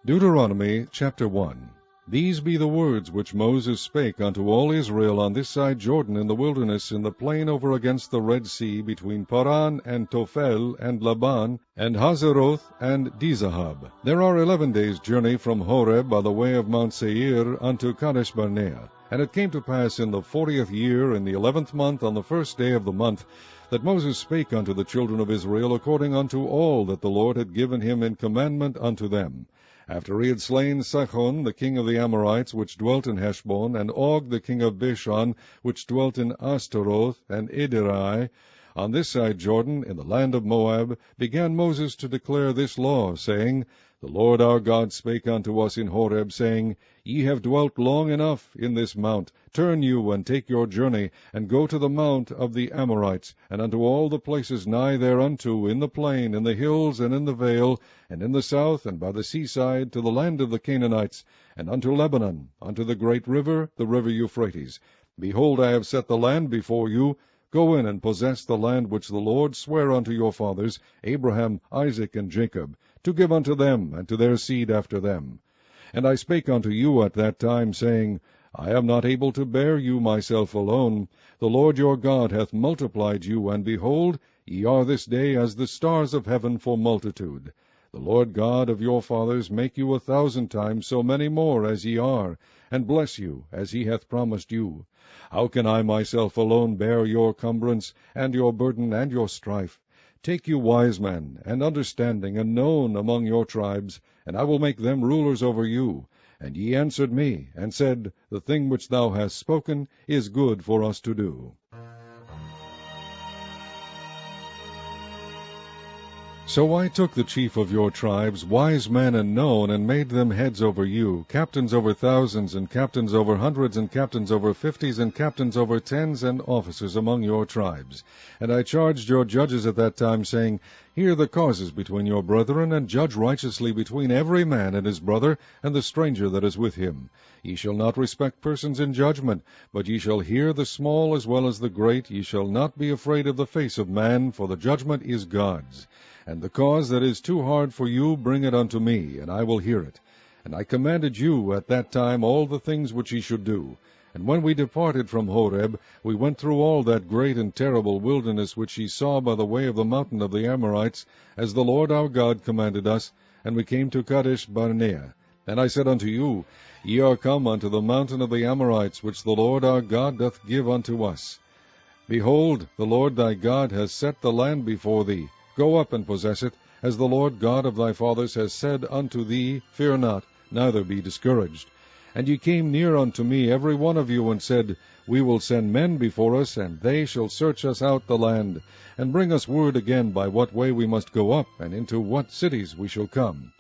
Deuteronomy chapter 1. These be the words which Moses spake unto all Israel on this side Jordan in the wilderness, in the plain over against the Red Sea, between Paran and Tophel and Laban and Hazeroth and Dizahab. There are 11 days' journey from Horeb by the way of Mount Seir unto Kadesh Barnea. And it came to pass in the 40th year, in the 11th month, on the first day of the month, that Moses spake unto the children of Israel according unto all that the Lord had given him in commandment unto them. After he had slain Sihon the king of the Amorites, which dwelt in Heshbon, and Og the king of Bashan, which dwelt in Ashtaroth and Edrei, on this side Jordan, in the land of Moab, began Moses to declare this law, saying, The Lord our God spake unto us in Horeb, saying, Ye have dwelt long enough in this mount. Turn you, and take your journey, and go to the mount of the Amorites, and unto all the places nigh thereunto, in the plain, in the hills, and in the vale, and in the south, and by the seaside, to the land of the Canaanites, and unto Lebanon, unto the great river, the river Euphrates. Behold, I have set the land before you. Go in and possess the land which the Lord sware unto your fathers, Abraham, Isaac, and Jacob, to give unto them, and to their seed after them. And I spake unto you at that time, saying, I am not able to bear you myself alone. The Lord your God hath multiplied you, and behold, ye are this day as the stars of heaven for multitude. The Lord God of your fathers make you 1,000 times so many more as ye are, and bless you, as he hath promised you. How can I myself alone bear your cumbrance, and your burden, and your strife? Take you wise men, and understanding, and known among your tribes, and I will make them rulers over you. And ye answered me, and said, The thing which thou hast spoken is good for us to do. So I took the chief of your tribes, wise men and known, and made them heads over you, captains over thousands, and captains over hundreds, and captains over 50s, and captains over 10s, and officers among your tribes. And I charged your judges at that time, saying, Hear the causes between your brethren, and judge righteously between every man and his brother, and the stranger that is with him. Ye shall not respect persons in judgment, but ye shall hear the small as well as the great. Ye shall not be afraid of the face of man, for the judgment is God's. And the cause that is too hard for you, bring it unto me, and I will hear it. And I commanded you at that time all the things which ye should do. And when we departed from Horeb, we went through all that great and terrible wilderness which ye saw by the way of the mountain of the Amorites, as the Lord our God commanded us, and we came to Kadesh Barnea. And I said unto you, Ye are come unto the mountain of the Amorites, which the Lord our God doth give unto us. Behold, the Lord thy God has set the land before thee. Go up and possess it, as the Lord God of thy fathers has said unto thee, Fear not, neither be discouraged. And ye came near unto me, every one of you, and said, We will send men before us, and they shall search us out the land, and bring us word again by what way we must go up, and into what cities we shall come.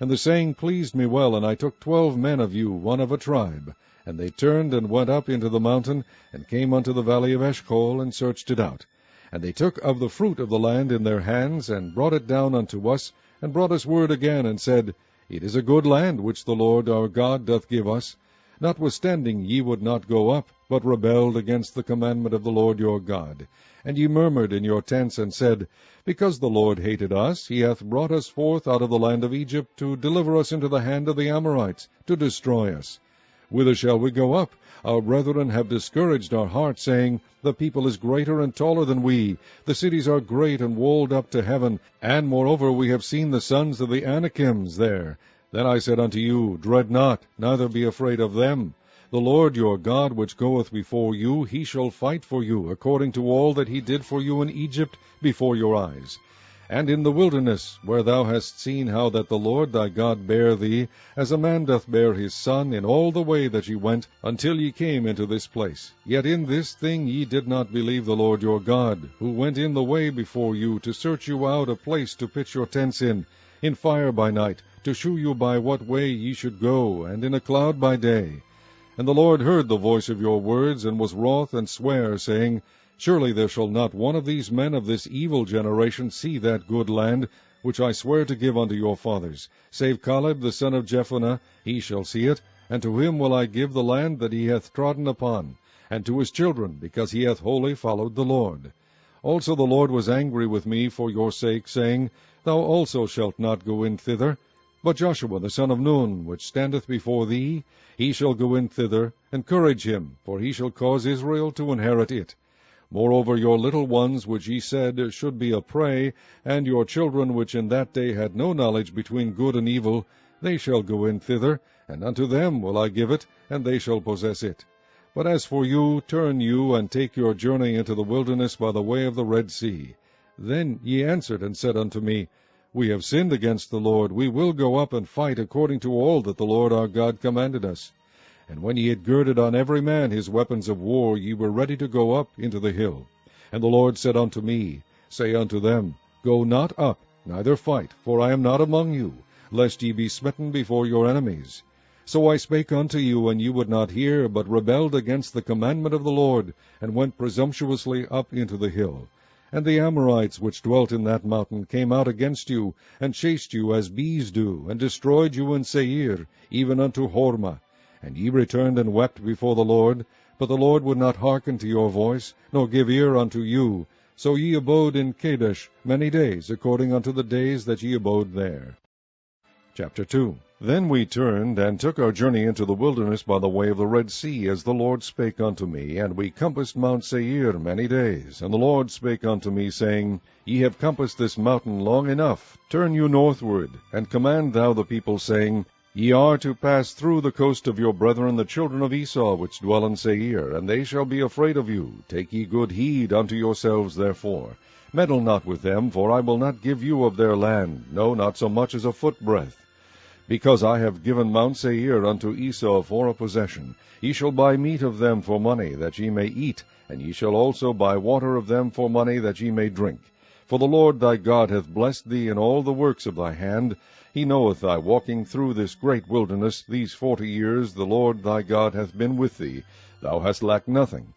And the saying pleased me well, and I took 12 men of you, one of a tribe. And they turned and went up into the mountain, and came unto the valley of Eshcol, and searched it out. And they took of the fruit of the land in their hands, and brought it down unto us, and brought us word again, and said, It is a good land which the Lord our God doth give us. Notwithstanding ye would not go up, but rebelled against the commandment of the Lord your God. And ye murmured in your tents, and said, Because the Lord hated us, he hath brought us forth out of the land of Egypt, to deliver us into the hand of the Amorites, to destroy us. Whither shall we go up? Our brethren have discouraged our heart, saying, The people is greater and taller than we. The cities are great and walled up to heaven. And moreover we have seen the sons of the Anakims there. Then I said unto you, Dread not, neither be afraid of them. The Lord your God, which goeth before you, he shall fight for you, according to all that he did for you in Egypt before your eyes. And in the wilderness, where thou hast seen how that the Lord thy God bare thee, as a man doth bear his son, in all the way that ye went, until ye came into this place. Yet in this thing ye did not believe the Lord your God, who went in the way before you, to search you out a place to pitch your tents in fire by night, to shew you by what way ye should go, and in a cloud by day. And the Lord heard the voice of your words, and was wroth, and sware, saying, Surely there shall not one of these men of this evil generation see that good land, which I swear to give unto your fathers, save Caleb the son of Jephunneh. He shall see it, and to him will I give the land that he hath trodden upon, and to his children, because he hath wholly followed the Lord. Also the Lord was angry with me for your sake, saying, Thou also shalt not go in thither. But Joshua the son of Nun, which standeth before thee, he shall go in thither. Encourage him, for he shall cause Israel to inherit it. Moreover, your little ones, which ye said should be a prey, and your children, which in that day had no knowledge between good and evil, they shall go in thither, and unto them will I give it, and they shall possess it. But as for you, turn you, and take your journey into the wilderness by the way of the Red Sea. Then ye answered and said unto me, We have sinned against the Lord. We will go up and fight according to all that the Lord our God commanded us. And when ye had girded on every man his weapons of war, ye were ready to go up into the hill. And the Lord said unto me, Say unto them, Go not up, neither fight, for I am not among you, lest ye be smitten before your enemies. So I spake unto you, and ye would not hear, but rebelled against the commandment of the Lord, and went presumptuously up into the hill. And the Amorites which dwelt in that mountain came out against you, and chased you as bees do, and destroyed you in Seir, even unto Hormah. And ye returned and wept before the Lord, but the Lord would not hearken to your voice, nor give ear unto you. So ye abode in Kadesh many days, according unto the days that ye abode there. Chapter 2. Then we turned, and took our journey into the wilderness by the way of the Red Sea, as the Lord spake unto me, and we compassed Mount Seir many days. And the Lord spake unto me, saying, Ye have compassed this mountain long enough. Turn you northward, and command thou the people, saying, Ye are to pass through the coast of your brethren the children of Esau, which dwell in Seir, and they shall be afraid of you. Take ye good heed unto yourselves therefore. Meddle not with them, for I will not give you of their land, no, not so much as a footbreadth. Because I have given Mount Seir unto Esau for a possession. Ye shall buy meat of them for money, that ye may eat, and ye shall also buy water of them for money, that ye may drink. For the Lord thy God hath blessed thee in all the works of thy hand. He knoweth thy walking through this great wilderness. These 40 years the Lord thy God hath been with thee. Thou hast lacked nothing.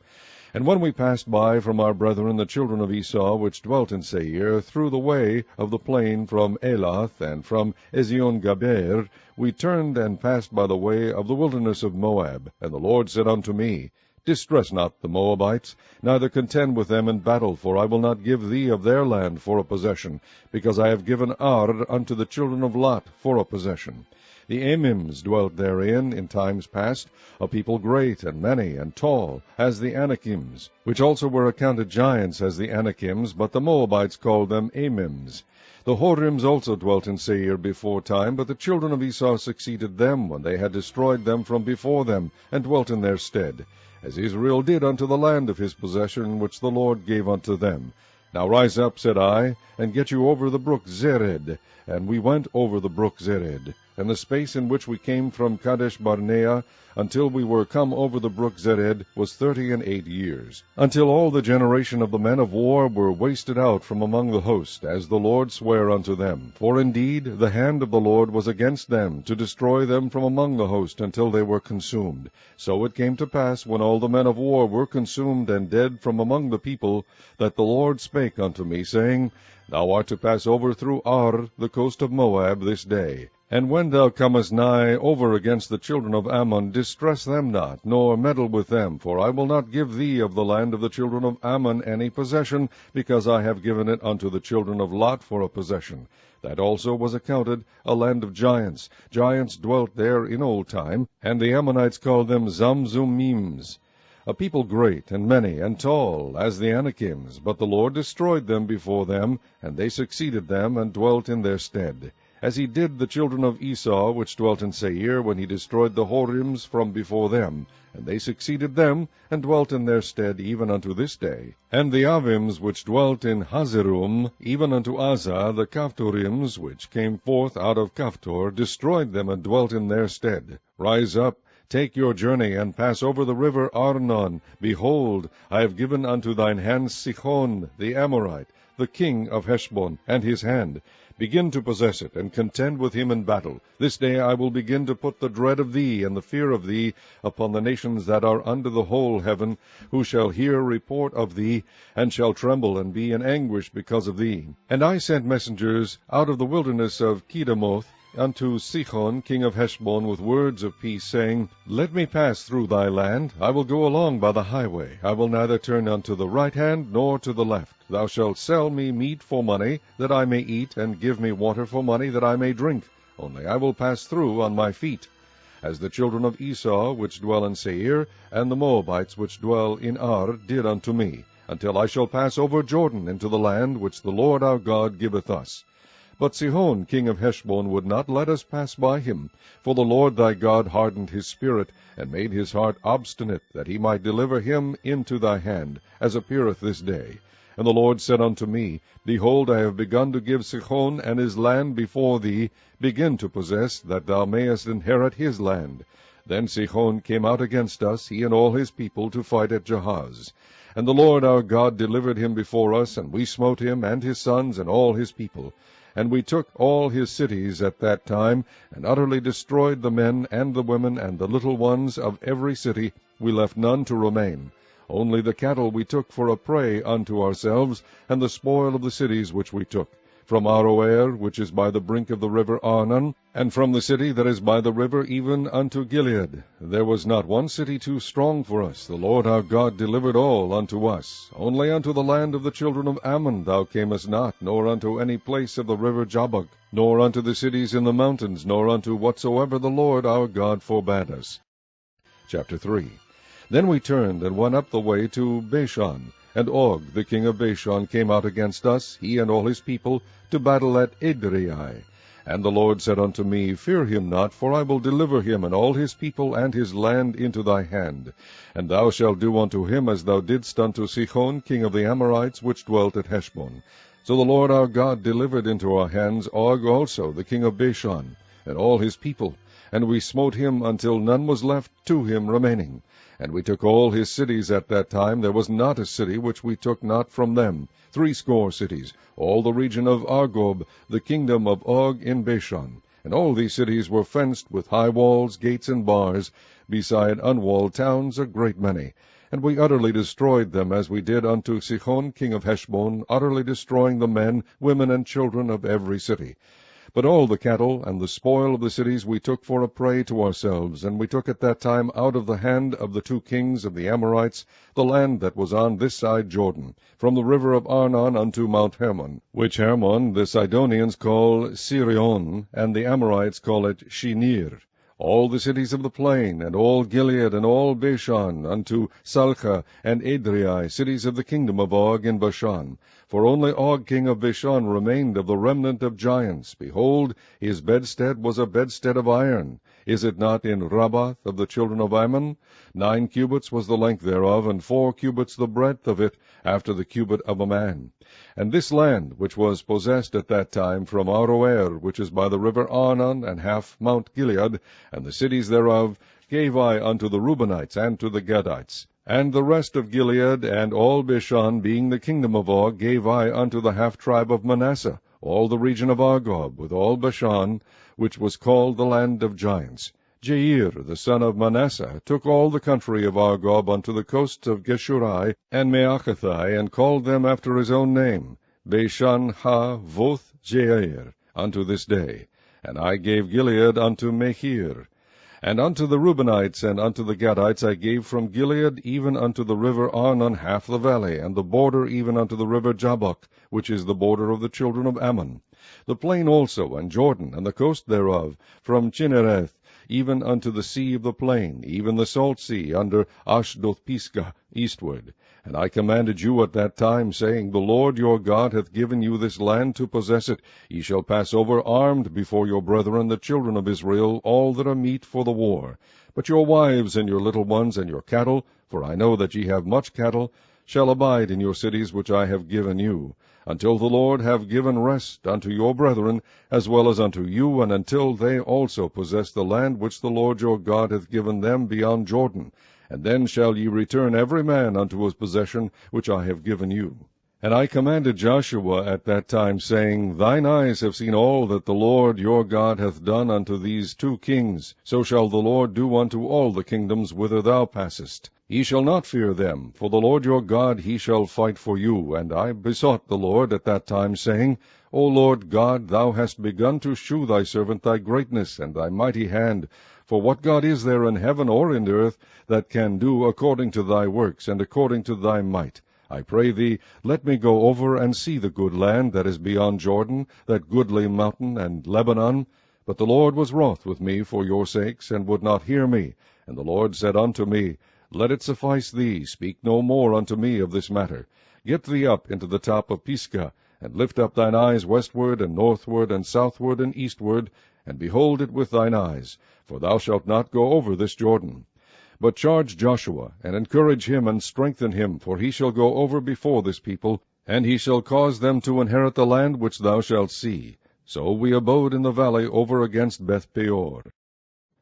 And when we passed by from our brethren the children of Esau, which dwelt in Seir, through the way of the plain from Elath and from Ezion-Gaber, we turned and passed by the way of the wilderness of Moab. And the Lord said unto me, Distress not the Moabites, neither contend with them in battle, for I will not give thee of their land for a possession, because I have given Ar unto the children of Lot for a possession. The Amims dwelt therein in times past, a people great and many and tall, as the Anakims, which also were accounted giants as the Anakims, but the Moabites called them Amims. The Horims also dwelt in Seir before time, but the children of Esau succeeded them when they had destroyed them from before them, and dwelt in their stead, as Israel did unto the land of his possession, which the Lord gave unto them. Now rise up, said I, and get you over the brook Zered. And we went over the brook Zered. And the space in which we came from Kadesh Barnea until we were come over the brook Zered was 38 years, until all the generation of the men of war were wasted out from among the host, as the Lord sware unto them. For indeed the hand of the Lord was against them, to destroy them from among the host, until they were consumed. So it came to pass, when all the men of war were consumed and dead from among the people, that the Lord spake unto me, saying, Thou art to pass over through Ar, the coast of Moab, this day. And when thou comest nigh over against the children of Ammon, distress them not, nor meddle with them, for I will not give thee of the land of the children of Ammon any possession, because I have given it unto the children of Lot for a possession. That also was accounted a land of giants. Giants dwelt there in old time, and the Ammonites called them Zamzummims. A people great and many and tall, as the Anakims, but the Lord destroyed them before them, and they succeeded them, and dwelt in their stead. As he did the children of Esau, which dwelt in Seir, when he destroyed the Horims from before them, and they succeeded them, and dwelt in their stead even unto this day. And the Avims, which dwelt in Hazerum, even unto Azah, the Caphtorims, which came forth out of Caphtor, destroyed them, and dwelt in their stead. Rise up, take your journey, and pass over the river Arnon. Behold, I have given unto thine hand Sihon the Amorite, the king of Heshbon, and his hand. Begin to possess it, and contend with him in battle. This day I will begin to put the dread of thee and the fear of thee upon the nations that are under the whole heaven, who shall hear report of thee, and shall tremble and be in anguish because of thee. And I sent messengers out of the wilderness of Kedemoth unto Sihon king of Heshbon with words of peace, saying, Let me pass through thy land. I will go along by the highway. I will neither turn unto the right hand nor to the left. Thou shalt sell me meat for money, that I may eat, and give me water for money, that I may drink. only I will pass through on my feet, as the children of Esau which dwell in Seir, and the Moabites which dwell in Ar, did unto me, until I shall pass over Jordan into the land which the Lord our God giveth us. But Sihon king of Heshbon would not let us pass by him, for the Lord thy God hardened his spirit, and made his heart obstinate, that he might deliver him into thy hand, as appeareth this day. And the Lord said unto me, Behold, I have begun to give Sihon and his land before thee. Begin to possess, that thou mayest inherit his land. Then Sihon came out against us, he and all his people, to fight at Jahaz. And the Lord our God delivered him before us, and we smote him, and his sons, and all his people. And we took all his cities at that time, and utterly destroyed the men, and the women, and the little ones of every city. We left none to remain. Only the cattle we took for a prey unto ourselves, and the spoil of the cities which we took, from Aroer, which is by the brink of the river Arnon, and from the city that is by the river even unto Gilead. There was not one city too strong for us. The Lord our God delivered all unto us. Only unto the land of the children of Ammon thou camest not, nor unto any place of the river Jabbok, nor unto the cities in the mountains, nor unto whatsoever the Lord our God forbade us. Chapter 3. Then we turned and went up the way to Bashan, and Og the king of Bashan came out against us, he and all his people, to battle at Edrei. And the Lord said unto me, Fear him not, for I will deliver him and all his people and his land into thy hand. And thou shalt do unto him as thou didst unto Sihon king of the Amorites, which dwelt at Heshbon. So the Lord our God delivered into our hands Og also, the king of Bashan, and all his people, and we smote him until none was left to him remaining. And we took all his cities at that time. There was not a city which we took not from them, 60 cities, all the region of Argob, the kingdom of Og in Bashan. And all these cities were fenced with high walls, gates, and bars, beside unwalled towns a great many. And we utterly destroyed them, as we did unto Sihon king of Heshbon, utterly destroying the men, women, and children of every city. But all the cattle and the spoil of the cities we took for a prey to ourselves, and we took at that time out of the hand of the 2 kings of the Amorites the land that was on this side Jordan, from the river of Arnon unto Mount Hermon, which Hermon the Sidonians call Sirion, and the Amorites call it Shinir. All the cities of the plain, and all Gilead, and all Bashan, unto Salcha and Edrei, cities of the kingdom of Og in Bashan. For only Og king of Bashan remained of the remnant of giants. Behold, his bedstead was a bedstead of iron. Is it not in Rabbath of the children of Ammon? 9 cubits was the length thereof, and 4 cubits the breadth of it, after the cubit of a man. And this land, which was possessed at that time from Aroer, which is by the river Arnon, and half Mount Gilead, and the cities thereof, gave I unto the Reubenites and to the Gadites. And the rest of Gilead, and all Bashan, being the kingdom of Og, gave I unto the half-tribe of Manasseh, all the region of Argob, with all Bashan, which was called the land of giants. Jair, the son of Manasseh, took all the country of Argob unto the coasts of Geshurai and Maachathai, and called them after his own name, Bashan ha-voth Jair, unto this day. And I gave Gilead unto Machir. And unto the Reubenites and unto the Gadites I gave from Gilead even unto the river Arnon half the valley, and the border even unto the river Jabbok, which is the border of the children of Ammon. The plain also, and Jordan, and the coast thereof, from Chinnereth even unto the sea of the plain, even the salt sea, under Ashdoth-Pisgah, eastward. And I commanded you at that time, saying, The Lord your God hath given you this land to possess it. Ye shall pass over armed before your brethren, the children of Israel, all that are meet for the war. But your wives and your little ones and your cattle, for I know that ye have much cattle, shall abide in your cities which I have given you, until the Lord have given rest unto your brethren, as well as unto you, and until they also possess the land which the Lord your God hath given them beyond Jordan. And then shall ye return every man unto his possession which I have given you. And I commanded Joshua at that time, saying, Thine eyes have seen all that the Lord your God hath done unto these 2 kings. So shall the Lord do unto all the kingdoms whither thou passest. Ye shall not fear them, for the Lord your God he shall fight for you. And I besought the Lord at that time, saying, O Lord God, thou hast begun to shew thy servant thy greatness and thy mighty hand. For what God is there in heaven or in earth that can do according to thy works, and according to thy might? I pray thee, let me go over and see the good land that is beyond Jordan, that goodly mountain and Lebanon. But the Lord was wroth with me for your sakes, and would not hear me. And the Lord said unto me, Let it suffice thee, speak no more unto me of this matter. Get thee up into the top of Pisgah, and lift up thine eyes westward, and northward, and southward, and eastward, and behold it with thine eyes, for thou shalt not go over this Jordan. But charge Joshua, and encourage him, and strengthen him, for he shall go over before this people, and he shall cause them to inherit the land which thou shalt see. So we abode in the valley over against Beth-peor.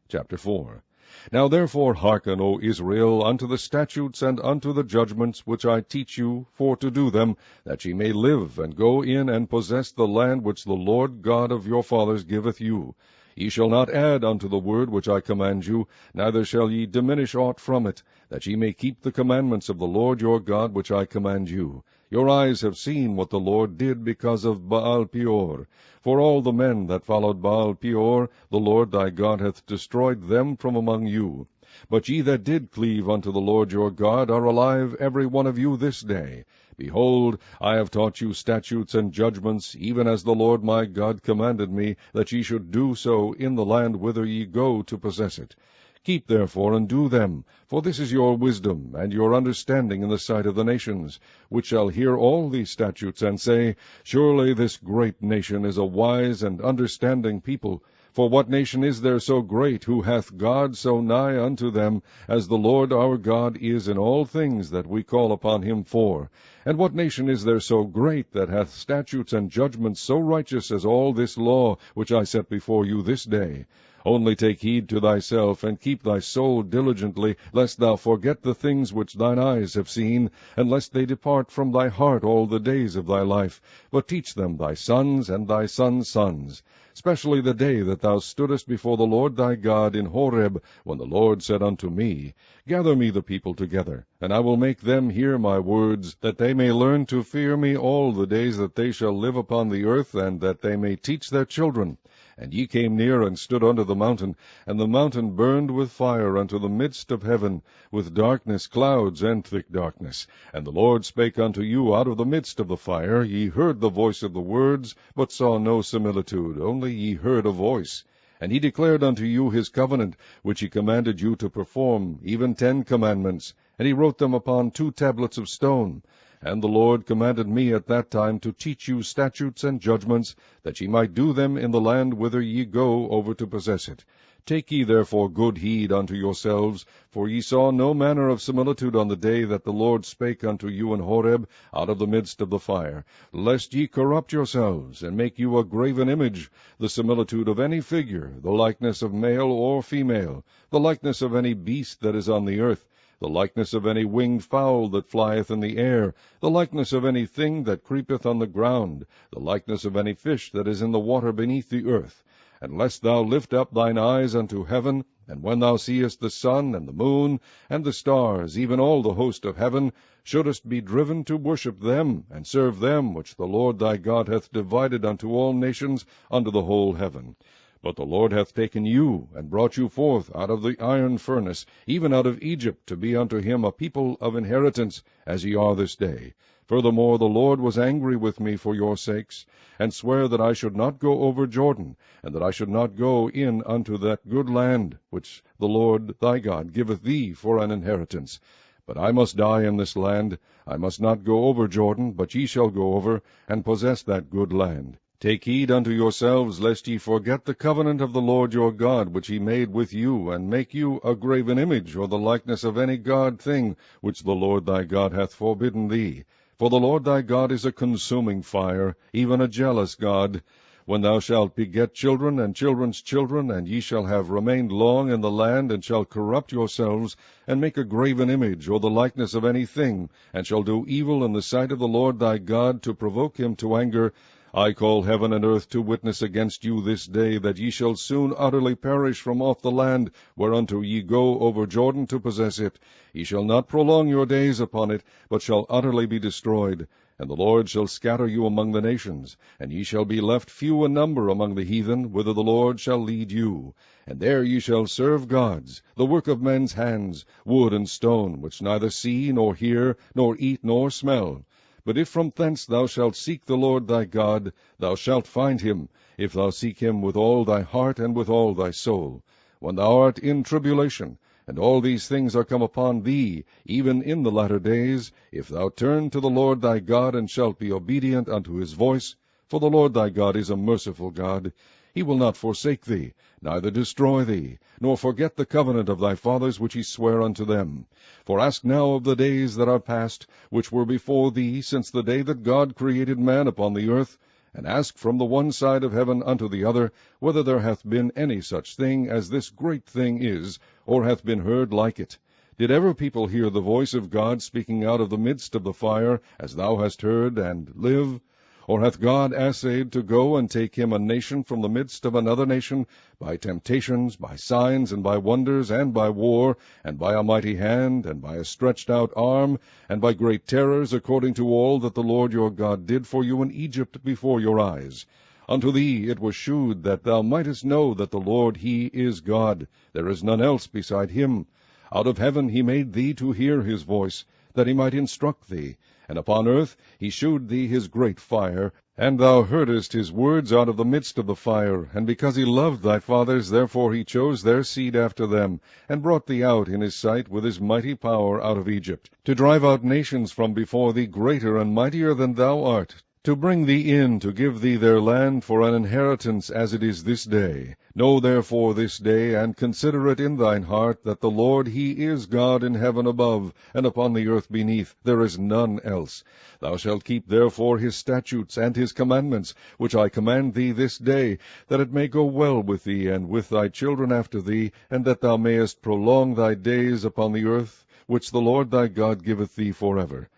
Chapter 4. Now therefore hearken, O Israel, unto the statutes and unto the judgments which I teach you, for to do them, that ye may live, and go in and possess the land which the Lord God of your fathers giveth you. Ye shall not add unto the word which I command you, neither shall ye diminish aught from it, that ye may keep the commandments of the Lord your God which I command you. Your eyes have seen what the Lord did because of Baal-peor. For all the men that followed Baal-peor, the Lord thy God hath destroyed them from among you. But ye that did cleave unto the Lord your God are alive every one of you this day. Behold, I have taught you statutes and judgments, even as the Lord my God commanded me, that ye should do so in the land whither ye go to possess it. Keep therefore and do them, for this is your wisdom and your understanding in the sight of the nations, which shall hear all these statutes, and say, Surely this great nation is a wise and understanding people. For what nation is there so great, who hath God so nigh unto them, as the Lord our God is in all things that we call upon him for? And what nation is there so great, that hath statutes and judgments so righteous as all this law, which I set before you this day? Only take heed to thyself, and keep thy soul diligently, lest thou forget the things which thine eyes have seen, and lest they depart from thy heart all the days of thy life. But teach them thy sons and thy sons' sons, especially the day that thou stoodest before the Lord thy God in Horeb, when the Lord said unto me, Gather me the people together, and I will make them hear my words, that they may learn to fear me all the days that they shall live upon the earth, and that they may teach their children. And ye came near and stood under the mountain, and the mountain burned with fire unto the midst of heaven, with darkness, clouds, and thick darkness. And the Lord spake unto you out of the midst of the fire. Ye heard the voice of the words, but saw no similitude, only ye heard a voice. And he declared unto you his covenant, which he commanded you to perform, even 10 commandments, and he wrote them upon 2 tablets of stone. And the Lord commanded me at that time to teach you statutes and judgments, that ye might do them in the land whither ye go over to possess it. Take ye therefore good heed unto yourselves, for ye saw no manner of similitude on the day that the Lord spake unto you in Horeb out of the midst of the fire, lest ye corrupt yourselves, and make you a graven image, the similitude of any figure, the likeness of male or female, the likeness of any beast that is on the earth, the likeness of any winged fowl that flieth in the air, the likeness of any thing that creepeth on the ground, the likeness of any fish that is in the water beneath the earth. And lest thou lift up thine eyes unto heaven, and when thou seest the sun and the moon and the stars, even all the host of heaven, shouldest be driven to worship them, and serve them which the Lord thy God hath divided unto all nations under the whole heaven. But the Lord hath taken you, and brought you forth out of the iron furnace, even out of Egypt, to be unto him a people of inheritance, as ye are this day. Furthermore, the Lord was angry with me for your sakes, and sware that I should not go over Jordan, and that I should not go in unto that good land, which the Lord thy God giveth thee for an inheritance. But I must die in this land. I must not go over Jordan, but ye shall go over, and possess that good land. Take heed unto yourselves, lest ye forget the covenant of the Lord your God, which he made with you, and make you a graven image, or the likeness of any god thing, which the Lord thy God hath forbidden thee. For the Lord thy God is a consuming fire, even a jealous God. When thou shalt beget children and children's children, and ye shall have remained long in the land, and shall corrupt yourselves, and make a graven image, or the likeness of any thing, and shall do evil in the sight of the Lord thy God, to provoke him to anger, I call heaven and earth to witness against you this day, that ye shall soon utterly perish from off the land, whereunto ye go over Jordan to possess it. Ye shall not prolong your days upon it, but shall utterly be destroyed. And the Lord shall scatter you among the nations, and ye shall be left few in number among the heathen, whither the Lord shall lead you. And there ye shall serve gods, the work of men's hands, wood and stone, which neither see, nor hear, nor eat, nor smell. But if from thence thou shalt seek the Lord thy God, thou shalt find him, if thou seek him with all thy heart and with all thy soul. When thou art in tribulation, and all these things are come upon thee, even in the latter days, if thou turn to the Lord thy God, and shalt be obedient unto his voice, for the Lord thy God is a merciful God, he will not forsake thee, neither destroy thee, nor forget the covenant of thy fathers which he sware unto them. For ask now of the days that are past, which were before thee, since the day that God created man upon the earth, and ask from the one side of heaven unto the other, whether there hath been any such thing as this great thing is, or hath been heard like it. Did ever people hear the voice of God speaking out of the midst of the fire, as thou hast heard, and live? Or hath God assayed to go and take him a nation from the midst of another nation, by temptations, by signs, and by wonders, and by war, and by a mighty hand, and by a stretched out arm, and by great terrors, according to all that the Lord your God did for you in Egypt before your eyes? Unto thee it was shewed that thou mightest know that the Lord he is God, there is none else beside him. Out of heaven he made thee to hear his voice, that he might instruct thee. And upon earth he shewed thee his great fire, and thou heardest his words out of the midst of the fire. And because he loved thy fathers, therefore he chose their seed after them, and brought thee out in his sight with his mighty power out of Egypt, to drive out nations from before thee greater and mightier than thou art, to bring thee in, to give thee their land for an inheritance, as it is this day. Know therefore this day, and consider it in thine heart, that the Lord he is God in heaven above, and upon the earth beneath, there is none else. Thou shalt keep therefore his statutes and his commandments, which I command thee this day, that it may go well with thee, and with thy children after thee, and that thou mayest prolong thy days upon the earth, which the Lord thy God giveth thee forever.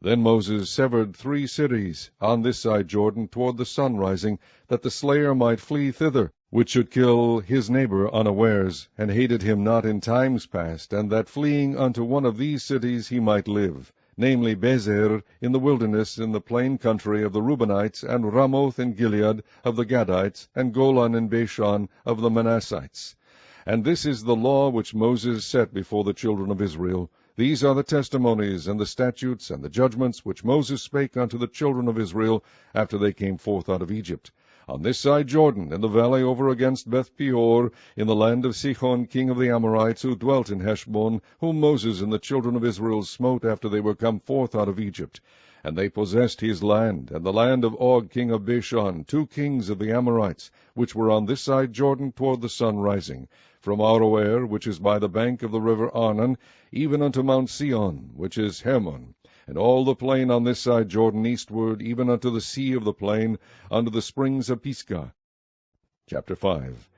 Then Moses severed 3 cities on this side Jordan toward the sun rising, that the slayer might flee thither, which should kill his neighbor unawares, and hated him not in times past, and that fleeing unto one of these cities he might live, namely Bezer in the wilderness in the plain country of the Reubenites, and Ramoth in Gilead of the Gadites, and Golan in Bashan of the Manassites. And this is the law which Moses set before the children of Israel. These are the testimonies, and the statutes, and the judgments, which Moses spake unto the children of Israel, after they came forth out of Egypt. On this side Jordan, in the valley over against Beth-peor, in the land of Sihon king of the Amorites, who dwelt in Heshbon, whom Moses and the children of Israel smote after they were come forth out of Egypt. And they possessed his land, and the land of Og king of Bashan, 2 kings of the Amorites, which were on this side Jordan toward the sun rising, from Aroer, which is by the bank of the river Arnon, even unto Mount Sion, which is Hermon, and all the plain on this side Jordan eastward, even unto the sea of the plain, unto the springs of Pisgah. Chapter 5.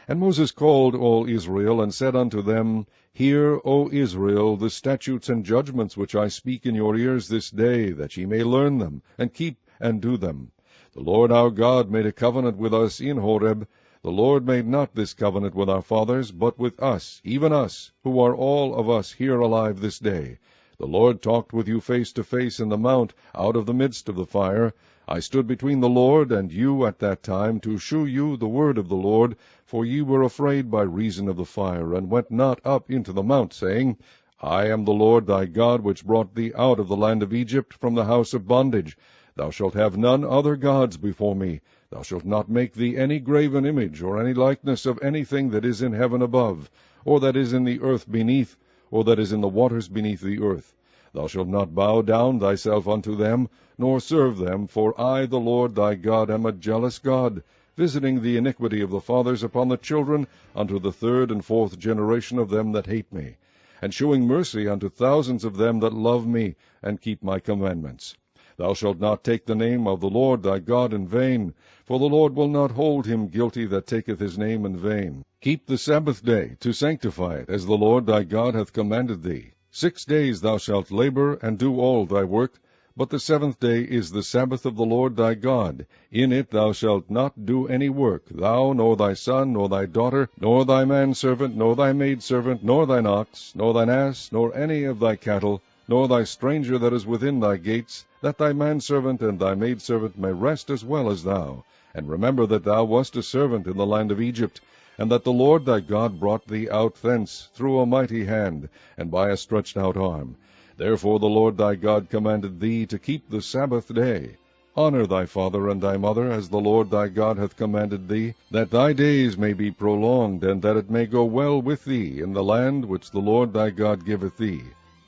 And Moses called all Israel, and said unto them, Hear, O Israel, the statutes and judgments which I speak in your ears this day, that ye may learn them, and keep and do them. The Lord our God made a covenant with us in Horeb. The Lord made not this covenant with our fathers, but with us, even us, who are all of us here alive this day. The Lord talked with you face to face in the mount, out of the midst of the fire. I stood between the Lord and you at that time, to shew you the word of the Lord, for ye were afraid by reason of the fire, and went not up into the mount, saying, I am the Lord thy God, which brought thee out of the land of Egypt, from the house of bondage. Thou shalt have none other gods before me. Thou shalt not make thee any graven image, or any likeness of anything that is in heaven above, or that is in the earth beneath, or that is in the waters beneath the earth. Thou shalt not bow down thyself unto them, nor serve them, for I, the Lord thy God, am a jealous God, visiting the iniquity of the fathers upon the children, unto the 3rd and 4th generation of them that hate me, and shewing mercy unto thousands of them that love me, and keep my commandments. Thou shalt not take the name of the Lord thy God in vain, for the Lord will not hold him guilty that taketh his name in vain. Keep the Sabbath day, to sanctify it, as the Lord thy God hath commanded thee. 6 days thou shalt labor, and do all thy work, but the 7th day is the Sabbath of the Lord thy God. In it thou shalt not do any work, thou, nor thy son, nor thy daughter, nor thy manservant, nor thy maidservant, nor thine ox, nor thine ass, nor any of thy cattle, nor thy stranger that is within thy gates, that thy manservant and thy maidservant may rest as well as thou. And remember that thou wast a servant in the land of Egypt, and that the Lord thy God brought thee out thence through a mighty hand, and by a stretched out arm. Therefore the Lord thy God commanded thee to keep the Sabbath day. Honor thy father and thy mother, as the Lord thy God hath commanded thee, that thy days may be prolonged, and that it may go well with thee in the land which the Lord thy God giveth thee.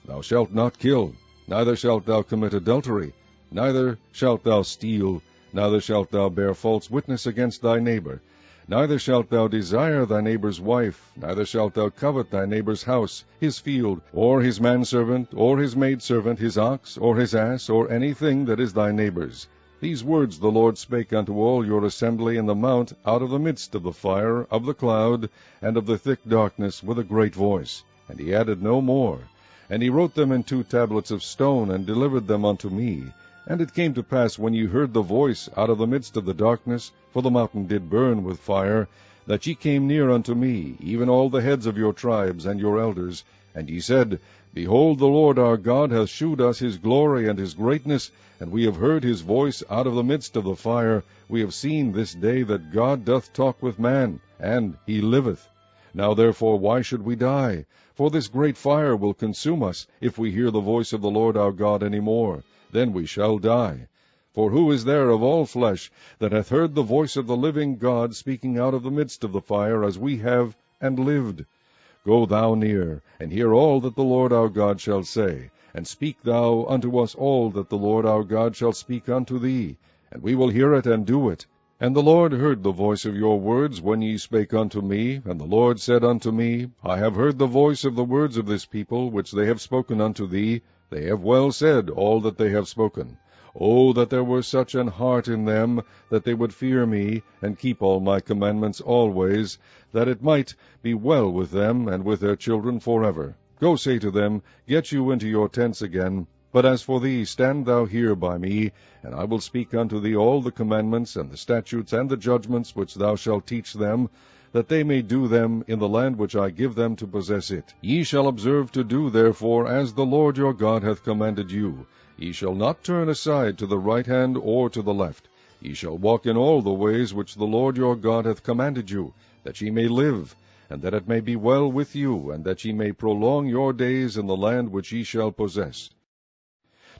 Thou shalt not kill, neither shalt thou commit adultery, neither shalt thou steal, neither shalt thou bear false witness against thy neighbor, neither shalt thou desire thy neighbor's wife, neither shalt thou covet thy neighbor's house, his field, or his manservant, or his maidservant, his ox, or his ass, or anything that is thy neighbor's. These words the Lord spake unto all your assembly in the mount out of the midst of the fire, of the cloud, and of the thick darkness, with a great voice. And he added no more. And he wrote them in 2 tablets of stone, and delivered them unto me. And it came to pass, when ye heard the voice out of the midst of the darkness, for the mountain did burn with fire, that ye came near unto me, even all the heads of your tribes and your elders, and ye said, Behold, the Lord our God hath shewed us his glory and his greatness, and we have heard his voice out of the midst of the fire. We have seen this day that God doth talk with man, and he liveth. Now therefore why should we die? For this great fire will consume us, if we hear the voice of the Lord our God any more. Then we shall die. For who is there of all flesh that hath heard the voice of the living God speaking out of the midst of the fire, as we have, and lived? Go thou near, and hear all that the Lord our God shall say, and speak thou unto us all that the Lord our God shall speak unto thee, and we will hear it and do it. And the Lord heard the voice of your words when ye spake unto me, and the Lord said unto me, I have heard the voice of the words of this people, which they have spoken unto thee. They have well said all that they have spoken. O that there were such an heart in them, that they would fear me, and keep all my commandments always, that it might be well with them and with their children forever. Go say to them, Get you into your tents again. But as for thee, stand thou here by me, and I will speak unto thee all the commandments, and the statutes, and the judgments, which thou shalt teach them, that they may do them in the land which I give them to possess it. Ye shall observe to do therefore as the Lord your God hath commanded you. Ye shall not turn aside to the right hand or to the left. Ye shall walk in all the ways which the Lord your God hath commanded you, that ye may live, and that it may be well with you, and that ye may prolong your days in the land which ye shall possess.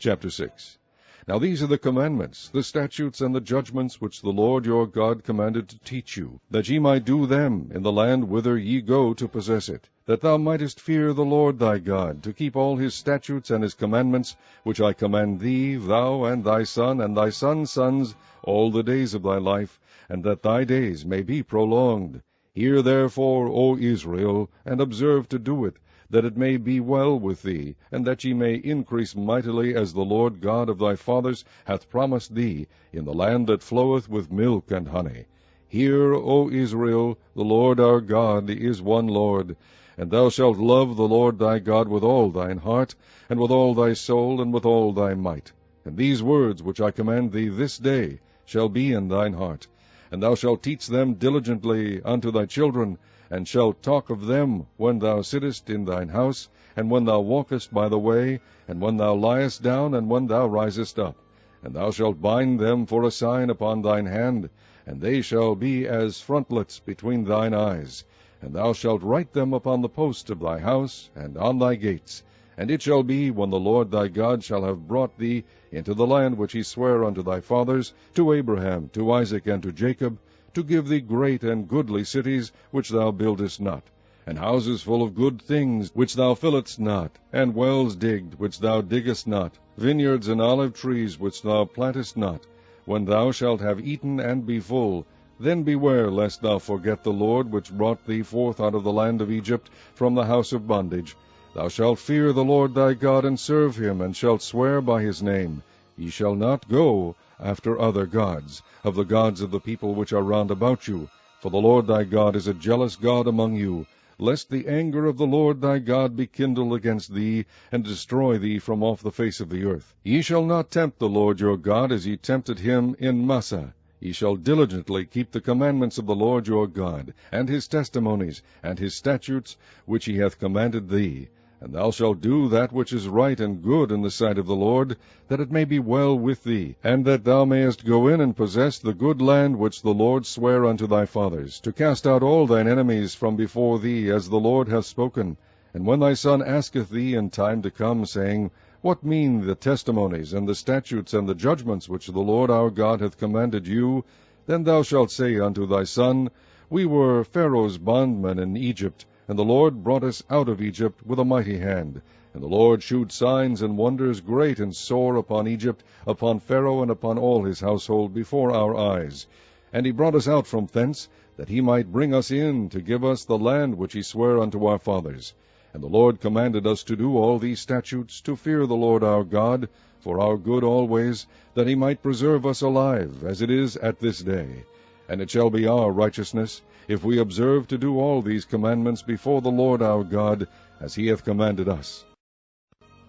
Chapter 6. Now these are the commandments, the statutes, and the judgments, which the Lord your God commanded to teach you, that ye might do them in the land whither ye go to possess it, that thou mightest fear the Lord thy God, to keep all his statutes and his commandments, which I command thee, thou and thy son and thy son's sons, all the days of thy life, and that thy days may be prolonged. Hear therefore, O Israel, and observe to do it, that it may be well with thee, and that ye may increase mightily, as the Lord God of thy fathers hath promised thee, in the land that floweth with milk and honey. Hear, O Israel, the Lord our God is one Lord, and thou shalt love the Lord thy God with all thine heart, and with all thy soul, and with all thy might. And these words which I command thee this day shall be in thine heart, and thou shalt teach them diligently unto thy children, and shalt talk of them when thou sittest in thine house, and when thou walkest by the way, and when thou liest down, and when thou risest up. And thou shalt bind them for a sign upon thine hand, and they shall be as frontlets between thine eyes. And thou shalt write them upon the posts of thy house, and on thy gates. And it shall be, when the Lord thy God shall have brought thee into the land which he sware unto thy fathers, to Abraham, to Isaac, and to Jacob, to give thee great and goodly cities, which thou buildest not, and houses full of good things, which thou fillest not, and wells digged, which thou diggest not, vineyards and olive trees, which thou plantest not. When thou shalt have eaten and be full, then beware lest thou forget the Lord, which brought thee forth out of the land of Egypt, from the house of bondage. Thou shalt fear the Lord thy God, and serve him, and shalt swear by his name. Ye shall not go after other gods, of the gods of the people which are round about you. For the Lord thy God is a jealous God among you, lest the anger of the Lord thy God be kindled against thee, and destroy thee from off the face of the earth. Ye shall not tempt the Lord your God, as ye tempted him in Massah. Ye shall diligently keep the commandments of the Lord your God, and his testimonies, and his statutes, which he hath commanded thee. And thou shalt do that which is right and good in the sight of the Lord, that it may be well with thee, and that thou mayest go in and possess the good land which the Lord sware unto thy fathers, to cast out all thine enemies from before thee, as the Lord hath spoken. And when thy son asketh thee in time to come, saying, What mean the testimonies, and the statutes, and the judgments which the Lord our God hath commanded you? Then thou shalt say unto thy son, We were Pharaoh's bondmen in Egypt, and the Lord brought us out of Egypt with a mighty hand. And the Lord shewed signs and wonders great and sore upon Egypt, upon Pharaoh, and upon all his household, before our eyes. And he brought us out from thence, that he might bring us in, to give us the land which he sware unto our fathers. And the Lord commanded us to do all these statutes, to fear the Lord our God, for our good always, that he might preserve us alive, as it is at this day. And it shall be our righteousness, if we observe to do all these commandments before the Lord our God, as he hath commanded us.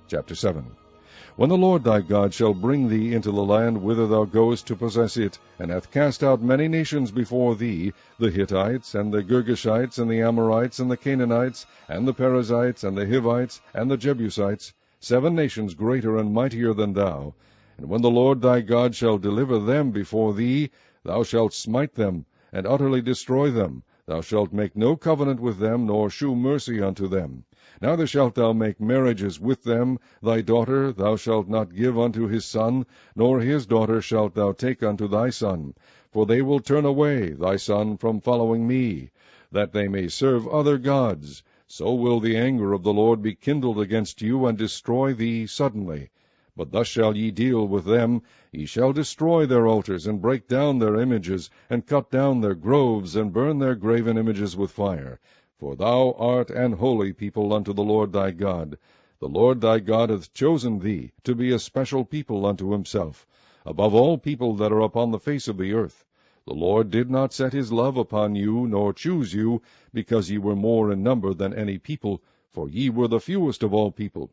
Chapter 7. When the Lord thy God shall bring thee into the land whither thou goest to possess it, and hath cast out many nations before thee, the Hittites, and the Girgashites, and the Amorites, and the Canaanites, and the Perizzites, and the Hivites, and the Jebusites, 7 nations greater and mightier than thou, and when the Lord thy God shall deliver them before thee, thou shalt smite them, and utterly destroy them. Thou shalt make no covenant with them, nor shew mercy unto them. Neither shalt thou make marriages with them. Thy daughter thou shalt not give unto his son, nor his daughter shalt thou take unto thy son. For they will turn away thy son from following me, that they may serve other gods. So will the anger of the Lord be kindled against you, and destroy thee suddenly. But thus shall ye deal with them. Ye shall destroy their altars, and break down their images, and cut down their groves, and burn their graven images with fire. For thou art an holy people unto the Lord thy God. The Lord thy God hath chosen thee to be a special people unto himself, above all people that are upon the face of the earth. The Lord did not set his love upon you, nor choose you, because ye were more in number than any people, for ye were the fewest of all people.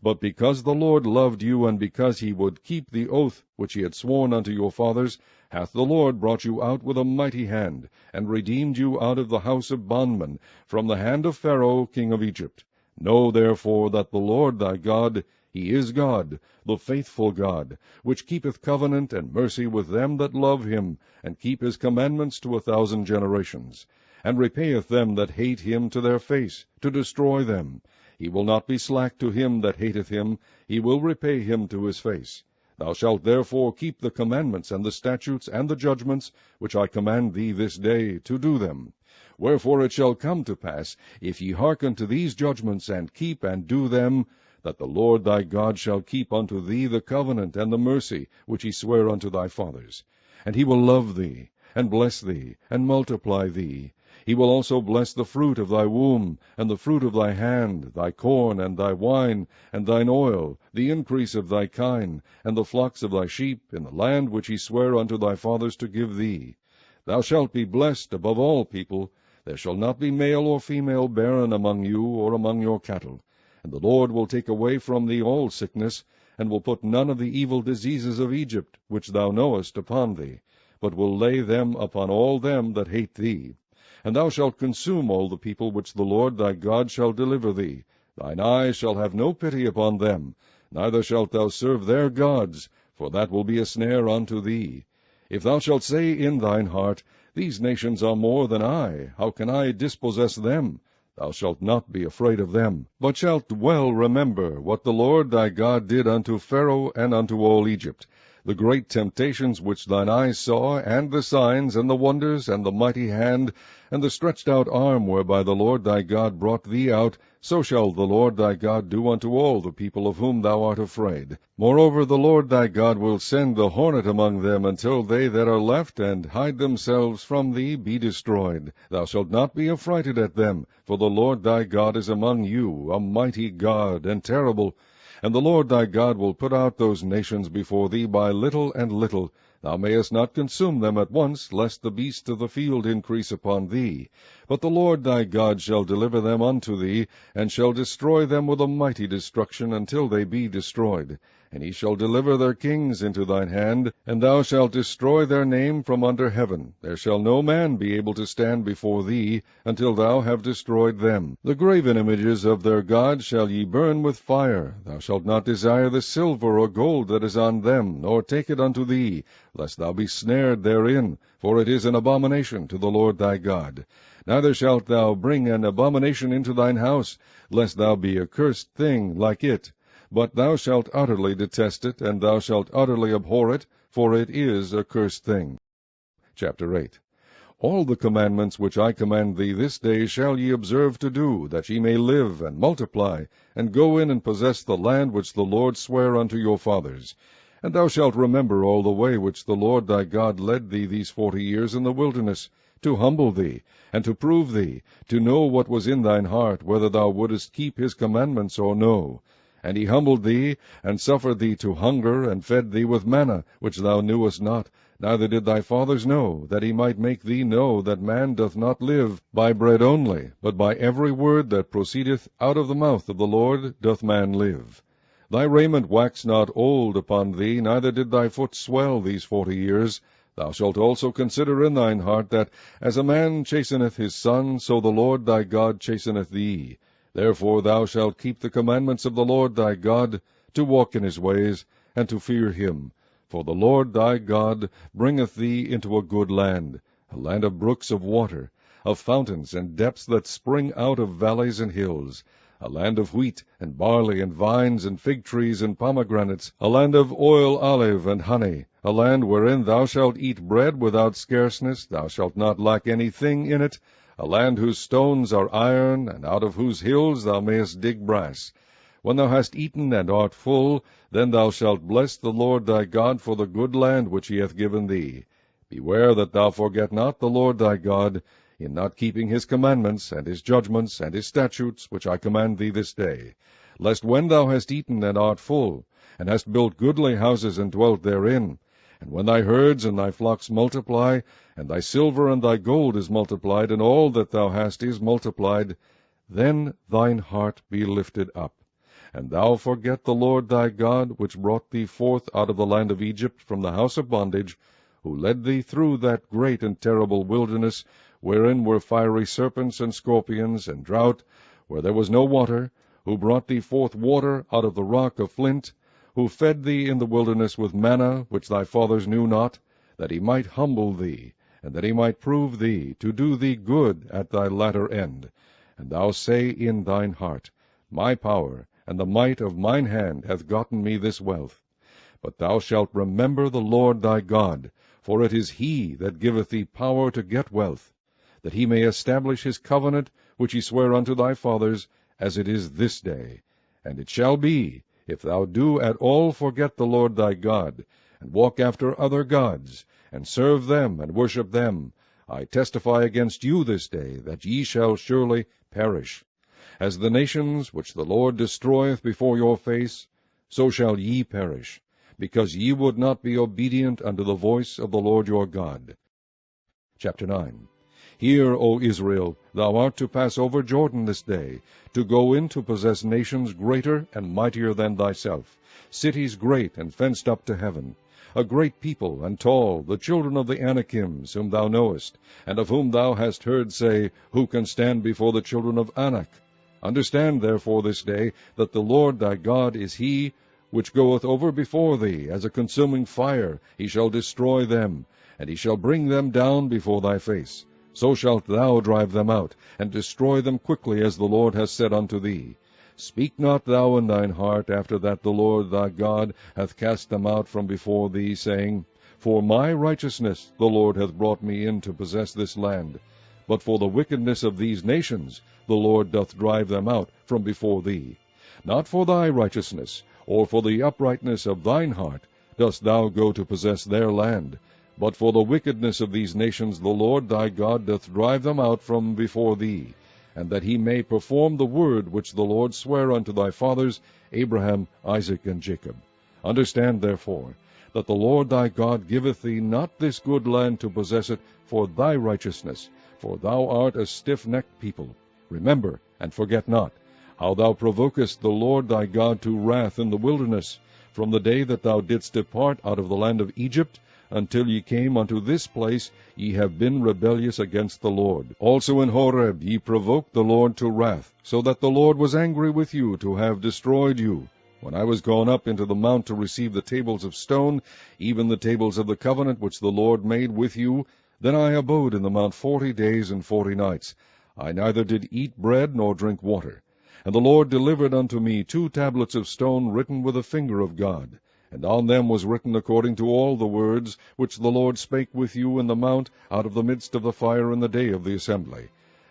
But because the Lord loved you, and because he would keep the oath which he had sworn unto your fathers, hath the Lord brought you out with a mighty hand, and redeemed you out of the house of bondmen, from the hand of Pharaoh king of Egypt. Know therefore that the Lord thy God, he is God, the faithful God, which keepeth covenant and mercy with them that love him, and keep his commandments to 1,000 generations, and repayeth them that hate him to their face, to destroy them. He will not be slack to him that hateth him, he will repay him to his face. Thou shalt therefore keep the commandments, and the statutes, and the judgments, which I command thee this day, to do them. Wherefore it shall come to pass, if ye hearken to these judgments, and keep and do them, that the Lord thy God shall keep unto thee the covenant and the mercy which he sware unto thy fathers. And he will love thee, and bless thee, and multiply thee. He will also bless the fruit of thy womb, and the fruit of thy hand, thy corn, and thy wine, and thine oil, the increase of thy kine, and the flocks of thy sheep, in the land which he sware unto thy fathers to give thee. Thou shalt be blessed above all people. There shall not be male or female barren among you, or among your cattle. And the Lord will take away from thee all sickness, and will put none of the evil diseases of Egypt, which thou knowest, upon thee, but will lay them upon all them that hate thee. And thou shalt consume all the people which the Lord thy God shall deliver thee. Thine eye shall have no pity upon them, neither shalt thou serve their gods, for that will be a snare unto thee. If thou shalt say in thine heart, These nations are more than I, how can I dispossess them? Thou shalt not be afraid of them, but shalt well remember what the Lord thy God did unto Pharaoh and unto all Egypt, the great temptations which thine eyes saw, and the signs, and the wonders, and the mighty hand, and the stretched out arm whereby the Lord thy God brought thee out, so shall the Lord thy God do unto all the people of whom thou art afraid. Moreover, the Lord thy God will send the hornet among them, until they that are left and hide themselves from thee be destroyed. Thou shalt not be affrighted at them, for the Lord thy God is among you, a mighty God, and terrible. And the Lord thy God will put out those nations before thee by little and little. Thou mayest not consume them at once, lest the beasts of the field increase upon thee. But the Lord thy God shall deliver them unto thee, and shall destroy them with a mighty destruction, until they be destroyed. And he shall deliver their kings into thine hand, and thou shalt destroy their name from under heaven. There shall no man be able to stand before thee, until thou have destroyed them. The graven images of their gods shall ye burn with fire. Thou shalt not desire the silver or gold that is on them, nor take it unto thee, lest thou be snared therein, for it is an abomination to the Lord thy God. Neither shalt thou bring an abomination into thine house, lest thou be a cursed thing like it. But thou shalt utterly detest it, and thou shalt utterly abhor it, for it is a cursed thing. Chapter 8. All the commandments which I command thee this day shall ye observe to do, that ye may live and multiply, and go in and possess the land which the Lord sware unto your fathers. And thou shalt remember all the way which the Lord thy God led thee these 40 years in the wilderness, to humble thee, and to prove thee, to know what was in thine heart, whether thou wouldest keep his commandments or no. And he humbled thee, and suffered thee to hunger, and fed thee with manna, which thou knewest not, neither did thy fathers know, that he might make thee know that man doth not live by bread only, but by every word that proceedeth out of the mouth of the Lord doth man live. Thy raiment waxed not old upon thee, neither did thy foot swell these 40 years. Thou shalt also consider in thine heart that, as a man chasteneth his son, so the Lord thy God chasteneth thee. Therefore thou shalt keep the commandments of the Lord thy God, to walk in his ways, and to fear him. For the Lord thy God bringeth thee into a good land, a land of brooks of water, of fountains and depths that spring out of valleys and hills, a land of wheat and barley and vines and fig trees and pomegranates, a land of oil, olive, and honey, a land wherein thou shalt eat bread without scarceness, thou shalt not lack anything in it, a land whose stones are iron, and out of whose hills thou mayest dig brass. When thou hast eaten and art full, then thou shalt bless the Lord thy God for the good land which he hath given thee. Beware that thou forget not the Lord thy God, in not keeping his commandments, and his judgments, and his statutes, which I command thee this day, lest when thou hast eaten and art full, and hast built goodly houses and dwelt therein, and when thy herds and thy flocks multiply, and thy silver and thy gold is multiplied, and all that thou hast is multiplied, then thine heart be lifted up, and thou forget the Lord thy God, which brought thee forth out of the land of Egypt from the house of bondage, who led thee through that great and terrible wilderness, wherein were fiery serpents and scorpions, and drought, where there was no water, who brought thee forth water out of the rock of flint, who fed thee in the wilderness with manna, which thy fathers knew not, that he might humble thee, and that he might prove thee, to do thee good at thy latter end. And thou say in thine heart, My power and the might of mine hand hath gotten me this wealth. But thou shalt remember the Lord thy God, for it is he that giveth thee power to get wealth, that he may establish his covenant, which he sware unto thy fathers, as it is this day. And it shall be, if thou do at all forget the Lord thy God, and walk after other gods, and serve them, and worship them, I testify against you this day, that ye shall surely perish. As the nations which the Lord destroyeth before your face, so shall ye perish, because ye would not be obedient unto the voice of the Lord your God. Chapter 9. Hear, O Israel, thou art to pass over Jordan this day, to go in to possess nations greater and mightier than thyself, cities great and fenced up to heaven, a great people and tall, the children of the Anakims, whom thou knowest, and of whom thou hast heard say, Who can stand before the children of Anak? Understand therefore this day, that the Lord thy God is he which goeth over before thee as a consuming fire. He shall destroy them, and he shall bring them down before thy face. So shalt thou drive them out, and destroy them quickly, as the Lord hath said unto thee. Speak not thou in thine heart, after that the Lord thy God hath cast them out from before thee, saying, For my righteousness the Lord hath brought me in to possess this land. But for the wickedness of these nations the Lord doth drive them out from before thee. Not for thy righteousness, or for the uprightness of thine heart, dost thou go to possess their land, but for the wickedness of these nations the Lord thy God doth drive them out from before thee, and that he may perform the word which the Lord sware unto thy fathers, Abraham, Isaac, and Jacob. Understand therefore, that the Lord thy God giveth thee not this good land to possess it for thy righteousness, for thou art a stiff-necked people. Remember, and forget not, how thou provokest the Lord thy God to wrath in the wilderness, from the day that thou didst depart out of the land of Egypt, until ye came unto this place, ye have been rebellious against the Lord. Also in Horeb ye provoked the Lord to wrath, so that the Lord was angry with you to have destroyed you. When I was gone up into the mount to receive the tables of stone, even the tables of the covenant which the Lord made with you, Then I abode in the mount 40 days and 40 nights. I neither did eat bread nor drink water. And the Lord delivered unto me 2 tablets of stone written with the finger of God. And on them was written according to all the words which the Lord spake with you in the mount out of the midst of the fire in the day of the assembly.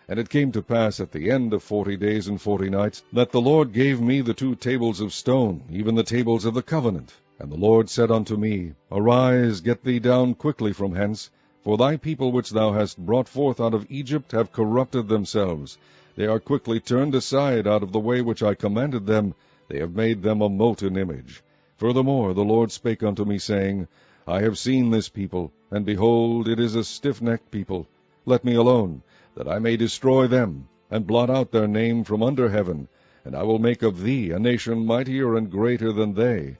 And it came to pass at the end of 40 days and 40 nights, that the Lord gave me the 2 tables of stone, even the tables of the covenant. And the Lord said unto me, Arise, get thee down quickly from hence, for thy people which thou hast brought forth out of Egypt have corrupted themselves. They are quickly turned aside out of the way which I commanded them. They have made them a molten image. Furthermore the Lord spake unto me, saying, I have seen this people, and behold, it is a stiff-necked people. Let me alone, that I may destroy them, and blot out their name from under heaven, and I will make of thee a nation mightier and greater than they.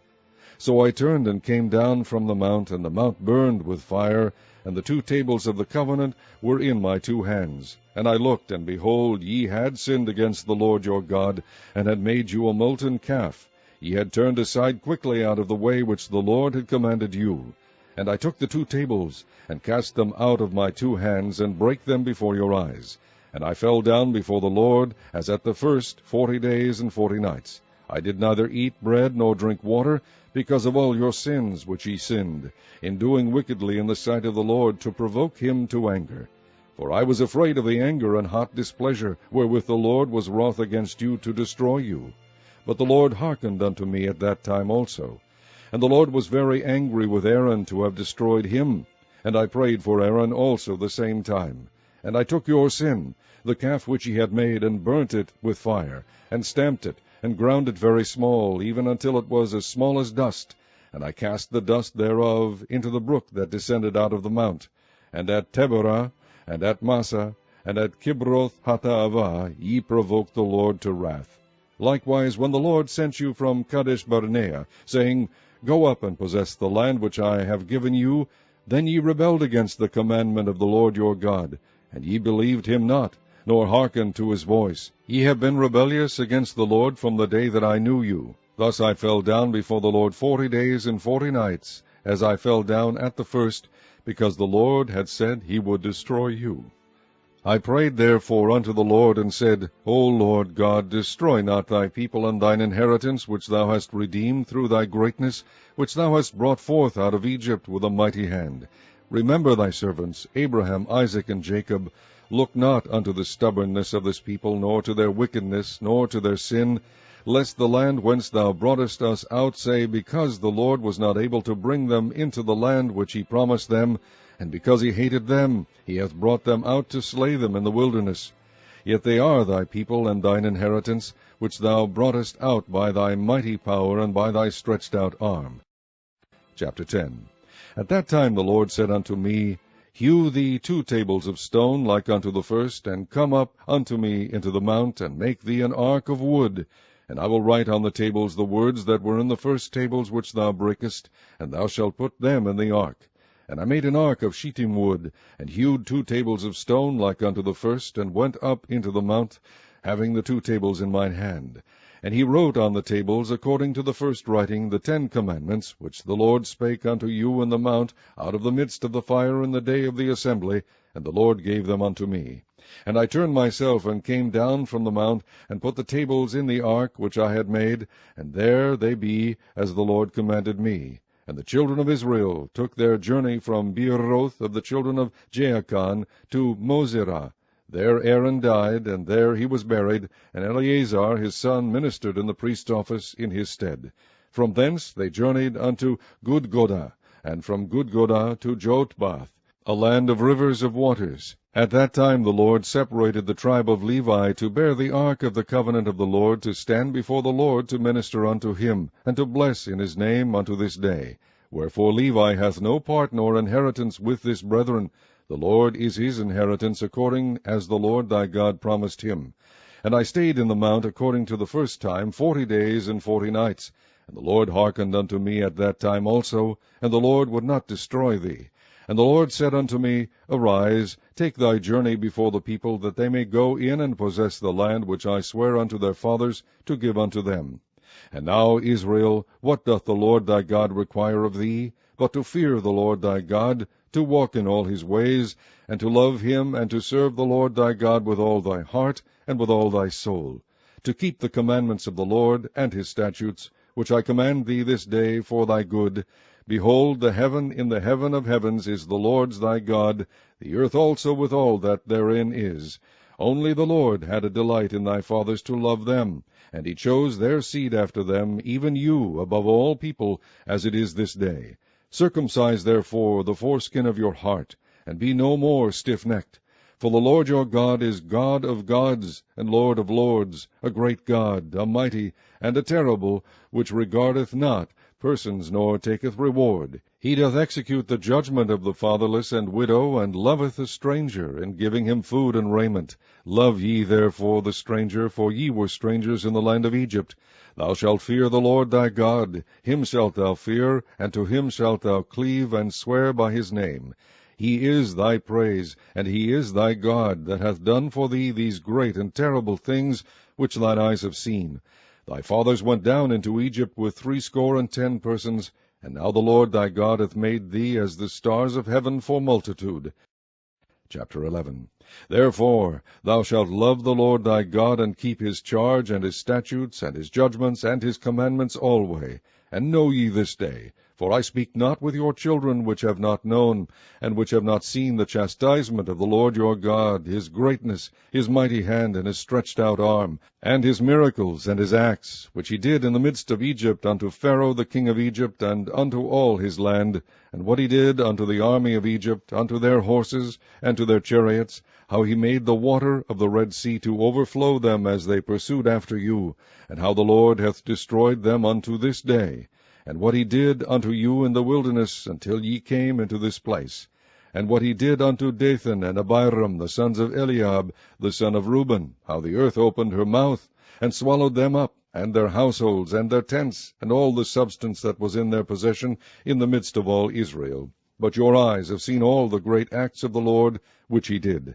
So I turned and came down from the mount, and the mount burned with fire, and the 2 tables of the covenant were in my 2 hands. And I looked, and behold, ye had sinned against the Lord your God, and had made you a molten calf. Ye had turned aside quickly out of the way which the Lord had commanded you. And I took the 2 tables, and cast them out of my 2 hands, and brake them before your eyes. And I fell down before the Lord, as at the first 40 days and 40 nights. I did neither eat bread nor drink water, because of all your sins which ye sinned, in doing wickedly in the sight of the Lord, to provoke him to anger. For I was afraid of the anger and hot displeasure, wherewith the Lord was wroth against you to destroy you. But the Lord hearkened unto me at that time also. And the Lord was very angry with Aaron to have destroyed him. And I prayed for Aaron also the same time. And I took your sin, the calf which ye had made, and burnt it with fire, and stamped it, and ground it very small, even until it was as small as dust. And I cast the dust thereof into the brook that descended out of the mount. And at Teberah, and at Massa, and at Kibroth-Hattaavah ye provoked the Lord to wrath. Likewise, when the Lord sent you from Kadesh-barnea, saying, Go up and possess the land which I have given you, then ye rebelled against the commandment of the Lord your God, and ye believed him not, nor hearkened to his voice. Ye have been rebellious against the Lord from the day that I knew you. Thus I fell down before the Lord 40 days and 40 nights, as I fell down at the first, because the Lord had said he would destroy you. I prayed therefore unto the Lord, and said, O Lord God, destroy not thy people and thine inheritance, which thou hast redeemed through thy greatness, which thou hast brought forth out of Egypt with a mighty hand. Remember thy servants, Abraham, Isaac, and Jacob. Look not unto the stubbornness of this people, nor to their wickedness, nor to their sin, lest the land whence thou broughtest us out say, Because the Lord was not able to bring them into the land which he promised them, and because he hated them, he hath brought them out to slay them in the wilderness. Yet they are thy people and thine inheritance, which thou broughtest out by thy mighty power and by thy stretched out arm. Chapter 10. At that time the Lord said unto me, Hew thee 2 tables of stone like unto the first, and come up unto me into the mount, and make thee an ark of wood. And I will write on the tables the words that were in the first tables which thou breakest, and thou shalt put them in the ark. And I made an ark of shittim wood, and hewed 2 tables of stone like unto the first, and went up into the mount, having the 2 tables in mine hand. And he wrote on the tables, according to the first writing, the 10 commandments, which the Lord spake unto you in the mount, out of the midst of the fire in the day of the assembly, and the Lord gave them unto me. And I turned myself, and came down from the mount, and put the tables in the ark which I had made, and there they be, as the Lord commanded me. And the children of Israel took their journey from Beeroth of the children of Jaachan to Mosera. There Aaron died, and there he was buried, and Eleazar his son ministered in the priest's office in his stead. From thence they journeyed unto Gudgodah, and from Gudgodah to Jotbath, a land of rivers of waters. At that time the Lord separated the tribe of Levi to bear the ark of the covenant of the Lord, to stand before the Lord to minister unto him, and to bless in his name unto this day. Wherefore Levi hath no part nor inheritance with this brethren. The Lord is his inheritance, according as the Lord thy God promised him. And I stayed in the mount according to the first time 40 days and 40 nights. And the Lord hearkened unto me at that time also, and the Lord would not destroy thee. And the Lord said unto me, Arise, take thy journey before the people, that they may go in and possess the land which I swear unto their fathers to give unto them. And now, Israel, what doth the Lord thy God require of thee, but to fear the Lord thy God, to walk in all his ways, and to love him, and to serve the Lord thy God with all thy heart, and with all thy soul, to keep the commandments of the Lord, and his statutes, which I command thee this day for thy good. Behold, the heaven in the heaven of heavens is the Lord's thy God, the earth also with all that therein is. Only the Lord had a delight in thy fathers to love them, and he chose their seed after them, even you, above all people, as it is this day. Circumcise therefore the foreskin of your heart, and be no more stiff-necked. For the Lord your God is God of gods, and Lord of lords, a great God, a mighty, and a terrible, which regardeth not persons, nor taketh reward. He doth execute the judgment of the fatherless and widow, and loveth a stranger, in giving him food and raiment. Love ye therefore the stranger, for ye were strangers in the land of Egypt. Thou shalt fear the Lord thy God, him shalt thou fear, and to him shalt thou cleave, and swear by his name. He is thy praise, and he is thy God, that hath done for thee these great and terrible things, which thine eyes have seen. Thy fathers went down into Egypt with 70 persons, and now the Lord thy God hath made thee as the stars of heaven for multitude. Chapter 11. Therefore thou shalt love the Lord thy God, and keep his charge, and his statutes, and his judgments, and his commandments alway. And know ye this day, for I speak not with your children which have not known, and which have not seen the chastisement of the Lord your God, his greatness, his mighty hand, and his stretched out arm, and his miracles, and his acts, which he did in the midst of Egypt, unto Pharaoh the king of Egypt, and unto all his land, and what he did unto the army of Egypt, unto their horses, and to their chariots, how he made the water of the Red Sea to overflow them as they pursued after you, and how the Lord hath destroyed them unto this day, and what he did unto you in the wilderness, until ye came into this place, and what he did unto Dathan and Abiram, the sons of Eliab, the son of Reuben, how the earth opened her mouth, and swallowed them up, and their households, and their tents, and all the substance that was in their possession, in the midst of all Israel. But your eyes have seen all the great acts of the Lord, which he did.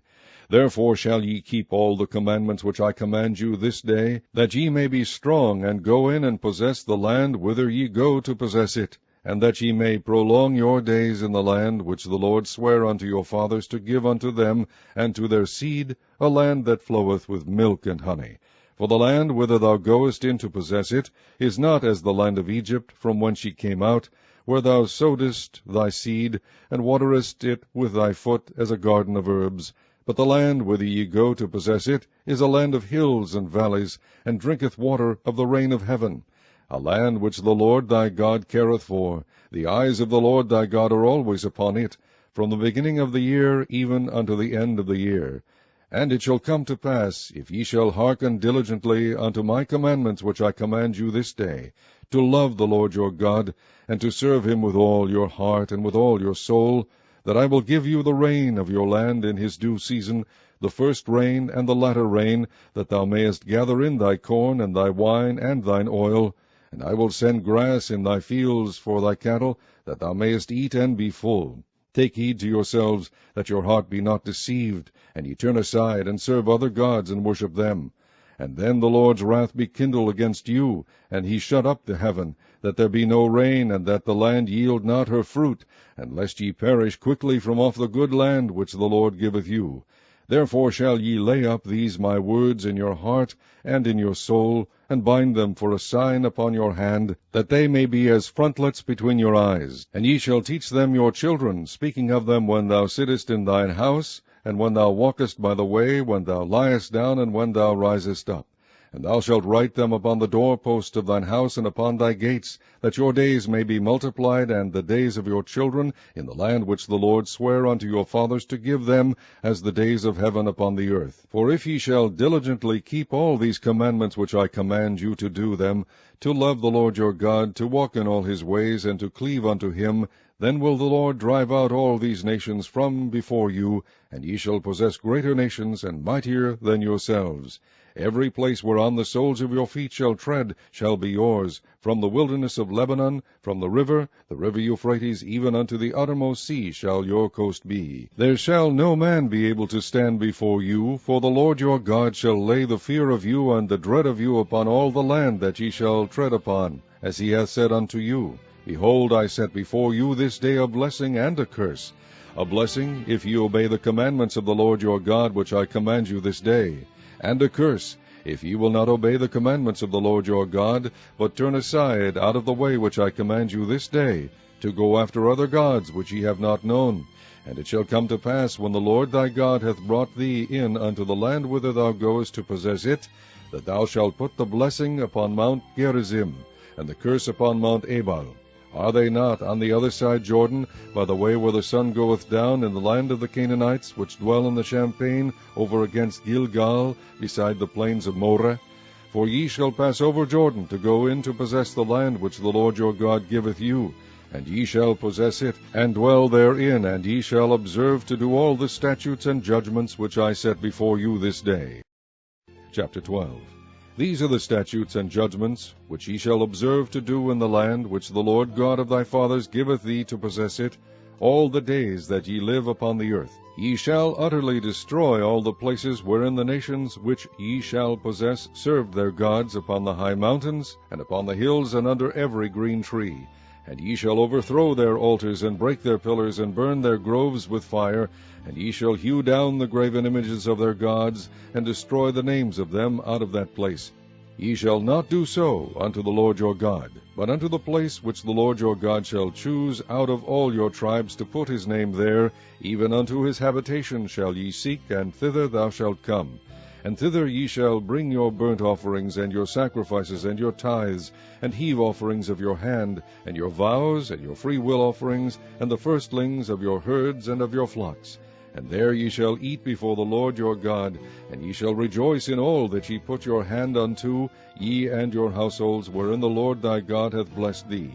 Therefore shall ye keep all the commandments which I command you this day, that ye may be strong, and go in and possess the land whither ye go to possess it, and that ye may prolong your days in the land which the Lord sware unto your fathers to give unto them and to their seed, a land that floweth with milk and honey. For the land whither thou goest in to possess it is not as the land of Egypt, from whence ye came out, where thou sowedst thy seed, and waterest it with thy foot as a garden of herbs. But the land whither ye go to possess it is a land of hills and valleys, and drinketh water of the rain of heaven, a land which the Lord thy God careth for. The eyes of the Lord thy God are always upon it, from the beginning of the year even unto the end of the year. And it shall come to pass, if ye shall hearken diligently unto my commandments which I command you this day, to love the Lord your God, and to serve him with all your heart and with all your soul, that I will give you the rain of your land in his due season, the first rain and the latter rain, that thou mayest gather in thy corn and thy wine and thine oil. And I will send grass in thy fields for thy cattle, that thou mayest eat and be full. Take heed to yourselves, that your heart be not deceived, and ye turn aside, and serve other gods, and worship them. And then the Lord's wrath be kindled against you, and he shut up the heaven, that there be no rain, and that the land yield not her fruit, and lest ye perish quickly from off the good land which the Lord giveth you. Therefore shall ye lay up these my words in your heart and in your soul, and bind them for a sign upon your hand, that they may be as frontlets between your eyes. And ye shall teach them your children, speaking of them when thou sittest in thine house, and when thou walkest by the way, when thou liest down, and when thou risest up. And thou shalt write them upon the doorpost of thine house and upon thy gates, that your days may be multiplied, and the days of your children, in the land which the Lord sware unto your fathers to give them, as the days of heaven upon the earth. For if ye shall diligently keep all these commandments which I command you to do them, to love the Lord your God, to walk in all his ways, and to cleave unto him, then will the Lord drive out all these nations from before you, and ye shall possess greater nations and mightier than yourselves. Every place whereon the soles of your feet shall tread shall be yours, from the wilderness of Lebanon, from the river Euphrates, even unto the uttermost sea shall your coast be. There shall no man be able to stand before you, for the Lord your God shall lay the fear of you and the dread of you upon all the land that ye shall tread upon, as he hath said unto you. Behold, I set before you this day a blessing and a curse. a blessing, if ye obey the commandments of the Lord your God, which I command you this day, and a curse, if ye will not obey the commandments of the Lord your God, but turn aside out of the way which I command you this day, to go after other gods which ye have not known. And it shall come to pass, when the Lord thy God hath brought thee in unto the land whither thou goest to possess it, that thou shalt put the blessing upon Mount Gerizim, and the curse upon Mount Ebal. Are they not on the other side Jordan, by the way where the sun goeth down, in the land of the Canaanites, which dwell in the champaign, over against Gilgal, beside the plains of Moreh? For ye shall pass over Jordan, to go in to possess the land which the Lord your God giveth you, and ye shall possess it, and dwell therein, and ye shall observe to do all the statutes and judgments which I set before you this day. Chapter 12. These are the statutes and judgments which ye shall observe to do in the land which the Lord God of thy fathers giveth thee to possess it, all the days that ye live upon the earth. Ye shall utterly destroy all the places wherein the nations which ye shall possess served their gods, upon the high mountains, and upon the hills, and under every green tree. And ye shall overthrow their altars, and break their pillars, and burn their groves with fire, and ye shall hew down the graven images of their gods, and destroy the names of them out of that place. Ye shall not do so unto the Lord your God, but unto the place which the Lord your God shall choose out of all your tribes to put his name there, even unto his habitation shall ye seek, and thither thou shalt come. And thither ye shall bring your burnt offerings, and your sacrifices, and your tithes, and heave offerings of your hand, and your vows, and your freewill offerings, and the firstlings of your herds and of your flocks. And there ye shall eat before the Lord your God, and ye shall rejoice in all that ye put your hand unto, ye and your households, wherein the Lord thy God hath blessed thee.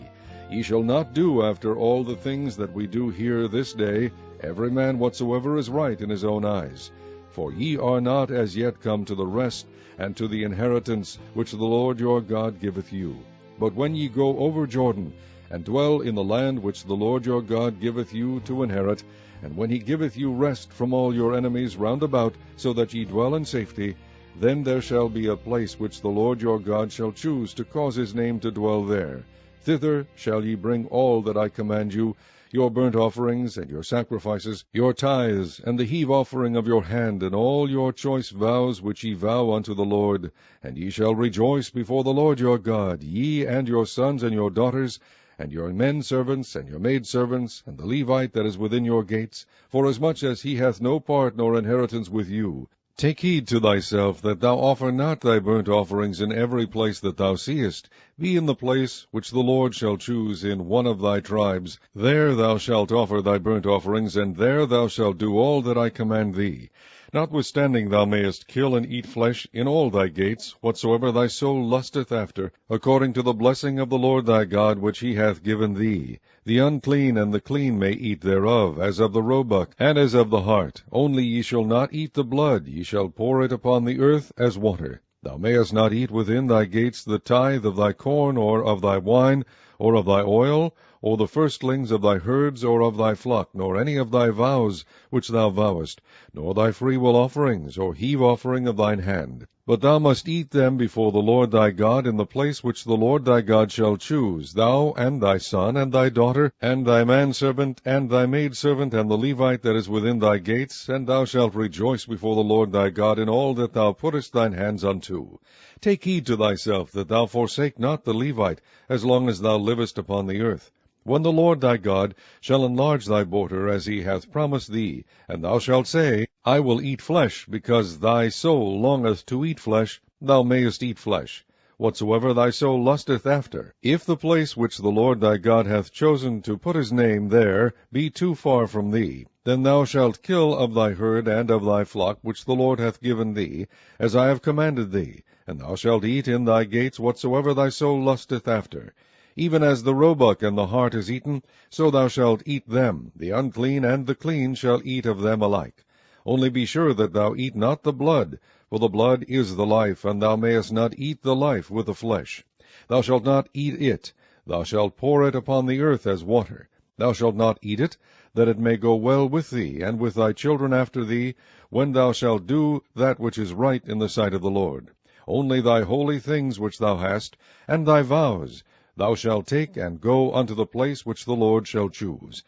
Ye shall not do after all the things that we do here this day, every man whatsoever is right in his own eyes. For ye are not as yet come to the rest, and to the inheritance which the Lord your God giveth you. But when ye go over Jordan, and dwell in the land which the Lord your God giveth you to inherit, and when he giveth you rest from all your enemies round about, so that ye dwell in safety, then there shall be a place which the Lord your God shall choose to cause his name to dwell there. Thither shall ye bring all that I command you, your burnt offerings, and your sacrifices, your tithes, and the heave offering of your hand, and all your choice vows which ye vow unto the Lord. And ye shall rejoice before the Lord your God, ye and your sons and your daughters, and your men servants, and your maid servants, and the Levite that is within your gates, forasmuch as he hath no part nor inheritance with you. Take heed to thyself that thou offer not thy burnt offerings in every place that thou seest. Be in the place which the Lord shall choose in one of thy tribes. There thou shalt offer thy burnt offerings, and there thou shalt do all that I command thee. Notwithstanding thou mayest kill and eat flesh in all thy gates, whatsoever thy soul lusteth after, according to the blessing of the Lord thy God which he hath given thee. The unclean and the clean may eat thereof, as of the roebuck, and as of the hart. Only ye shall not eat the blood, ye shall pour it upon the earth as water. Thou mayest not eat within thy gates the tithe of thy corn, or of thy wine, or of thy oil, or the firstlings of thy herds, or of thy flock, nor any of thy vows which thou vowest, nor thy freewill offerings, or heave offering of thine hand. But thou must eat them before the Lord thy God in the place which the Lord thy God shall choose, thou, and thy son, and thy daughter, and thy manservant, and thy maidservant, and the Levite that is within thy gates, and thou shalt rejoice before the Lord thy God in all that thou puttest thine hands unto. Take heed to thyself that thou forsake not the Levite, as long as thou livest upon the earth. When the Lord thy God shall enlarge thy border, as he hath promised thee, and thou shalt say, I will eat flesh, because thy soul longeth to eat flesh, thou mayest eat flesh, whatsoever thy soul lusteth after. If the place which the Lord thy God hath chosen to put his name there be too far from thee, then thou shalt kill of thy herd and of thy flock which the Lord hath given thee, as I have commanded thee, and thou shalt eat in thy gates whatsoever thy soul lusteth after. Even as the roebuck and the hart is eaten, so thou shalt eat them. The unclean and the clean shall eat of them alike. Only be sure that thou eat not the blood, for the blood is the life, and thou mayest not eat the life with the flesh. Thou shalt not eat it. Thou shalt pour it upon the earth as water. Thou shalt not eat it, that it may go well with thee, and with thy children after thee, when thou shalt do that which is right in the sight of the Lord. Only thy holy things which thou hast, and thy vows, thou shalt take and go unto the place which the Lord shall choose.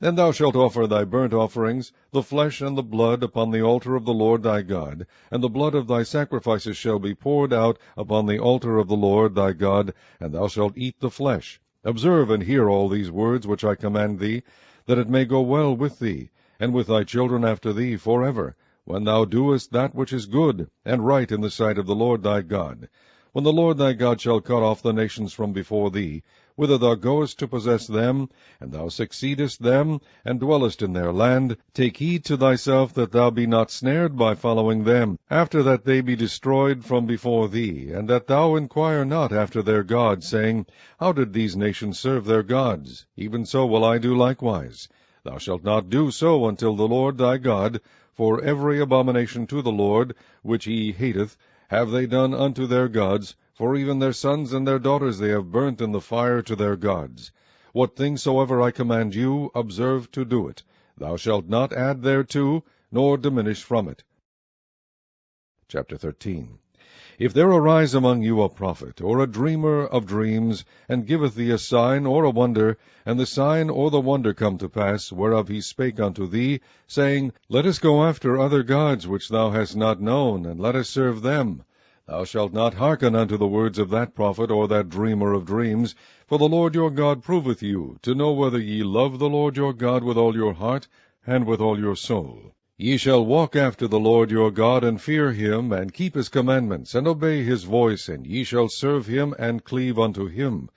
And thou shalt offer thy burnt offerings, the flesh and the blood, upon the altar of the Lord thy God, and the blood of thy sacrifices shall be poured out upon the altar of the Lord thy God, and thou shalt eat the flesh. Observe and hear all these words which I command thee, that it may go well with thee, and with thy children after thee forever, when thou doest that which is good and right in the sight of the Lord thy God. When the Lord thy God shall cut off the nations from before thee, whither thou goest to possess them, and thou succeedest them, and dwellest in their land, take heed to thyself that thou be not snared by following them, after that they be destroyed from before thee, and that thou inquire not after their gods, saying, How did these nations serve their gods? Even so will I do likewise. Thou shalt not do so until the Lord thy God, for every abomination to the Lord, which he hateth, have they done unto their gods, for even their sons and their daughters they have burnt in the fire to their gods. What thing soever I command you, observe to do it. Thou shalt not add thereto, nor diminish from it. Chapter 13. If there arise among you a prophet, or a dreamer of dreams, and giveth thee a sign or a wonder, and the sign or the wonder come to pass, whereof he spake unto thee, saying, Let us go after other gods which thou hast not known, and let us serve them, thou shalt not hearken unto the words of that prophet or that dreamer of dreams, for the Lord your God proveth you, to know whether ye love the Lord your God with all your heart and with all your soul. Ye shall walk after the Lord your God, and fear him, and keep his commandments, and obey his voice, and ye shall serve him, and cleave unto him.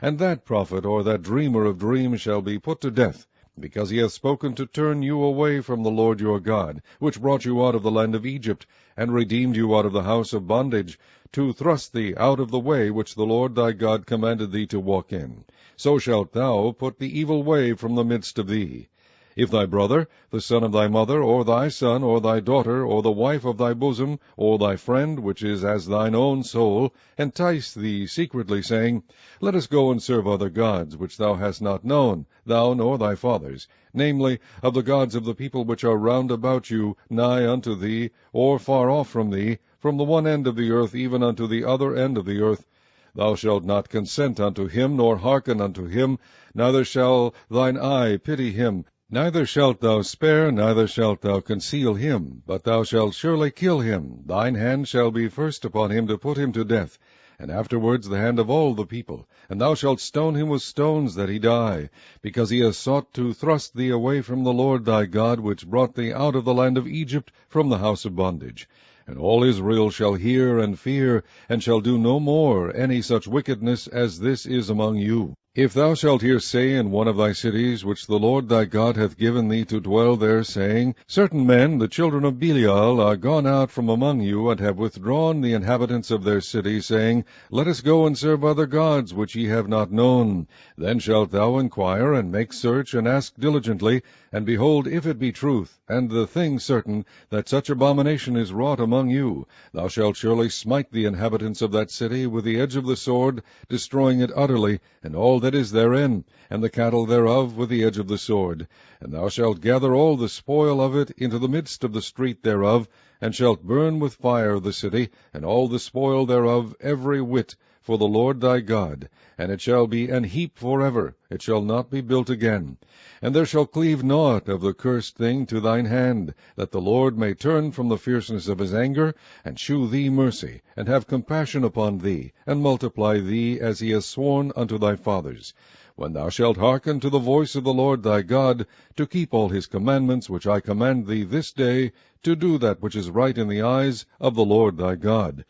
And that prophet or that dreamer of dreams shall be put to death, because he hath spoken to turn you away from the Lord your God, which brought you out of the land of Egypt, and redeemed you out of the house of bondage, to thrust thee out of the way which the Lord thy God commanded thee to walk in. So shalt thou put the evil way from the midst of thee. If thy brother, the son of thy mother, or thy son, or thy daughter, or the wife of thy bosom, or thy friend, which is as thine own soul, entice thee secretly, saying, Let us go and serve other gods, which thou hast not known, thou nor thy fathers, namely, of the gods of the people which are round about you, nigh unto thee, or far off from thee, from the one end of the earth even unto the other end of the earth, thou shalt not consent unto him, nor hearken unto him, neither shall thine eye pity him, neither shalt thou spare, neither shalt thou conceal him, but thou shalt surely kill him. Thine hand shall be first upon him to put him to death, and afterwards the hand of all the people. And thou shalt stone him with stones that he die, because he has sought to thrust thee away from the Lord thy God, which brought thee out of the land of Egypt, from the house of bondage. And all Israel shall hear and fear, and shall do no more any such wickedness as this is among you. If thou shalt hear say in one of thy cities, which the Lord thy God hath given thee to dwell there, saying, Certain men, the children of Belial, are gone out from among you, and have withdrawn the inhabitants of their city, saying, Let us go and serve other gods, which ye have not known. Then shalt thou inquire, and make search, and ask diligently, and behold, if it be truth, and the thing certain, that such abomination is wrought among you, thou shalt surely smite the inhabitants of that city with the edge of the sword, destroying it utterly, and all that is therein, and the cattle thereof with the edge of the sword. And thou shalt gather all the spoil of it into the midst of the street thereof, and shalt burn with fire the city, and all the spoil thereof every whit, for the Lord thy God. And it shall be an heap forever, it shall not be built again. And there shall cleave naught of the cursed thing to thine hand, that the Lord may turn from the fierceness of his anger, and shew thee mercy, and have compassion upon thee, and multiply thee as he has sworn unto thy fathers. When thou shalt hearken to the voice of the Lord thy God, to keep all his commandments which I command thee this day, to do that which is right in the eyes of the Lord thy God.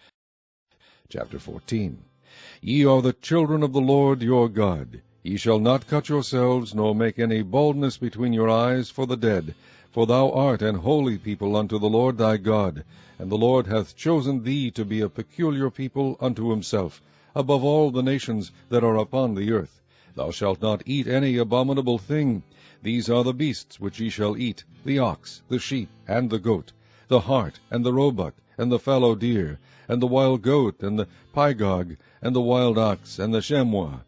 Chapter 14. Ye are the children of the Lord your God. Ye shall not cut yourselves, nor make any baldness between your eyes for the dead, for thou art an holy people unto the Lord thy God, and the Lord hath chosen thee to be a peculiar people unto himself, above all the nations that are upon the earth. Thou shalt not eat any abominable thing. These are the beasts which ye shall eat, the ox, the sheep, and the goat, the hart, and the roebuck, and the fallow deer, and the wild goat, and the pygog, and the wild ox, and the chamois,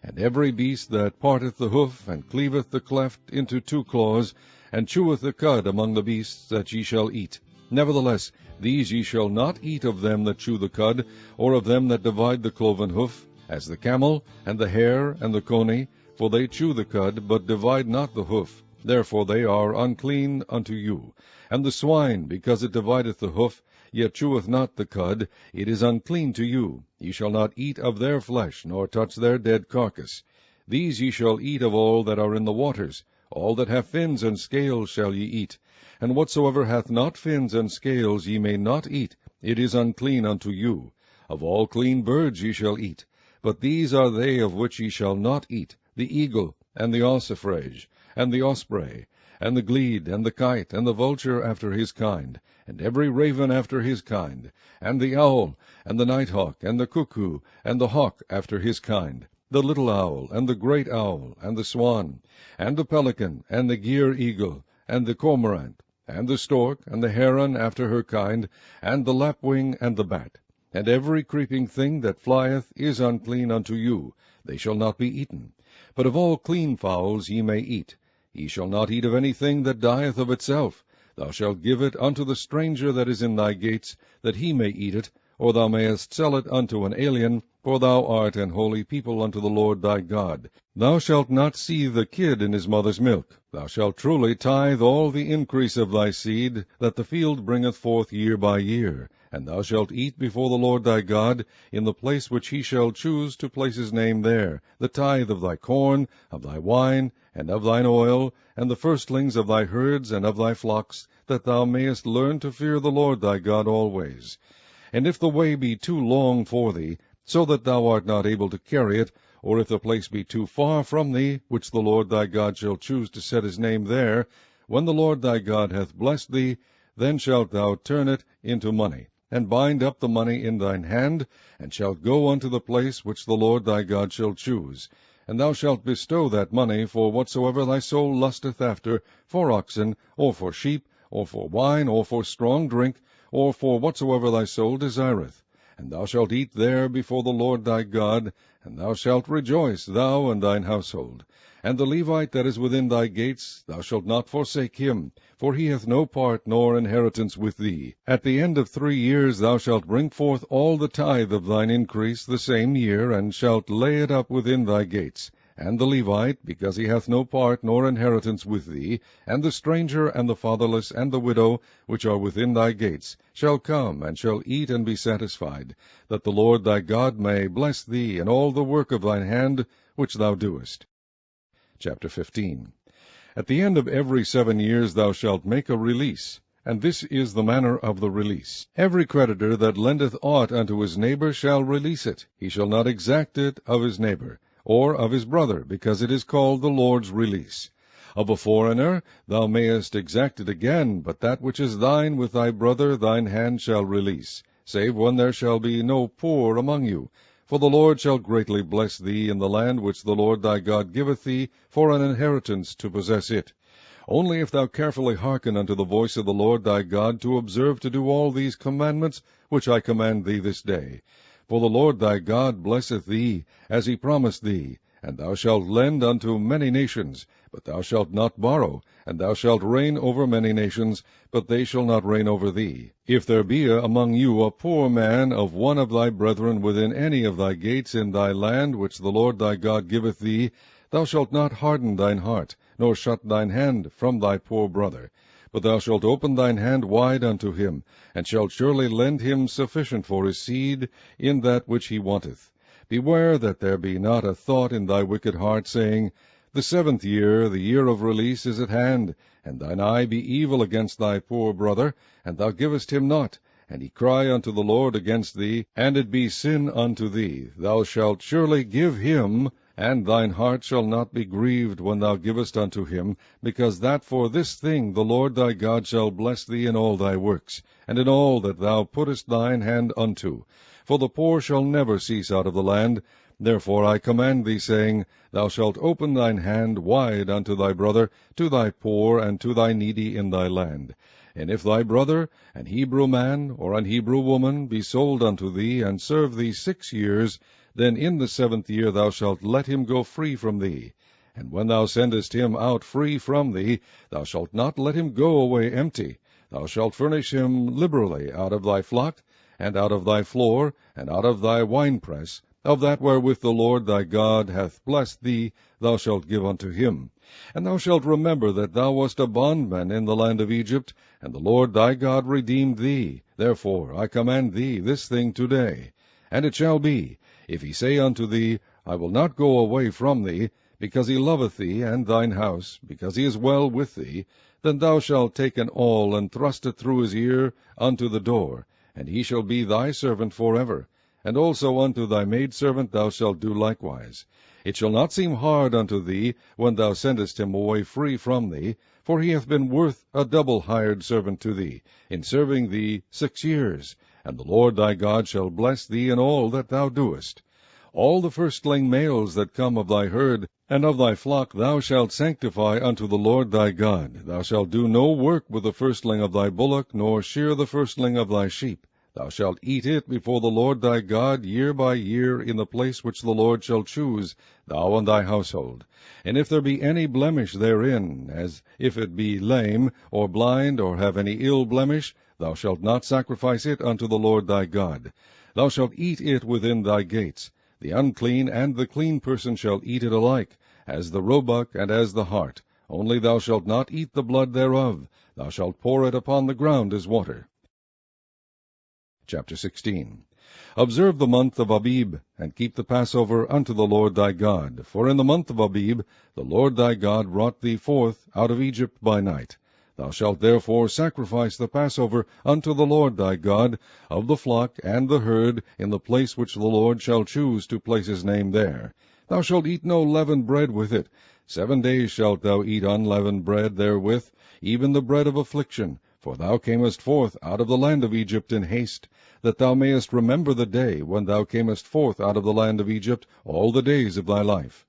and every beast that parteth the hoof, and cleaveth the cleft into two claws, and cheweth the cud among the beasts that ye shall eat. Nevertheless, these ye shall not eat of them that chew the cud, or of them that divide the cloven hoof, as the camel, and the hare, and the coney, for they chew the cud, but divide not the hoof. therefore they are unclean unto you. And the swine, because it divideth the hoof, yet cheweth not the cud, it is unclean to you. Ye shall not eat of their flesh, nor touch their dead carcass. These ye shall eat of all that are in the waters. All that have fins and scales shall ye eat. And whatsoever hath not fins and scales ye may not eat, it is unclean unto you. Of all clean birds ye shall eat. But these are they of which ye shall not eat, the eagle, and the ossifrage, and the osprey, and the glede, and the kite, and the vulture after his kind, and every raven after his kind, and the owl, and the nighthawk, and the cuckoo, and the hawk after his kind, the little owl, and the great owl, and the swan, and the pelican, and the gier eagle, and the cormorant, and the stork, and the heron after her kind, and the lapwing, and the bat. And every creeping thing that flieth is unclean unto you, they shall not be eaten. But of all clean fowls ye may eat. Ye shall not eat of anything that dieth of itself. Thou shalt give it unto the stranger that is in thy gates, that he may eat it, or thou mayest sell it unto an alien, for thou art an holy people unto the Lord thy God. Thou shalt not seethe the kid in his mother's milk. Thou shalt truly tithe all the increase of thy seed, that the field bringeth forth year by year. And thou shalt eat before the Lord thy God, in the place which he shall choose to place his name there, the tithe of thy corn, of thy wine, and of thine oil, and the firstlings of thy herds and of thy flocks, that thou mayest learn to fear the Lord thy God always. And if the way be too long for thee, so that thou art not able to carry it, or if the place be too far from thee, which the Lord thy God shall choose to set his name there, when the Lord thy God hath blessed thee, then shalt thou turn it into money, and bind up the money in thine hand, and shalt go unto the place which the Lord thy God shall choose. And thou shalt bestow that money for whatsoever thy soul lusteth after, for oxen, or for sheep, or for wine, or for strong drink, or for whatsoever thy soul desireth. And thou shalt eat there before the Lord thy God, and thou shalt rejoice, thou and thine household. And the Levite that is within thy gates, thou shalt not forsake him, for he hath no part nor inheritance with thee. At the end of 3 years thou shalt bring forth all the tithe of thine increase the same year, and shalt lay it up within thy gates. And the Levite, because he hath no part nor inheritance with thee, and the stranger, and the fatherless, and the widow, which are within thy gates, shall come, and shall eat and be satisfied, that the Lord thy God may bless thee in all the work of thine hand which thou doest. Chapter 15. At the end of every 7 years thou shalt make a release, and this is the manner of the release. Every creditor that lendeth aught unto his neighbor shall release it. He shall not exact it of his neighbor, or of his brother, because it is called the Lord's release. Of a foreigner thou mayest exact it again, but that which is thine with thy brother thine hand shall release, save when there shall be no poor among you. For the Lord shall greatly bless thee in the land which the Lord thy God giveth thee for an inheritance to possess it. Only if thou carefully hearken unto the voice of the Lord thy God, to observe to do all these commandments which I command thee this day. For the Lord thy God blesseth thee, as he promised thee, and thou shalt lend unto many nations, but thou shalt not borrow, and thou shalt reign over many nations, but they shall not reign over thee. If there be among you a poor man of one of thy brethren within any of thy gates in thy land which the Lord thy God giveth thee, thou shalt not harden thine heart, nor shut thine hand from thy poor brother. But thou shalt open thine hand wide unto him, and shalt surely lend him sufficient for his seed in that which he wanteth. Beware that there be not a thought in thy wicked heart, saying, The 7th year, the year of release, is at hand, and thine eye be evil against thy poor brother, and thou givest him not, and he cry unto the Lord against thee, and it be sin unto thee. Thou shalt surely give him, and thine heart shall not be grieved when thou givest unto him, because that for this thing the Lord thy God shall bless thee in all thy works, and in all that thou puttest thine hand unto. For the poor shall never cease out of the land. Therefore I command thee, saying, Thou shalt open thine hand wide unto thy brother, to thy poor, and to thy needy in thy land. And if thy brother, an Hebrew man, or an Hebrew woman, be sold unto thee, and serve thee 6 years, then in the 7th year thou shalt let him go free from thee. And when thou sendest him out free from thee, thou shalt not let him go away empty. Thou shalt furnish him liberally out of thy flock, and out of thy floor, and out of thy winepress, Of that wherewith the Lord thy God hath blessed thee, thou shalt give unto him. And thou shalt remember that thou wast a bondman in the land of Egypt, and the Lord thy God redeemed thee. Therefore I command thee this thing today. And it shall be, if he say unto thee, I will not go away from thee, because he loveth thee and thine house, because he is well with thee, then thou shalt take an awl, and thrust it through his ear unto the door, and he shall be thy servant forever. And also unto thy maidservant thou shalt do likewise. It shall not seem hard unto thee when thou sendest him away free from thee, for he hath been worth a double hired servant to thee, in serving thee 6 years. And the Lord thy God shall bless thee in all that thou doest. All the firstling males that come of thy herd and of thy flock thou shalt sanctify unto the Lord thy God. Thou shalt do no work with the firstling of thy bullock, nor shear the firstling of thy sheep. Thou shalt eat it before the Lord thy God year by year in the place which the Lord shall choose, thou and thy household. And if there be any blemish therein, as if it be lame, or blind, or have any ill blemish, thou shalt not sacrifice it unto the Lord thy God. Thou shalt eat it within thy gates. The unclean and the clean person shall eat it alike, as the roebuck and as the hart. Only thou shalt not eat the blood thereof. Thou shalt pour it upon the ground as water. Chapter 16. Observe the month of Abib, and keep the Passover unto the Lord thy God. For in the month of Abib the Lord thy God brought thee forth out of Egypt by night. Thou shalt therefore sacrifice the Passover unto the Lord thy God, of the flock and the herd, in the place which the Lord shall choose to place his name there. Thou shalt eat no leavened bread with it. 7 days shalt thou eat unleavened bread therewith, even the bread of affliction. For thou camest forth out of the land of Egypt in haste, that thou mayest remember the day when thou camest forth out of the land of Egypt all the days of thy life.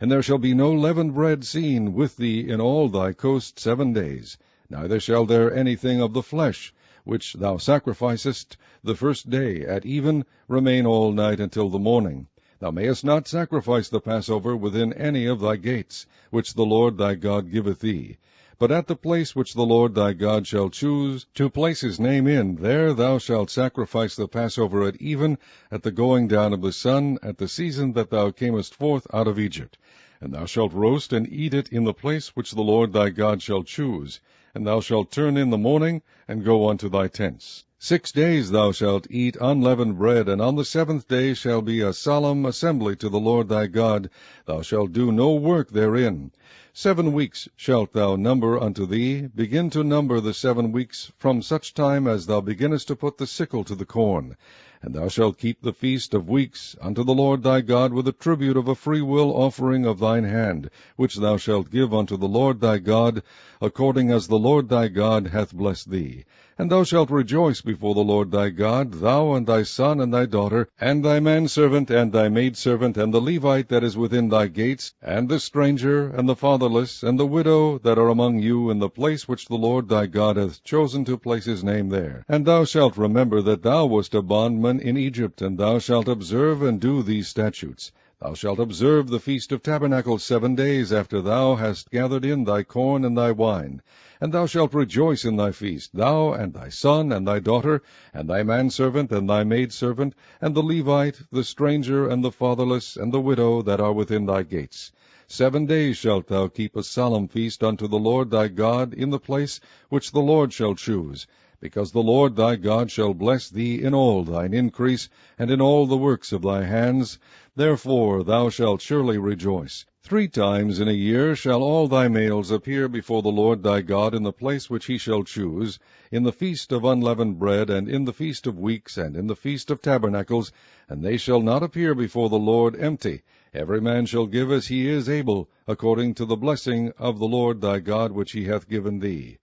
And there shall be no leavened bread seen with thee in all thy coast 7 days, neither shall there anything of the flesh, which thou sacrificest the first day at even, remain all night until the morning. Thou mayest not sacrifice the Passover within any of thy gates, which the Lord thy God giveth thee. But at the place which the Lord thy God shall choose to place his name in, there thou shalt sacrifice the Passover at even, at the going down of the sun, at the season that thou camest forth out of Egypt. And thou shalt roast and eat it in the place which the Lord thy God shall choose. And thou shalt turn in the morning, and go unto thy tents. 6 days thou shalt eat unleavened bread, and on the 7th day shall be a solemn assembly to the Lord thy God. Thou shalt do no work therein. 7 weeks shalt thou number unto thee. Begin to number the 7 weeks from such time as thou beginnest to put the sickle to the corn. And thou shalt keep the feast of weeks unto the Lord thy God with a tribute of a freewill offering of thine hand, which thou shalt give unto the Lord thy God, according as the Lord thy God hath blessed thee. And thou shalt rejoice before the Lord thy God, thou and thy son and thy daughter, and thy manservant and thy maidservant, and the Levite that is within thy gates, and the stranger, and the fatherless, and the widow that are among you, in the place which the Lord thy God hath chosen to place his name there. And thou shalt remember that thou wast a bondman in Egypt, and thou shalt observe and do these statutes. Thou shalt observe the Feast of Tabernacles 7 days after thou hast gathered in thy corn and thy wine. And thou shalt rejoice in thy feast, thou and thy son and thy daughter, and thy manservant and thy maidservant, and the Levite, the stranger, and the fatherless, and the widow that are within thy gates. 7 days shalt thou keep a solemn feast unto the Lord thy God in the place which the Lord shall choose, because the Lord thy God shall bless thee in all thine increase, and in all the works of thy hands. Therefore thou shalt surely rejoice. 3 times in a year shall all thy males appear before the Lord thy God in the place which he shall choose, in the feast of unleavened bread, and in the feast of weeks, and in the feast of tabernacles, and they shall not appear before the Lord empty. Every man shall give as he is able, according to the blessing of the Lord thy God which he hath given thee.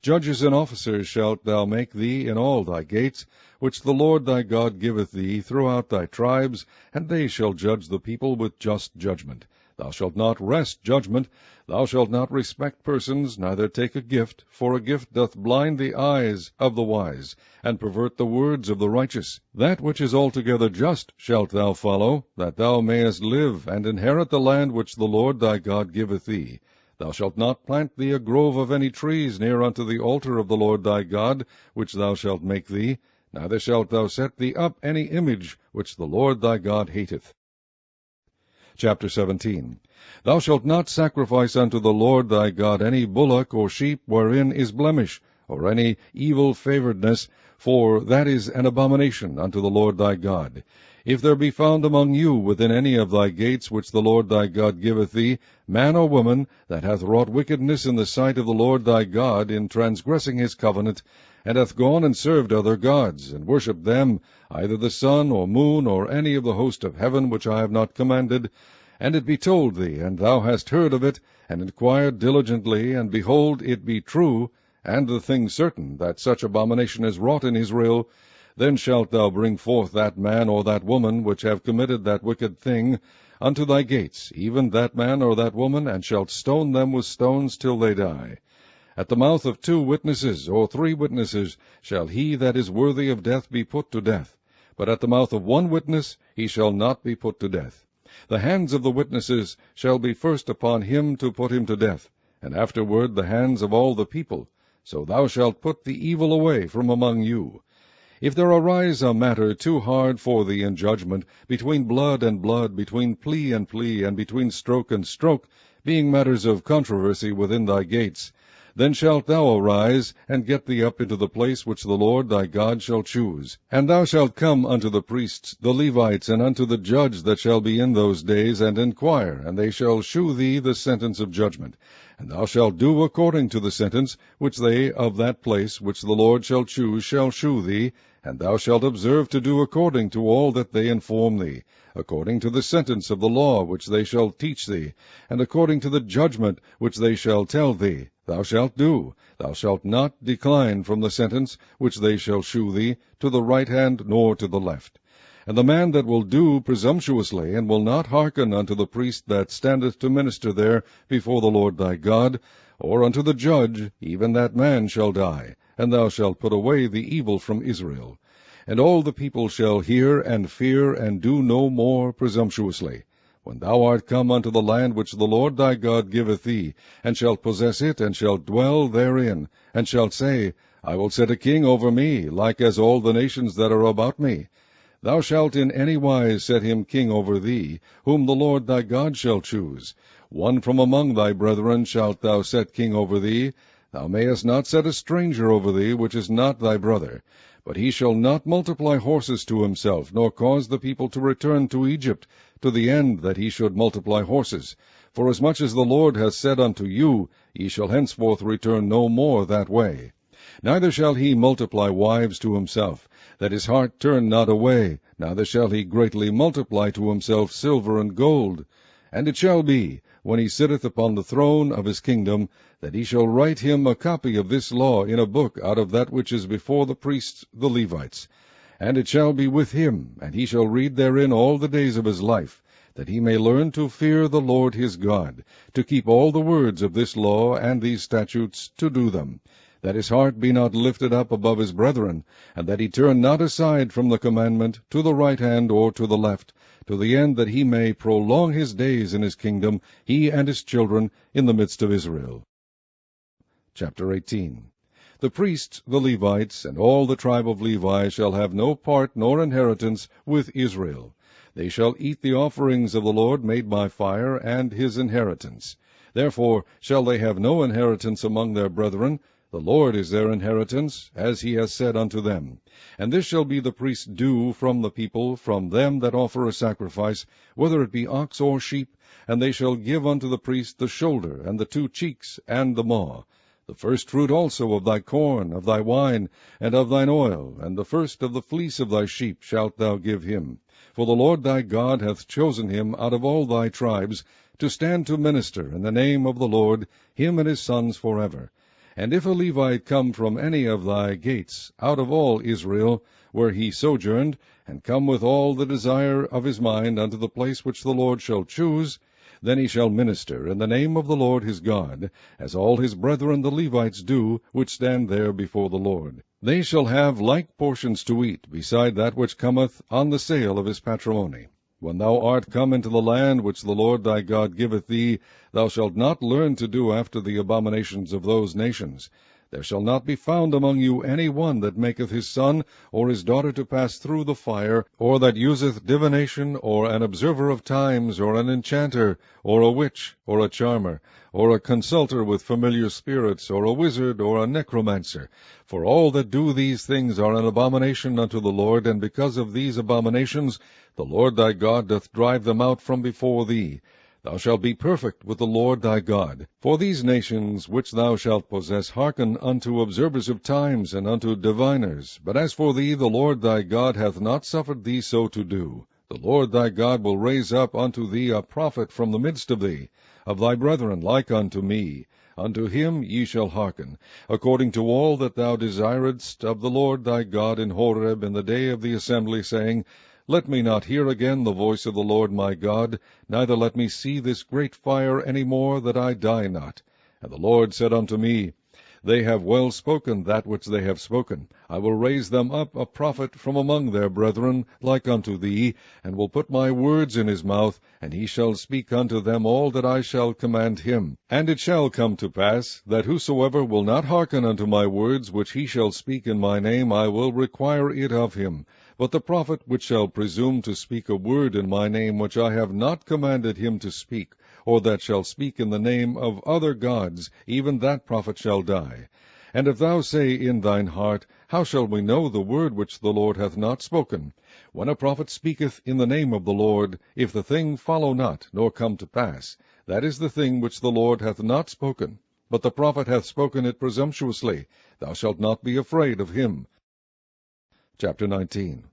Judges and officers shalt thou make thee in all thy gates, which the Lord thy God giveth thee throughout thy tribes, and they shall judge the people with just judgment. Thou shalt not wrest judgment. Thou shalt not respect persons, neither take a gift, for a gift doth blind the eyes of the wise, and pervert the words of the righteous. That which is altogether just shalt thou follow, that thou mayest live, and inherit the land which the Lord thy God giveth thee. Thou shalt not plant thee a grove of any trees near unto the altar of the Lord thy God, which thou shalt make thee. neither shalt thou set thee up any image which the Lord thy God hateth. Chapter 17. Thou shalt not sacrifice unto the Lord thy God any bullock or sheep wherein is blemish, or any evil favouredness, for that is an abomination unto the Lord thy God. If there be found among you within any of thy gates which the Lord thy God giveth thee, man or woman, that hath wrought wickedness in the sight of the Lord thy God, in transgressing his covenant, and hath gone and served other gods, and worshipped them, either the sun, or moon, or any of the host of heaven which I have not commanded, and it be told thee, and thou hast heard of it, and inquired diligently, and behold, it be true, and the thing certain, that such abomination is wrought in Israel, then shalt thou bring forth that man or that woman which have committed that wicked thing unto thy gates, even that man or that woman, and shalt stone them with stones till they die. At the mouth of 2 witnesses or 3 witnesses shall he that is worthy of death be put to death, but at the mouth of 1 witness he shall not be put to death. The hands of the witnesses shall be first upon him to put him to death, and afterward the hands of all the people. So thou shalt put the evil away from among you. If there arise a matter too hard for thee in judgment, between blood and blood, between plea and plea, and between stroke and stroke, being matters of controversy within thy gates, then shalt thou arise, and get thee up into the place which the Lord thy God shall choose. And thou shalt come unto the priests, the Levites, and unto the judge that shall be in those days, and inquire, and they shall shew thee the sentence of judgment. And thou shalt do according to the sentence which they of that place which the Lord shall choose shall shew thee, and thou shalt observe to do according to all that they inform thee, according to the sentence of the law which they shall teach thee, and according to the judgment which they shall tell thee. Thou shalt do. Thou shalt not decline from the sentence which they shall shew thee, to the right hand nor to the left. And the man that will do presumptuously, and will not hearken unto the priest that standeth to minister there before the Lord thy God, or unto the judge, even that man shall die, and thou shalt put away the evil from Israel. And all the people shall hear and fear, and do no more presumptuously. When thou art come unto the land which the Lord thy God giveth thee, and shalt possess it, and shalt dwell therein, and shalt say, I will set a king over me, like as all the nations that are about me. Thou shalt in any wise set him king over thee, whom the Lord thy God shall choose. One from among thy brethren shalt thou set king over thee. Thou mayest not set a stranger over thee, which is not thy brother. But he shall not multiply horses to himself, nor cause the people to return to Egypt, to the end that he should multiply horses. Forasmuch as the Lord hath said unto you, ye shall henceforth return no more that way. Neither shall he multiply wives to himself, that his heart turn not away, neither shall he greatly multiply to himself silver and gold. And it shall be, when he sitteth upon the throne of his kingdom, that he shall write him a copy of this law in a book out of that which is before the priests the Levites. And it shall be with him, and he shall read therein all the days of his life, that he may learn to fear the Lord his God, to keep all the words of this law and these statutes, to do them, that his heart be not lifted up above his brethren, and that he turn not aside from the commandment to the right hand or to the left, to the end that he may prolong his days in his kingdom, he and his children, in the midst of Israel. Chapter 18. The priests, the Levites, and all the tribe of Levi shall have no part nor inheritance with Israel. They shall eat the offerings of the Lord made by fire, and his inheritance. Therefore shall they have no inheritance among their brethren. The Lord is their inheritance, as he has said unto them. And this shall be the priest's due from the people, from them that offer a sacrifice, whether it be ox or sheep, and they shall give unto the priest the shoulder, and the 2 cheeks, and the maw. The first fruit also of thy corn, of thy wine, and of thine oil, and the first of the fleece of thy sheep shalt thou give him. For the Lord thy God hath chosen him out of all thy tribes, to stand to minister in the name of the Lord, him and his sons forever. And if a Levite come from any of thy gates, out of all Israel, where he sojourned, and come with all the desire of his mind unto the place which the Lord shall choose, then he shall minister in the name of the Lord his God, as all his brethren the Levites do, which stand there before the Lord. They shall have like portions to eat, beside that which cometh on the sale of his patrimony. When thou art come into the land which the Lord thy God giveth thee, thou shalt not learn to do after the abominations of those nations. There shall not be found among you any one that maketh his son or his daughter to pass through the fire, or that useth divination, or an observer of times, or an enchanter, or a witch, or a charmer, or a consulter with familiar spirits, or a wizard, or a necromancer. For all that do these things are an abomination unto the Lord, and because of these abominations the Lord thy God doth drive them out from before thee. Thou shalt be perfect with the Lord thy God. For these nations which thou shalt possess hearken unto observers of times, and unto diviners. But as for thee, the Lord thy God hath not suffered thee so to do. The Lord thy God will raise up unto thee a prophet from the midst of thee, of thy brethren, like unto me. Unto him ye shall hearken, according to all that thou desiredst of the Lord thy God in Horeb in the day of the assembly, saying, Let me not hear again the voice of the Lord my God, neither let me see this great fire any more, that I die not. And the Lord said unto me, They have well spoken that which they have spoken. I will raise them up a prophet from among their brethren, like unto thee, and will put my words in his mouth, and he shall speak unto them all that I shall command him. And it shall come to pass, that whosoever will not hearken unto my words, which he shall speak in my name, I will require it of him. But the prophet which shall presume to speak a word in my name which I have not commanded him to speak, or that shall speak in the name of other gods, even that prophet shall die. And if thou say in thine heart, How shall we know the word which the Lord hath not spoken? When a prophet speaketh in the name of the Lord, if the thing follow not, nor come to pass, that is the thing which the Lord hath not spoken. But the prophet hath spoken it presumptuously. Thou shalt not be afraid of him. Chapter 19.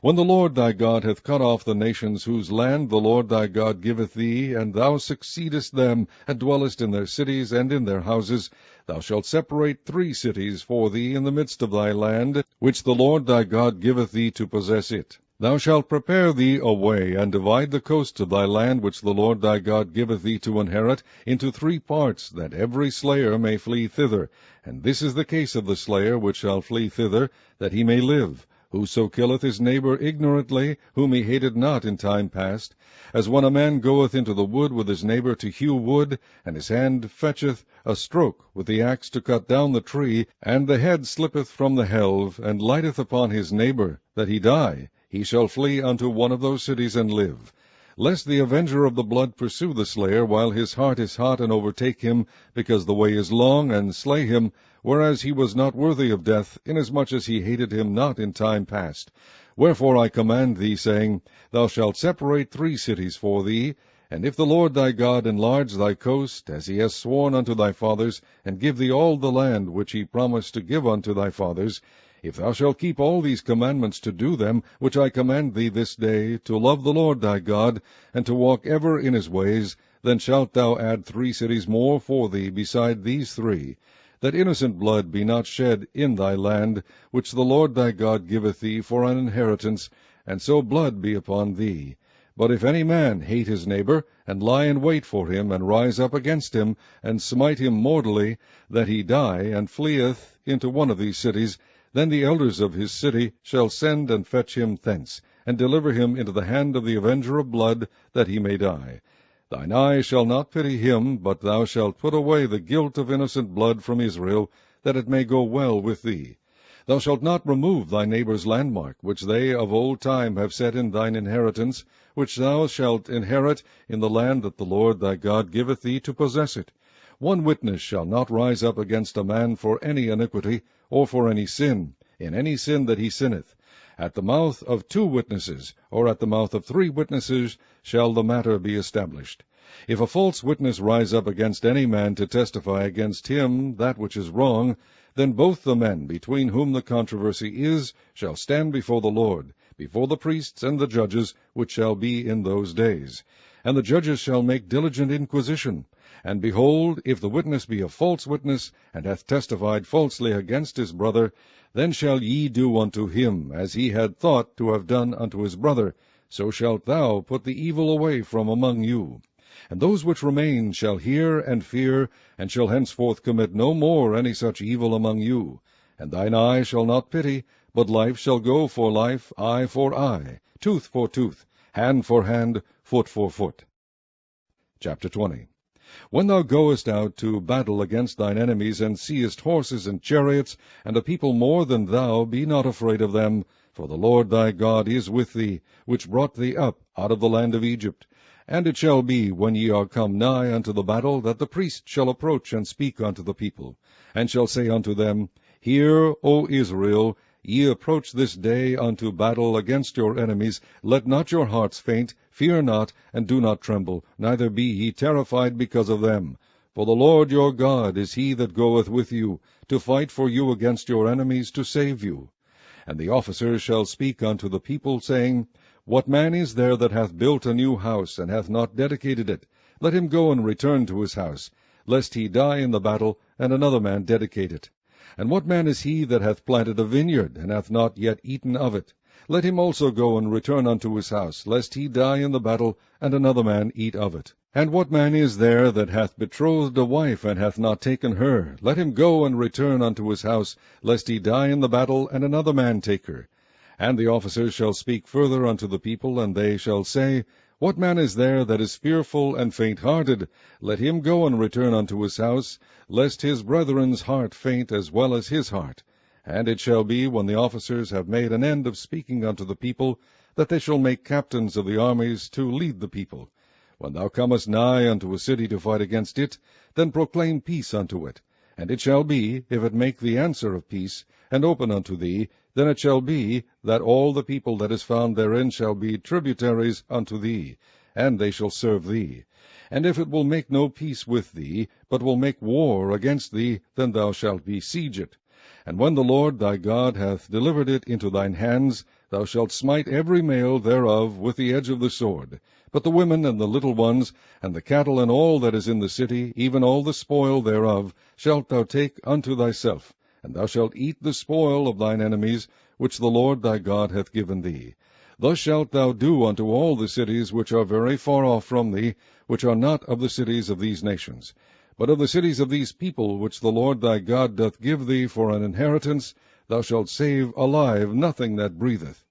When the Lord thy God hath cut off the nations whose land the Lord thy God giveth thee, and thou succeedest them, and dwellest in their cities and in their houses, thou shalt separate 3 cities for thee in the midst of thy land, which the Lord thy God giveth thee to possess it. Thou shalt prepare thee a way, and divide the coasts of thy land, which the Lord thy God giveth thee to inherit, into 3 parts, that every slayer may flee thither. And this is the case of the slayer which shall flee thither, that he may live. Whoso killeth his neighbor ignorantly, whom he hated not in time past, as when a man goeth into the wood with his neighbor to hew wood, and his hand fetcheth a stroke with the axe to cut down the tree, and the head slippeth from the helve, and lighteth upon his neighbor, that he die, he shall flee unto one of those cities and live. Lest the avenger of the blood pursue the slayer, while his heart is hot, and overtake him, because the way is long, and slay him, whereas he was not worthy of death, inasmuch as he hated him not in time past. Wherefore I command thee, saying, Thou shalt separate 3 cities for thee, and if the Lord thy God enlarge thy coast, as he has sworn unto thy fathers, and give thee all the land which he promised to give unto thy fathers, if thou shalt keep all these commandments to do them, which I command thee this day, to love the Lord thy God, and to walk ever in his ways, then shalt thou add 3 cities more for thee beside these 3, that innocent blood be not shed in thy land, which the Lord thy God giveth thee for an inheritance, and so blood be upon thee. But if any man hate his neighbor, and lie in wait for him, and rise up against him, and smite him mortally, that he die, and fleeth into one of these cities, then the elders of his city shall send and fetch him thence, and deliver him into the hand of the avenger of blood, that he may die. Thine eye shall not pity him, but thou shalt put away the guilt of innocent blood from Israel, that it may go well with thee. Thou shalt not remove thy neighbor's landmark, which they of old time have set in thine inheritance, which thou shalt inherit in the land that the Lord thy God giveth thee to possess it. 1 witness shall not rise up against a man for any iniquity, or for any sin, in any sin that he sinneth. At the mouth of 2 witnesses, or at the mouth of 3 witnesses, shall the matter be established. If a false witness rise up against any man to testify against him that which is wrong, then both the men between whom the controversy is shall stand before the Lord, before the priests and the judges, which shall be in those days. And the judges shall make diligent inquisition. And behold, if the witness be a false witness, and hath testified falsely against his brother, then shall ye do unto him as he had thought to have done unto his brother. So shalt thou put the evil away from among you. And those which remain shall hear and fear, and shall henceforth commit no more any such evil among you. And thine eye shall not pity, but life shall go for life, eye for eye, tooth for tooth, hand for hand, foot for foot. Chapter 20. When thou goest out to battle against thine enemies, and seest horses and chariots, and a people more than thou, be not afraid of them, for the Lord thy God is with thee, which brought thee up out of the land of Egypt. And it shall be, when ye are come nigh unto the battle, that the priest shall approach and speak unto the people, and shall say unto them, Hear, O Israel, ye approach this day unto battle against your enemies. Let not your hearts faint, fear not, and do not tremble, neither be ye terrified because of them. For the Lord your God is he that goeth with you, to fight for you against your enemies, to save you. And the officers shall speak unto the people, saying, What man is there that hath built a new house, and hath not dedicated it? Let him go and return to his house, lest he die in the battle, and another man dedicate it. And what man is he that hath planted a vineyard, and hath not yet eaten of it? Let him also go and return unto his house, lest he die in the battle, and another man eat of it. And what man is there that hath betrothed a wife, and hath not taken her? Let him go and return unto his house, lest he die in the battle, and another man take her. And the officers shall speak further unto the people, and they shall say, What man is there that is fearful and faint-hearted? Let him go and return unto his house, lest his brethren's heart faint as well as his heart. And it shall be, when the officers have made an end of speaking unto the people, that they shall make captains of the armies to lead the people. When thou comest nigh unto a city to fight against it, then proclaim peace unto it. And it shall be, if it make the answer of peace, and open unto thee, then it shall be, that all the people that is found therein shall be tributaries unto thee, and they shall serve thee. And if it will make no peace with thee, but will make war against thee, then thou shalt besiege it. And when the Lord thy God hath delivered it into thine hands, thou shalt smite every male thereof with the edge of the sword. But the women and the little ones, and the cattle and all that is in the city, even all the spoil thereof, shalt thou take unto thyself. And thou shalt eat the spoil of thine enemies, which the Lord thy God hath given thee. Thus shalt thou do unto all the cities which are very far off from thee, which are not of the cities of these nations. But of the cities of these people, which the Lord thy God doth give thee for an inheritance, thou shalt save alive nothing that breatheth.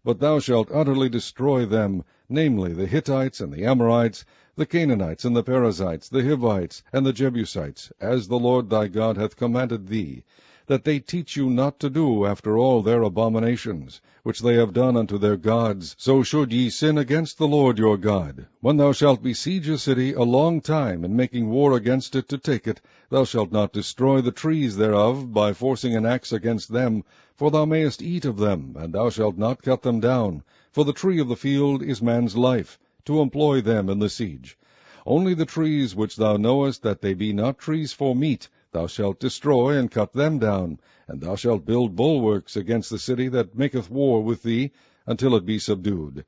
But thou shalt utterly destroy them, namely the Hittites and the Amorites, the Canaanites and the Perizzites, the Hivites and the Jebusites, as the Lord thy God hath commanded thee, that they teach you not to do after all their abominations, which they have done unto their gods. So should ye sin against the Lord your God. When thou shalt besiege a city a long time, in making war against it to take it, thou shalt not destroy the trees thereof by forcing an axe against them, for thou mayest eat of them, and thou shalt not cut them down. For the tree of the field is man's life, to employ them in the siege. Only the trees which thou knowest that they be not trees for meat, thou shalt destroy and cut them down, and thou shalt build bulwarks against the city that maketh war with thee, until it be subdued.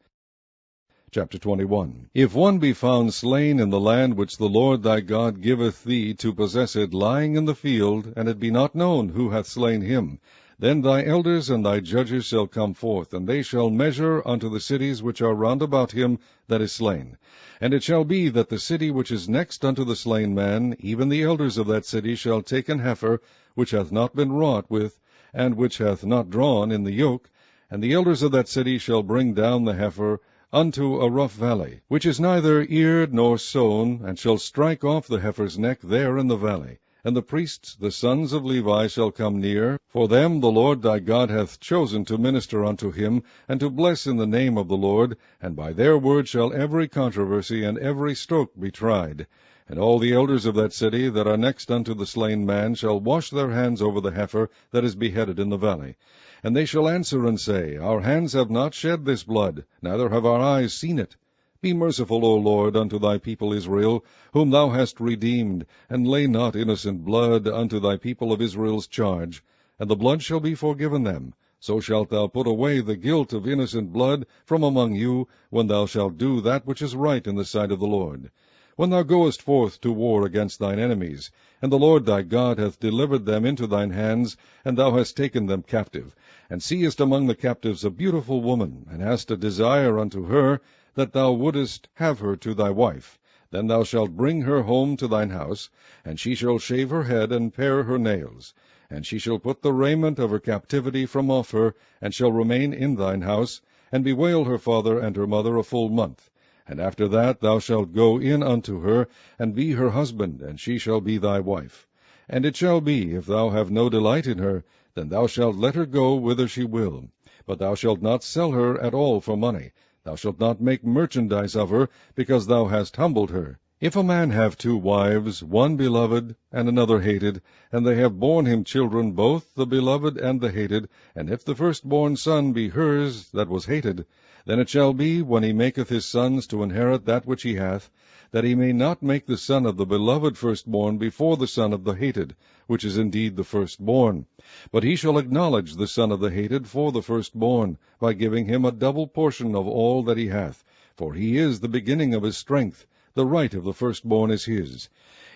Chapter 21. If one be found slain in the land which the Lord thy God giveth thee to possess it, lying in the field, and it be not known who hath slain him, then thy elders and thy judges shall come forth, and they shall measure unto the cities which are round about him that is slain. And it shall be that the city which is next unto the slain man, even the elders of that city shall take an heifer, which hath not been wrought with, and which hath not drawn in the yoke, and the elders of that city shall bring down the heifer unto a rough valley, which is neither eared nor sown, and shall strike off the heifer's neck there in the valley. And the priests, the sons of Levi, shall come near, for them the Lord thy God hath chosen to minister unto him, and to bless in the name of the Lord, and by their word shall every controversy and every stroke be tried. And all the elders of that city that are next unto the slain man shall wash their hands over the heifer that is beheaded in the valley. And they shall answer and say, Our hands have not shed this blood, neither have our eyes seen it. Be merciful, O Lord, unto thy people Israel, whom thou hast redeemed, and lay not innocent blood unto thy people of Israel's charge. And the blood shall be forgiven them. So shalt thou put away the guilt of innocent blood from among you, when thou shalt do that which is right in the sight of the Lord. When thou goest forth to war against thine enemies, and the Lord thy God hath delivered them into thine hands, and thou hast taken them captive, and seest among the captives a beautiful woman, and hast a desire unto her, that thou wouldest have her to thy wife, then thou shalt bring her home to thine house, and she shall shave her head and pare her nails. And she shall put the raiment of her captivity from off her, and shall remain in thine house, and bewail her father and her mother a full month. And after that thou shalt go in unto her, and be her husband, and she shall be thy wife. And it shall be, if thou have no delight in her, then thou shalt let her go whither she will. But thou shalt not sell her at all for money. Thou shalt not make merchandise of her, because thou hast humbled her. If a man have 2 wives, one beloved, and another hated, and they have borne him children, both the beloved and the hated, and if the firstborn son be hers that was hated, then it shall be, when he maketh his sons to inherit that which he hath, that he may not make the son of the beloved firstborn before the son of the hated, which is indeed the firstborn. But he shall acknowledge the son of the hated for the firstborn, by giving him a double portion of all that he hath, for he is the beginning of his strength. The right of the firstborn is his.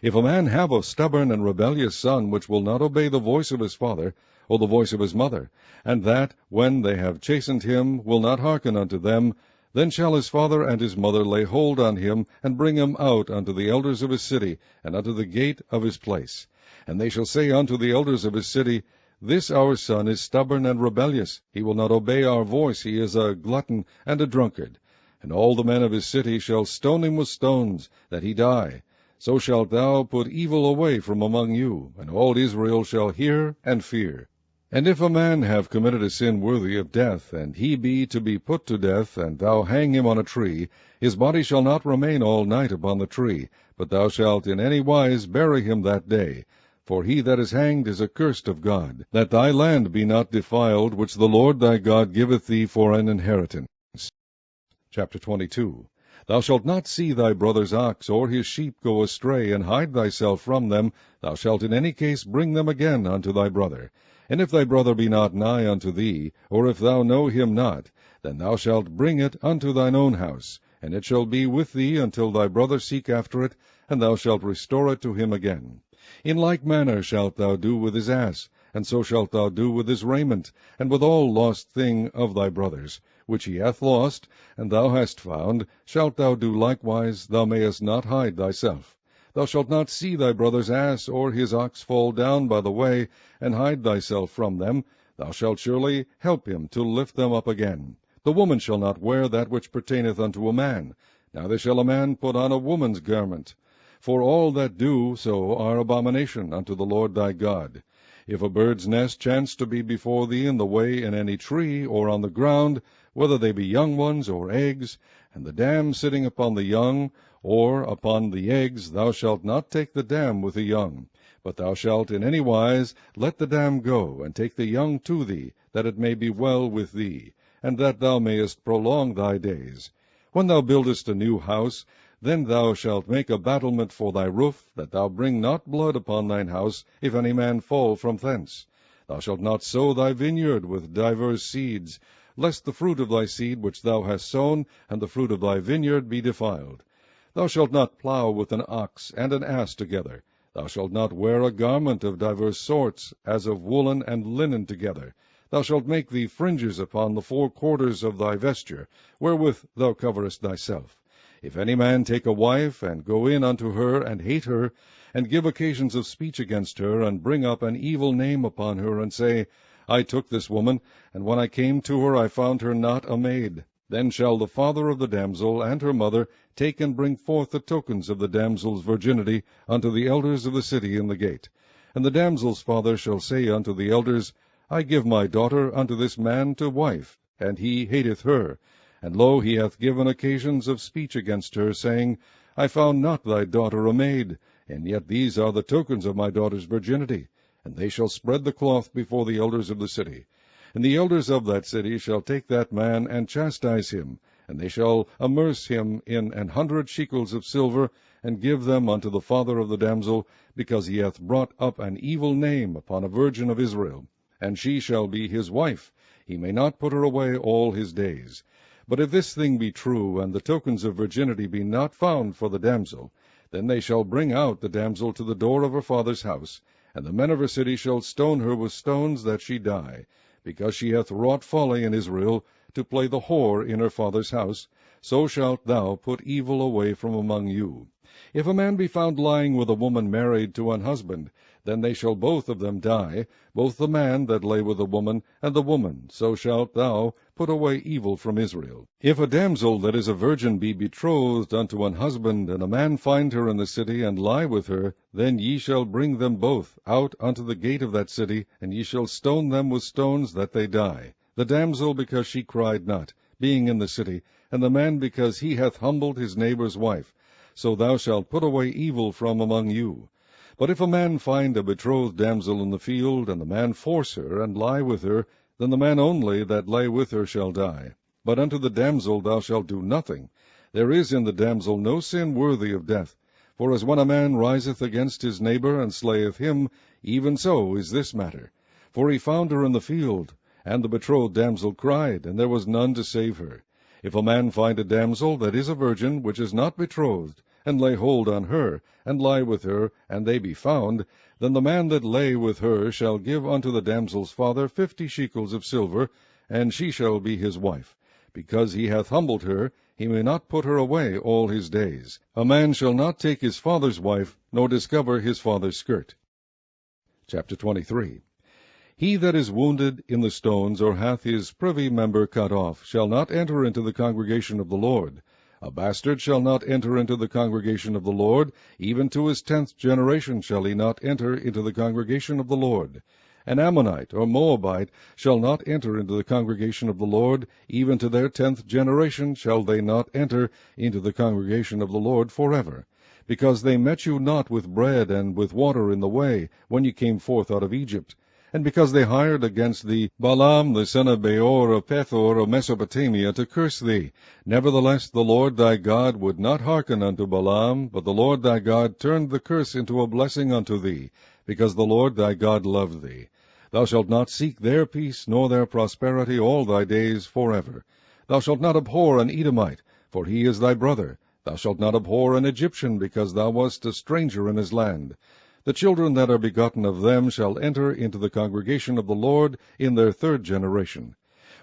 If a man have a stubborn and rebellious son, which will not obey the voice of his father, or the voice of his mother, and that, when they have chastened him, will not hearken unto them, then shall his father and his mother lay hold on him, and bring him out unto the elders of his city, and unto the gate of his place. And they shall say unto the elders of his city, This our son is stubborn and rebellious. He will not obey our voice. He is a glutton and a drunkard. And all the men of his city shall stone him with stones, that he die. So shalt thou put evil away from among you, and all Israel shall hear and fear. And if a man have committed a sin worthy of death, and he be to be put to death, and thou hang him on a tree, his body shall not remain all night upon the tree, but thou shalt in any wise bury him that day. For he that is hanged is accursed of God, that thy land be not defiled, which the Lord thy God giveth thee for an inheritance. Chapter 22. Thou shalt not see thy brother's ox or his sheep go astray, and hide thyself from them. Thou shalt in any case bring them again unto thy brother. And if thy brother be not nigh unto thee, or if thou know him not, then thou shalt bring it unto thine own house, and it shall be with thee until thy brother seek after it, and thou shalt restore it to him again. In like manner shalt thou do with his ass, and so shalt thou do with his raiment, and with all lost thing of thy brother's, which he hath lost, and thou hast found, shalt thou do likewise. Thou mayest not hide thyself. Thou shalt not see thy brother's ass or his ox fall down by the way, and hide thyself from them. Thou shalt surely help him to lift them up again. The woman shall not wear that which pertaineth unto a man, neither shall a man put on a woman's garment. For all that do so are abomination unto the Lord thy God. If a bird's nest chance to be before thee in the way in any tree, or on the ground, whether they be young ones or eggs, and the dam sitting upon the young, or upon the eggs, thou shalt not take the dam with the young, but thou shalt in any wise let the dam go, and take the young to thee, that it may be well with thee, and that thou mayest prolong thy days. When thou buildest a new house, then thou shalt make a battlement for thy roof, that thou bring not blood upon thine house, if any man fall from thence. Thou shalt not sow thy vineyard with divers seeds, lest the fruit of thy seed which thou hast sown, and the fruit of thy vineyard, be defiled. Thou shalt not plow with an ox and an ass together. Thou shalt not wear a garment of divers sorts, as of woolen and linen together. Thou shalt make thee fringes upon the 4 quarters of thy vesture, wherewith thou coverest thyself. If any man take a wife, and go in unto her, and hate her, and give occasions of speech against her, and bring up an evil name upon her, and say, I took this woman, and when I came to her I found her not a maid, then shall the father of the damsel and her mother take and bring forth the tokens of the damsel's virginity unto the elders of the city in the gate. And the damsel's father shall say unto the elders, I give my daughter unto this man to wife, and he hateth her. And lo, he hath given occasions of speech against her, saying, I found not thy daughter a maid, and yet these are the tokens of my daughter's virginity. And they shall spread the cloth before the elders of the city. And the elders of that city shall take that man, and chastise him, and they shall amerce him in 100 shekels of silver, and give them unto the father of the damsel, because he hath brought up an evil name upon a virgin of Israel. And she shall be his wife. He may not put her away all his days. But if this thing be true, and the tokens of virginity be not found for the damsel, then they shall bring out the damsel to the door of her father's house, and the men of her city shall stone her with stones, that she die, because she hath wrought folly in Israel, to play the whore in her father's house, so shalt thou put evil away from among you. If a man be found lying with a woman married to an husband, then they shall both of them die, both the man that lay with the woman, and the woman, so shalt thou put away evil from Israel. If a damsel that is a virgin be betrothed unto an husband, and a man find her in the city, and lie with her, then ye shall bring them both out unto the gate of that city, and ye shall stone them with stones that they die. The damsel because she cried not, being in the city, and the man because he hath humbled his neighbour's wife. So thou shalt put away evil from among you. But if a man find a betrothed damsel in the field, and the man force her, and lie with her, then the man only that lay with her shall die. But unto the damsel thou shalt do nothing. There is in the damsel no sin worthy of death. For as when a man riseth against his neighbour, and slayeth him, even so is this matter. For he found her in the field, and the betrothed damsel cried, and there was none to save her. If a man find a damsel that is a virgin, which is not betrothed, and lay hold on her, and lie with her, and they be found, then the man that lay with her shall give unto the damsel's father 50 shekels of silver, and she shall be his wife. Because he hath humbled her, he may not put her away all his days. A man shall not take his father's wife, nor discover his father's skirt. Chapter 23. He that is wounded in the stones, or hath his privy member cut off, shall not enter into the congregation of the Lord. A bastard shall not enter into the congregation of the Lord, even to his 10th generation shall he not enter into the congregation of the Lord. An Ammonite or Moabite shall not enter into the congregation of the Lord, even to their 10th generation shall they not enter into the congregation of the Lord forever. Because they met you not with bread and with water in the way, when ye came forth out of Egypt. And because they hired against thee Balaam the son of Beor of Pethor of Mesopotamia to curse thee. Nevertheless the Lord thy God would not hearken unto Balaam, but the Lord thy God turned the curse into a blessing unto thee, because the Lord thy God loved thee. Thou shalt not seek their peace nor their prosperity all thy days forever. Thou shalt not abhor an Edomite, for he is thy brother. Thou shalt not abhor an Egyptian, because thou wast a stranger in his land. The children that are begotten of them shall enter into the congregation of the Lord in their 3rd generation.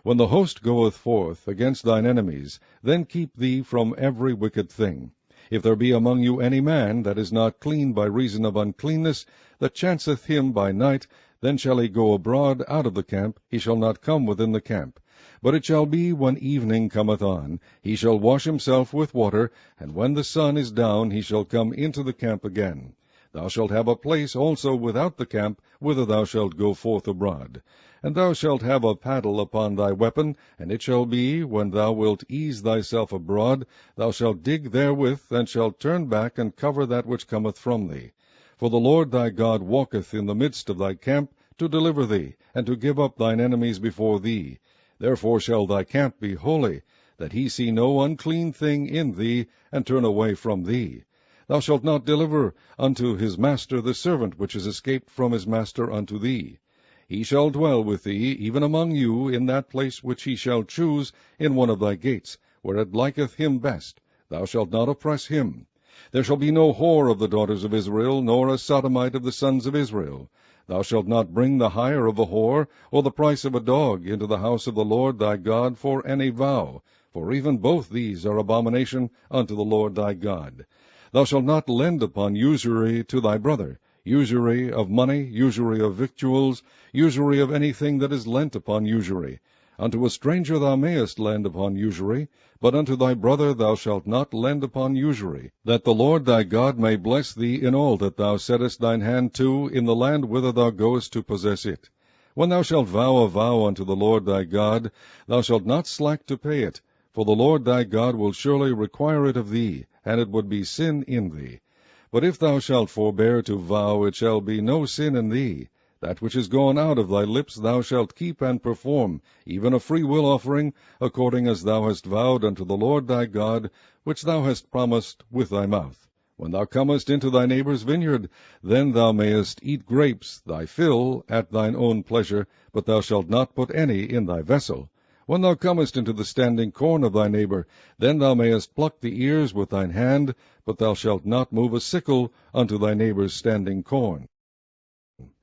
When the host goeth forth against thine enemies, then keep thee from every wicked thing. If there be among you any man that is not clean by reason of uncleanness, that chanceth him by night, then shall he go abroad out of the camp, he shall not come within the camp. But it shall be, when evening cometh on, he shall wash himself with water, and when the sun is down, he shall come into the camp again. Thou shalt have a place also without the camp, whither thou shalt go forth abroad. And thou shalt have a paddle upon thy weapon, and it shall be, when thou wilt ease thyself abroad, thou shalt dig therewith, and shalt turn back, and cover that which cometh from thee. For the Lord thy God walketh in the midst of thy camp, to deliver thee, and to give up thine enemies before thee. Therefore shall thy camp be holy, that he see no unclean thing in thee, and turn away from thee. Thou shalt not deliver unto his master the servant which is escaped from his master unto thee. He shall dwell with thee, even among you, in that place which he shall choose in one of thy gates, where it liketh him best. Thou shalt not oppress him. There shall be no whore of the daughters of Israel, nor a sodomite of the sons of Israel. Thou shalt not bring the hire of a whore, or the price of a dog, into the house of the Lord thy God for any vow, for even both these are abomination unto the Lord thy God. Thou shalt not lend upon usury to thy brother, usury of money, usury of victuals, usury of anything that is lent upon usury. Unto a stranger thou mayest lend upon usury, but unto thy brother thou shalt not lend upon usury, that the Lord thy God may bless thee in all that thou settest thine hand to in the land whither thou goest to possess it. When thou shalt vow a vow unto the Lord thy God, thou shalt not slack to pay it, for the Lord thy God will surely require it of thee, and it would be sin in thee. But if thou shalt forbear to vow, it shall be no sin in thee. That which is gone out of thy lips thou shalt keep and perform, even a freewill offering, according as thou hast vowed unto the Lord thy God, which thou hast promised with thy mouth. When thou comest into thy neighbour's vineyard, then thou mayest eat grapes, thy fill, at thine own pleasure, but thou shalt not put any in thy vessel. When thou comest into the standing corn of thy neighbour, then thou mayest pluck the ears with thine hand, but thou shalt not move a sickle unto thy neighbour's standing corn.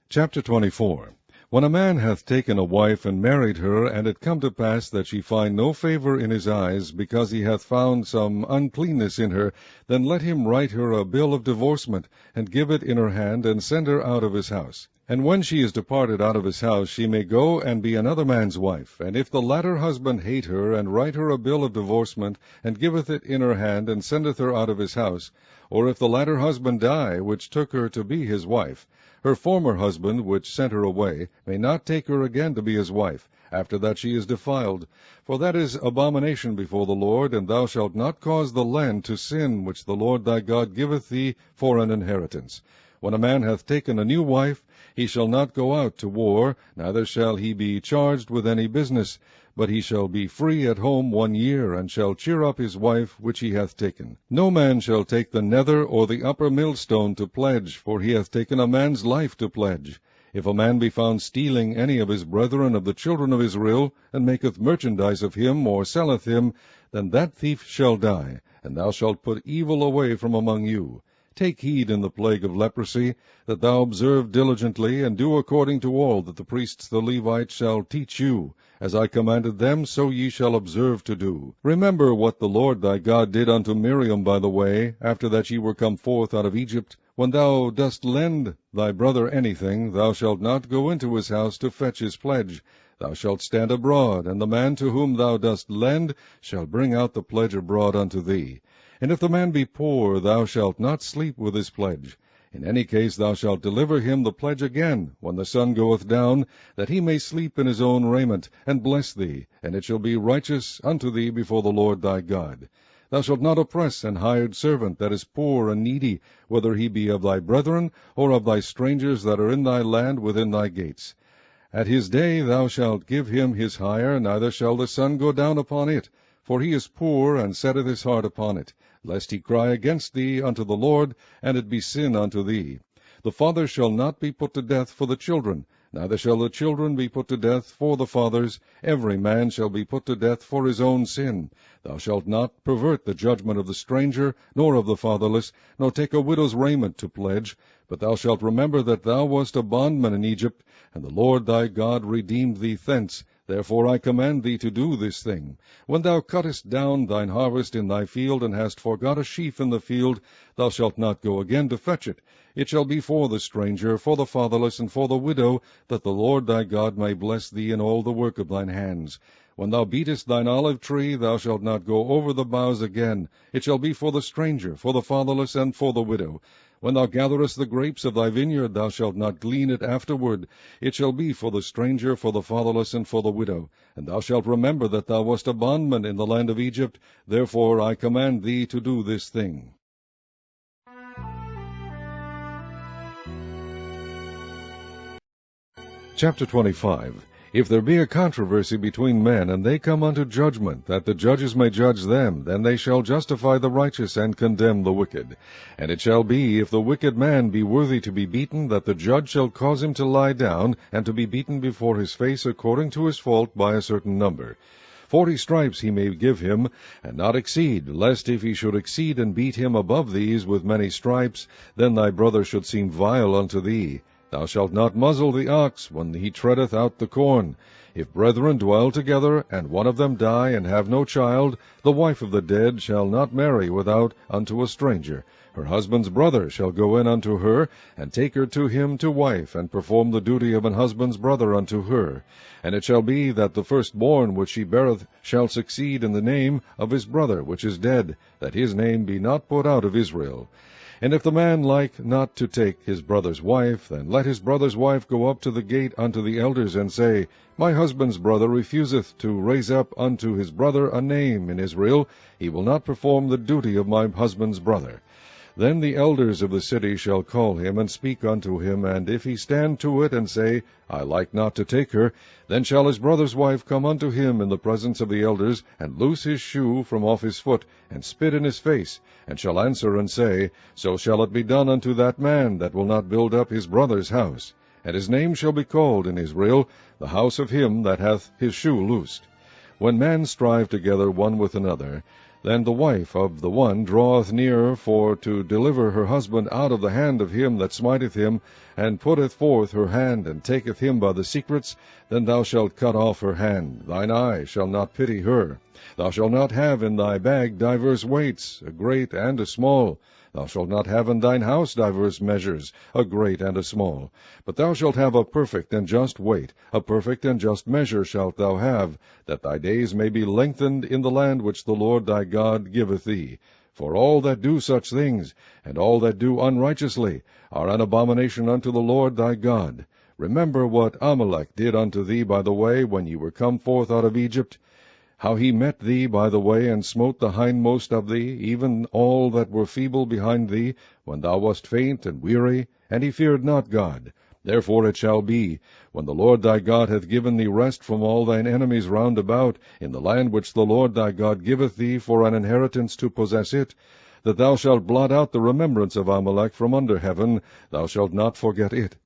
Chapter 24. When a man hath taken a wife and married her, and it come to pass that she find no favor in his eyes, because he hath found some uncleanness in her, then let him write her a bill of divorcement, and give it in her hand, and send her out of his house. And when she is departed out of his house, she may go and be another man's wife. And if the latter husband hate her, and write her a bill of divorcement, and giveth it in her hand, and sendeth her out of his house, or if the latter husband die, which took her to be his wife, her former husband, which sent her away, may not take her again to be his wife, after that she is defiled. For that is abomination before the Lord, and thou shalt not cause the land to sin, which the Lord thy God giveth thee for an inheritance. When a man hath taken a new wife, he shall not go out to war, neither shall he be charged with any business, but he shall be free at home 1 year, and shall cheer up his wife which he hath taken. No man shall take the nether or the upper millstone to pledge, for he hath taken a man's life to pledge. If a man be found stealing any of his brethren of the children of Israel, and maketh merchandise of him, or selleth him, then that thief shall die, and thou shalt put evil away from among you. Take heed in the plague of leprosy, that thou observe diligently, and do according to all that the priests the Levites shall teach you. As I commanded them, so ye shall observe to do. Remember what the Lord thy God did unto Miriam by the way, after that ye were come forth out of Egypt. When thou dost lend thy brother anything, thou shalt not go into his house to fetch his pledge. Thou shalt stand abroad, and the man to whom thou dost lend shall bring out the pledge abroad unto thee. And if the man be poor, thou shalt not sleep with his pledge. In any case thou shalt deliver him the pledge again, when the sun goeth down, that he may sleep in his own raiment, and bless thee, and it shall be righteous unto thee before the Lord thy God. Thou shalt not oppress an hired servant that is poor and needy, whether he be of thy brethren, or of thy strangers that are in thy land within thy gates. At his day thou shalt give him his hire, neither shall the sun go down upon it, for he is poor, and setteth his heart upon it, lest he cry against thee unto the Lord, and it be sin unto thee. The father shall not be put to death for the children, neither shall the children be put to death for the fathers. Every man shall be put to death for his own sin. Thou shalt not pervert the judgment of the stranger, nor of the fatherless, nor take a widow's raiment to pledge. But thou shalt remember that thou wast a bondman in Egypt, and the Lord thy God redeemed thee thence. Therefore I command thee to do this thing. When thou cuttest down thine harvest in thy field, and hast forgot a sheaf in the field, thou shalt not go again to fetch it. It shall be for the stranger, for the fatherless, and for the widow, that the Lord thy God may bless thee in all the work of thine hands. When thou beatest thine olive tree, thou shalt not go over the boughs again. It shall be for the stranger, for the fatherless, and for the widow. When thou gatherest the grapes of thy vineyard, thou shalt not glean it afterward. It shall be for the stranger, for the fatherless, and for the widow. And thou shalt remember that thou wast a bondman in the land of Egypt. Therefore I command thee to do this thing. Chapter 25. If there be a controversy between men, and they come unto judgment, that the judges may judge them, then they shall justify the righteous, and condemn the wicked. And it shall be, if the wicked man be worthy to be beaten, that the judge shall cause him to lie down, and to be beaten before his face according to his fault by a certain number. 40 stripes he may give him, and not exceed, lest if he should exceed and beat him above these with many stripes, then thy brother should seem vile unto thee. Thou shalt not muzzle the ox when he treadeth out the corn. If brethren dwell together, and one of them die, and have no child, the wife of the dead shall not marry without unto a stranger. Her husband's brother shall go in unto her, and take her to him to wife, and perform the duty of an husband's brother unto her. And it shall be that the firstborn which she beareth shall succeed in the name of his brother which is dead, that his name be not put out of Israel. And if the man like not to take his brother's wife, then let his brother's wife go up to the gate unto the elders, and say, My husband's brother refuseth to raise up unto his brother a name in Israel. He will not perform the duty of my husband's brother. Then the elders of the city shall call him, and speak unto him, and if he stand to it, and say, I like not to take her, then shall his brother's wife come unto him in the presence of the elders, and loose his shoe from off his foot, and spit in his face, and shall answer and say, So shall it be done unto that man that will not build up his brother's house. And his name shall be called in Israel, the house of him that hath his shoe loosed. When men strive together one with another, Then the wife of the one draweth near for to deliver her husband out of the hand of him that smiteth him, and putteth forth her hand, and taketh him by the secrets, then thou shalt cut off her hand. Thine eye shall not pity her. Thou shalt not have in thy bag divers weights, a great and a small. Thou shalt not have in thine house divers measures, a great and a small. But thou shalt have a perfect and just weight, a perfect and just measure shalt thou have, that thy days may be lengthened in the land which the Lord thy God giveth thee. For all that do such things, and all that do unrighteously, are an abomination unto the Lord thy God. Remember what Amalek did unto thee by the way, when ye were come forth out of Egypt, how he met thee by the way, and smote the hindmost of thee, even all that were feeble behind thee, when thou wast faint and weary, and he feared not God. Therefore it shall be, when the Lord thy God hath given thee rest from all thine enemies round about, in the land which the Lord thy God giveth thee for an inheritance to possess it, that thou shalt blot out the remembrance of Amalek from under heaven, thou shalt not forget it.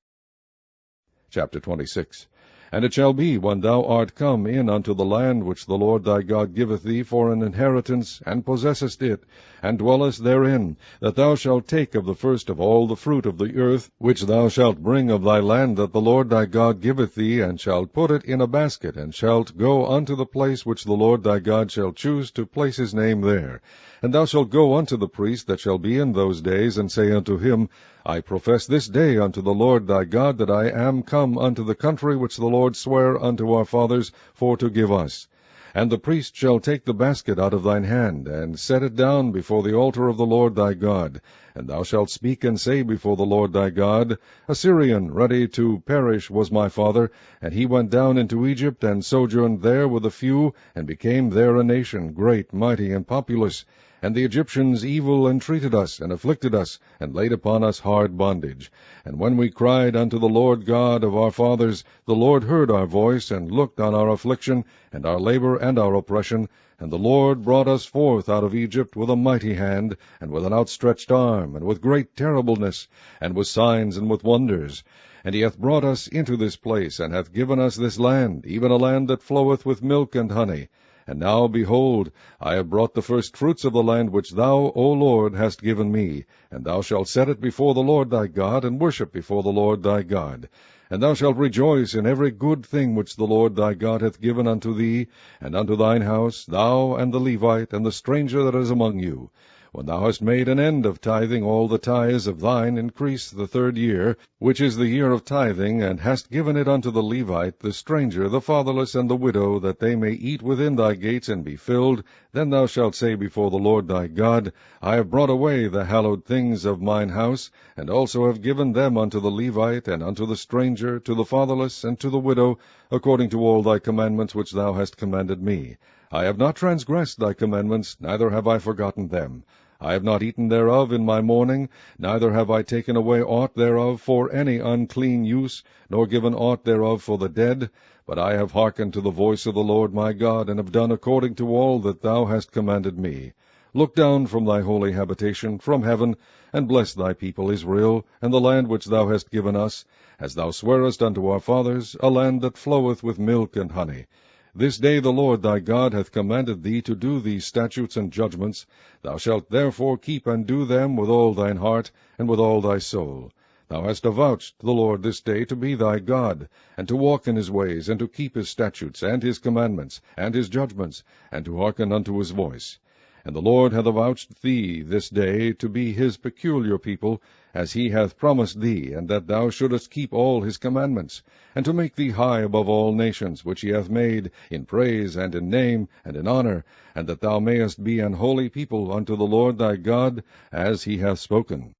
Chapter 26. And it shall be, when thou art come in unto the land which the Lord thy God giveth thee for an inheritance, and possessest it, and dwellest therein, that thou shalt take of the first of all the fruit of the earth, which thou shalt bring of thy land that the Lord thy God giveth thee, and shalt put it in a basket, and shalt go unto the place which the Lord thy God shall choose to place his name there. And thou shalt go unto the priest that shall be in those days, and say unto him, I profess this day unto the Lord thy God that I am come unto the country which the Lord sware unto our fathers for to give us. And the priest shall take the basket out of thine hand, and set it down before the altar of the Lord thy God. And thou shalt speak and say before the Lord thy God, A Syrian ready to perish was my father, and he went down into Egypt, and sojourned there with a few, and became there a nation, great, mighty, and populous. And the Egyptians evil entreated us, and afflicted us, and laid upon us hard bondage. And when we cried unto the Lord God of our fathers, the Lord heard our voice, and looked on our affliction, and our labor, and our oppression. And the Lord brought us forth out of Egypt with a mighty hand, and with an outstretched arm, and with great terribleness, and with signs and with wonders. And he hath brought us into this place, and hath given us this land, even a land that floweth with milk and honey. And now, behold, I have brought the first fruits of the land which thou, O Lord, hast given me, and thou shalt set it before the Lord thy God, and worship before the Lord thy God. And thou shalt rejoice in every good thing which the Lord thy God hath given unto thee, and unto thine house, thou and the Levite, and the stranger that is among you. When thou hast made an end of tithing all the tithes of thine increase the 3rd year, which is the year of tithing, and hast given it unto the Levite, the stranger, the fatherless, and the widow, that they may eat within thy gates and be filled, then thou shalt say before the Lord thy God, I have brought away the hallowed things of mine house, and also have given them unto the Levite, and unto the stranger, to the fatherless, and to the widow, according to all thy commandments which thou hast commanded me. I have not transgressed thy commandments, neither have I forgotten them. I have not eaten thereof in my mourning, neither have I taken away aught thereof for any unclean use, nor given aught thereof for the dead, but I have hearkened to the voice of the Lord my God, and have done according to all that thou hast commanded me. Look down from thy holy habitation, from heaven, and bless thy people Israel, and the land which thou hast given us, as thou swarest unto our fathers, a land that floweth with milk and honey. This day the Lord thy God hath commanded thee to do these statutes and judgments. Thou shalt therefore keep and do them with all thine heart, and with all thy soul. Thou hast avouched the Lord this day to be thy God, and to walk in his ways, and to keep his statutes, and his commandments, and his judgments, and to hearken unto his voice. And the Lord hath avouched thee this day to be his peculiar people, as he hath promised thee, and that thou shouldest keep all his commandments, and to make thee high above all nations which he hath made, in praise, and in name, and in honor, and that thou mayest be an holy people unto the Lord thy God, as he hath spoken.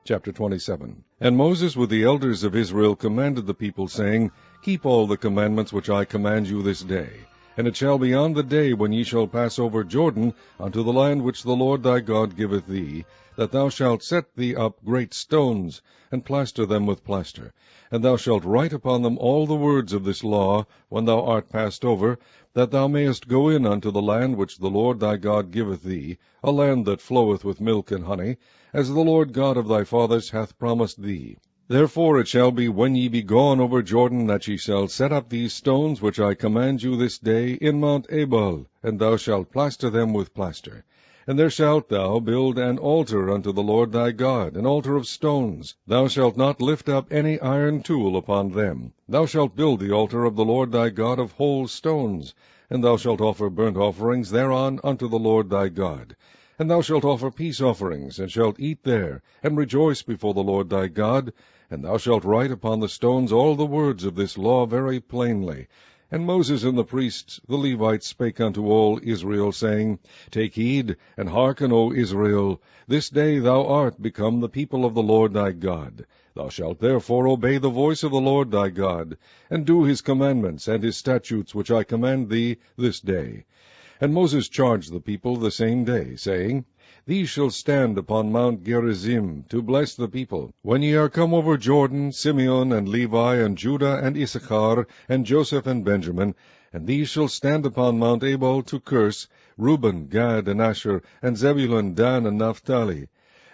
Chapter 27. And Moses with the elders of Israel commanded the people, saying, Keep all the commandments which I command you this day. And it shall be on the day when ye shall pass over Jordan unto the land which the Lord thy God giveth thee, that thou shalt set thee up great stones, and plaster them with plaster. And thou shalt write upon them all the words of this law, when thou art passed over, that thou mayest go in unto the land which the Lord thy God giveth thee, a land that floweth with milk and honey, as the Lord God of thy fathers hath promised thee. Therefore it shall be, when ye be gone over Jordan, that ye shall set up these stones which I command you this day in Mount Ebal, and thou shalt plaster them with plaster. And there shalt thou build an altar unto the Lord thy God, an altar of stones. Thou shalt not lift up any iron tool upon them. Thou shalt build the altar of the Lord thy God of whole stones, and thou shalt offer burnt offerings thereon unto the Lord thy God. And thou shalt offer peace offerings, and shalt eat there, and rejoice before the Lord thy God. And thou shalt write upon the stones all the words of this law very plainly. And Moses and the priests, the Levites, spake unto all Israel, saying, Take heed, and hearken, O Israel. This day thou art become the people of the Lord thy God. Thou shalt therefore obey the voice of the Lord thy God, and do his commandments and his statutes which I command thee this day. And Moses charged the people the same day, saying, These shall stand upon Mount Gerizim, to bless the people. When ye are come over Jordan, Simeon and Levi and Judah and Issachar and Joseph and Benjamin, and these shall stand upon Mount Ebal to curse, Reuben, Gad, and Asher, and Zebulun, Dan, and Naphtali.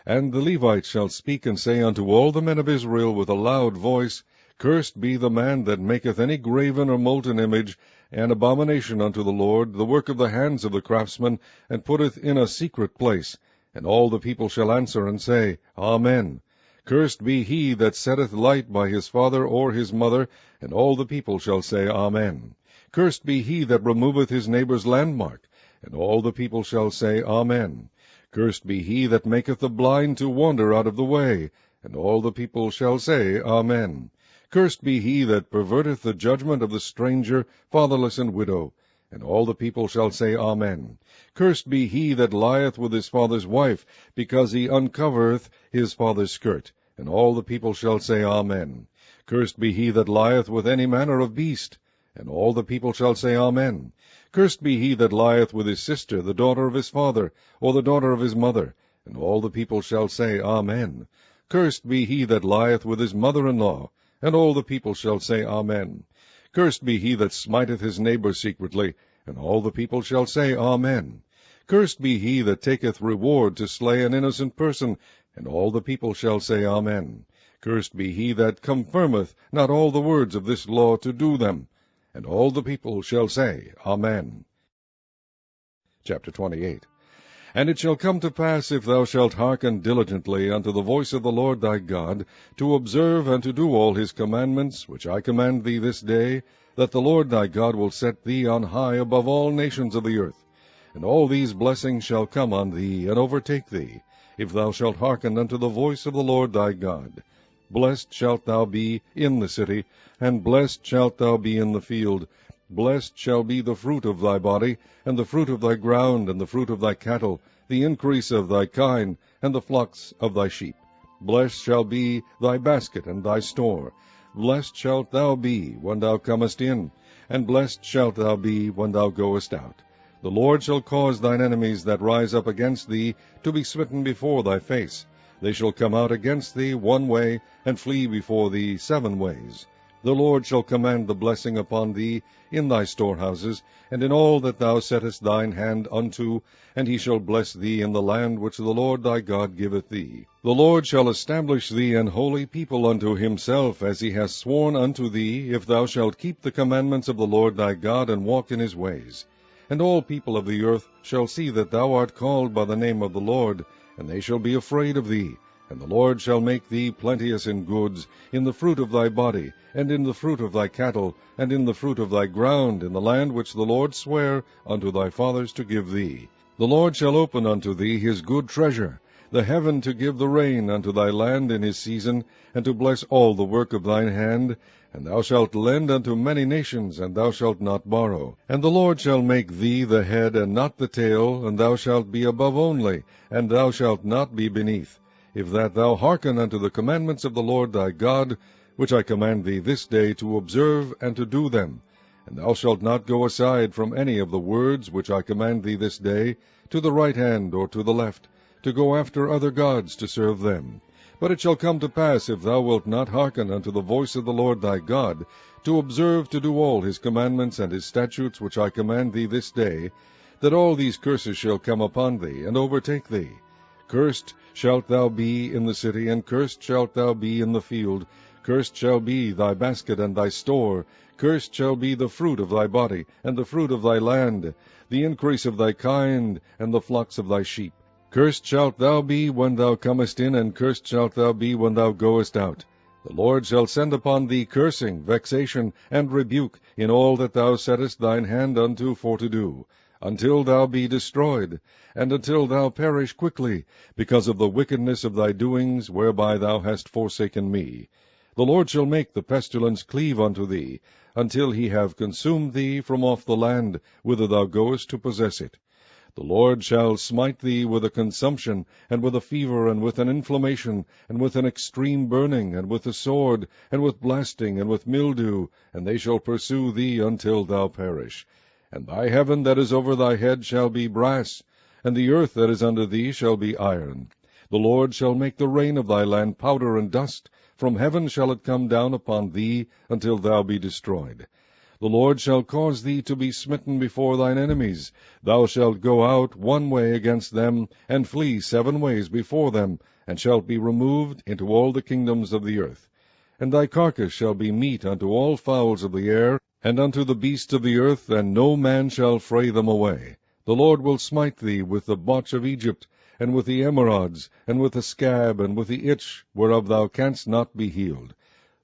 And the Levites shall speak and say unto all the men of Israel with a loud voice, Cursed be the man that maketh any graven or molten image, an abomination unto the Lord, the work of the hands of the craftsman, and putteth in a secret place. And all the people shall answer and say, Amen. Cursed be he that setteth light by his father or his mother, and all the people shall say, Amen. Cursed be he that removeth his neighbour's landmark, and all the people shall say, Amen. Cursed be he that maketh the blind to wander out of the way, and all the people shall say, Amen. Cursed be he that perverteth the judgment of the stranger, fatherless, and widow. And all the people shall say, Amen. Cursed be he that lieth with his father's wife, because he uncovereth his father's skirt. And all the people shall say, Amen. Cursed be he that lieth with any manner of beast. And all the people shall say, Amen. Cursed be he that lieth with his sister, the daughter of his father, or the daughter of his mother. And all the people shall say, Amen. Cursed be he that lieth with his mother-in-law. And all the people shall say, Amen. Cursed be he that smiteth his neighbour secretly, and all the people shall say, Amen. Cursed be he that taketh reward to slay an innocent person, and all the people shall say, Amen. Cursed be he that confirmeth not all the words of this law to do them, and all the people shall say, Amen. Chapter 28. And it shall come to pass, if thou shalt hearken diligently unto the voice of the Lord thy God, to observe and to do all his commandments, which I command thee this day, that the Lord thy God will set thee on high above all nations of the earth. And all these blessings shall come on thee, and overtake thee, if thou shalt hearken unto the voice of the Lord thy God. Blessed shalt thou be in the city, and blessed shalt thou be in the field. Blessed shall be the fruit of thy body, and the fruit of thy ground, and the fruit of thy cattle, the increase of thy kine, and the flocks of thy sheep. Blessed shall be thy basket and thy store. Blessed shalt thou be when thou comest in, and blessed shalt thou be when thou goest out. The Lord shall cause thine enemies that rise up against thee to be smitten before thy face. They shall come out against thee one way, and flee before thee 7 ways. The Lord shall command the blessing upon thee in thy storehouses, and in all that thou settest thine hand unto, and he shall bless thee in the land which the Lord thy God giveth thee. The Lord shall establish thee an holy people unto himself, as he hath sworn unto thee, if thou shalt keep the commandments of the Lord thy God, and walk in his ways. And all people of the earth shall see that thou art called by the name of the Lord, and they shall be afraid of thee. And the Lord shall make thee plenteous in goods, in the fruit of thy body, and in the fruit of thy cattle, and in the fruit of thy ground, in the land which the Lord sware unto thy fathers to give thee. The Lord shall open unto thee his good treasure, the heaven to give the rain unto thy land in his season, and to bless all the work of thine hand. And thou shalt lend unto many nations, and thou shalt not borrow. And the Lord shall make thee the head and not the tail, and thou shalt be above only, and thou shalt not be beneath. If that thou hearken unto the commandments of the Lord thy God, which I command thee this day to observe and to do them. And thou shalt not go aside from any of the words which I command thee this day, to the right hand or to the left, to go after other gods to serve them. But it shall come to pass, if thou wilt not hearken unto the voice of the Lord thy God, to observe to do all his commandments and his statutes which I command thee this day, that all these curses shall come upon thee, and overtake thee. Cursed shalt thou be in the city, and cursed shalt thou be in the field. Cursed shall be thy basket and thy store. Cursed shall be the fruit of thy body, and the fruit of thy land, the increase of thy kind, and the flocks of thy sheep. Cursed shalt thou be when thou comest in, and cursed shalt thou be when thou goest out. The Lord shall send upon thee cursing, vexation, and rebuke in all that thou settest thine hand unto for to do, until thou be destroyed, and until thou perish quickly, because of the wickedness of thy doings, whereby thou hast forsaken me. The Lord shall make the pestilence cleave unto thee, until he have consumed thee from off the land, whither thou goest to possess it. The Lord shall smite thee with a consumption, and with a fever, and with an inflammation, and with an extreme burning, and with a sword, and with blasting, and with mildew, and they shall pursue thee until thou perish. And thy heaven that is over thy head shall be brass, and the earth that is under thee shall be iron. The Lord shall make the rain of thy land powder and dust. From heaven shall it come down upon thee, until thou be destroyed. The Lord shall cause thee to be smitten before thine enemies. Thou shalt go out one way against them, and flee 7 ways before them, and shalt be removed into all the kingdoms of the earth. And thy carcass shall be meat unto all fowls of the air, and unto the beasts of the earth, and no man shall fray them away. The Lord will smite thee with the botch of Egypt, and with the emerods, and with the scab, and with the itch, whereof thou canst not be healed.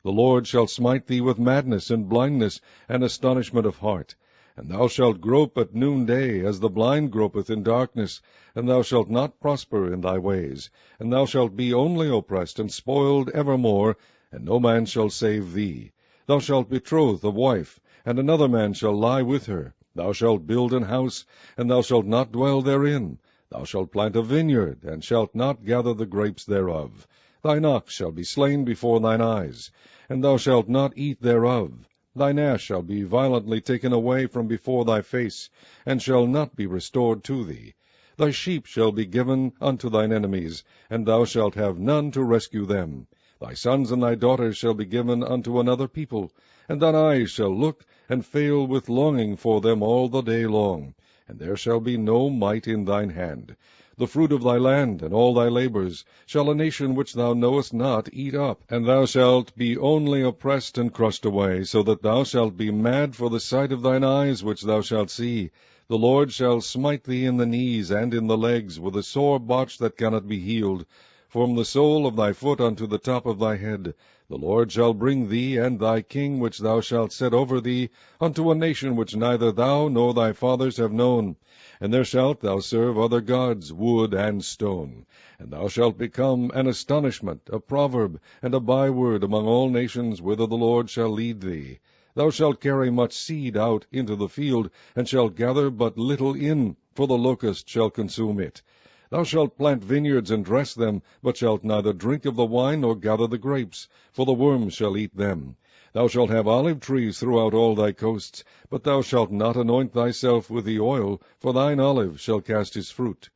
The Lord shall smite thee with madness, and blindness, and astonishment of heart. And thou shalt grope at noonday, as the blind gropeth in darkness, and thou shalt not prosper in thy ways. And thou shalt be only oppressed and spoiled evermore, and no man shall save thee. Thou shalt betroth a wife, and another man shall lie with her. Thou shalt build an house, and thou shalt not dwell therein. Thou shalt plant a vineyard, and shalt not gather the grapes thereof. Thine ox shall be slain before thine eyes, and thou shalt not eat thereof. Thine ass shall be violently taken away from before thy face, and shall not be restored to thee. Thy sheep shall be given unto thine enemies, and thou shalt have none to rescue them. Thy sons and thy daughters shall be given unto another people, and thine eyes shall look and fail with longing for them all the day long, and there shall be no might in thine hand. The fruit of thy land and all thy labors shall a nation which thou knowest not eat up, and thou shalt be only oppressed and crushed away, so that thou shalt be mad for the sight of thine eyes which thou shalt see. The Lord shall smite thee in the knees and in the legs with a sore botch that cannot be healed, from the sole of thy foot unto the top of thy head. The Lord shall bring thee and thy king which thou shalt set over thee unto a nation which neither thou nor thy fathers have known. And there shalt thou serve other gods, wood and stone. And thou shalt become an astonishment, a proverb, and a byword among all nations whither the Lord shall lead thee. Thou shalt carry much seed out into the field, and shalt gather but little in, for the locust shall consume it. Thou shalt plant vineyards and dress them, but shalt neither drink of the wine nor gather the grapes, for the worms shall eat them. Thou shalt have olive trees throughout all thy coasts, but thou shalt not anoint thyself with the oil, for thine olive shall cast his fruit.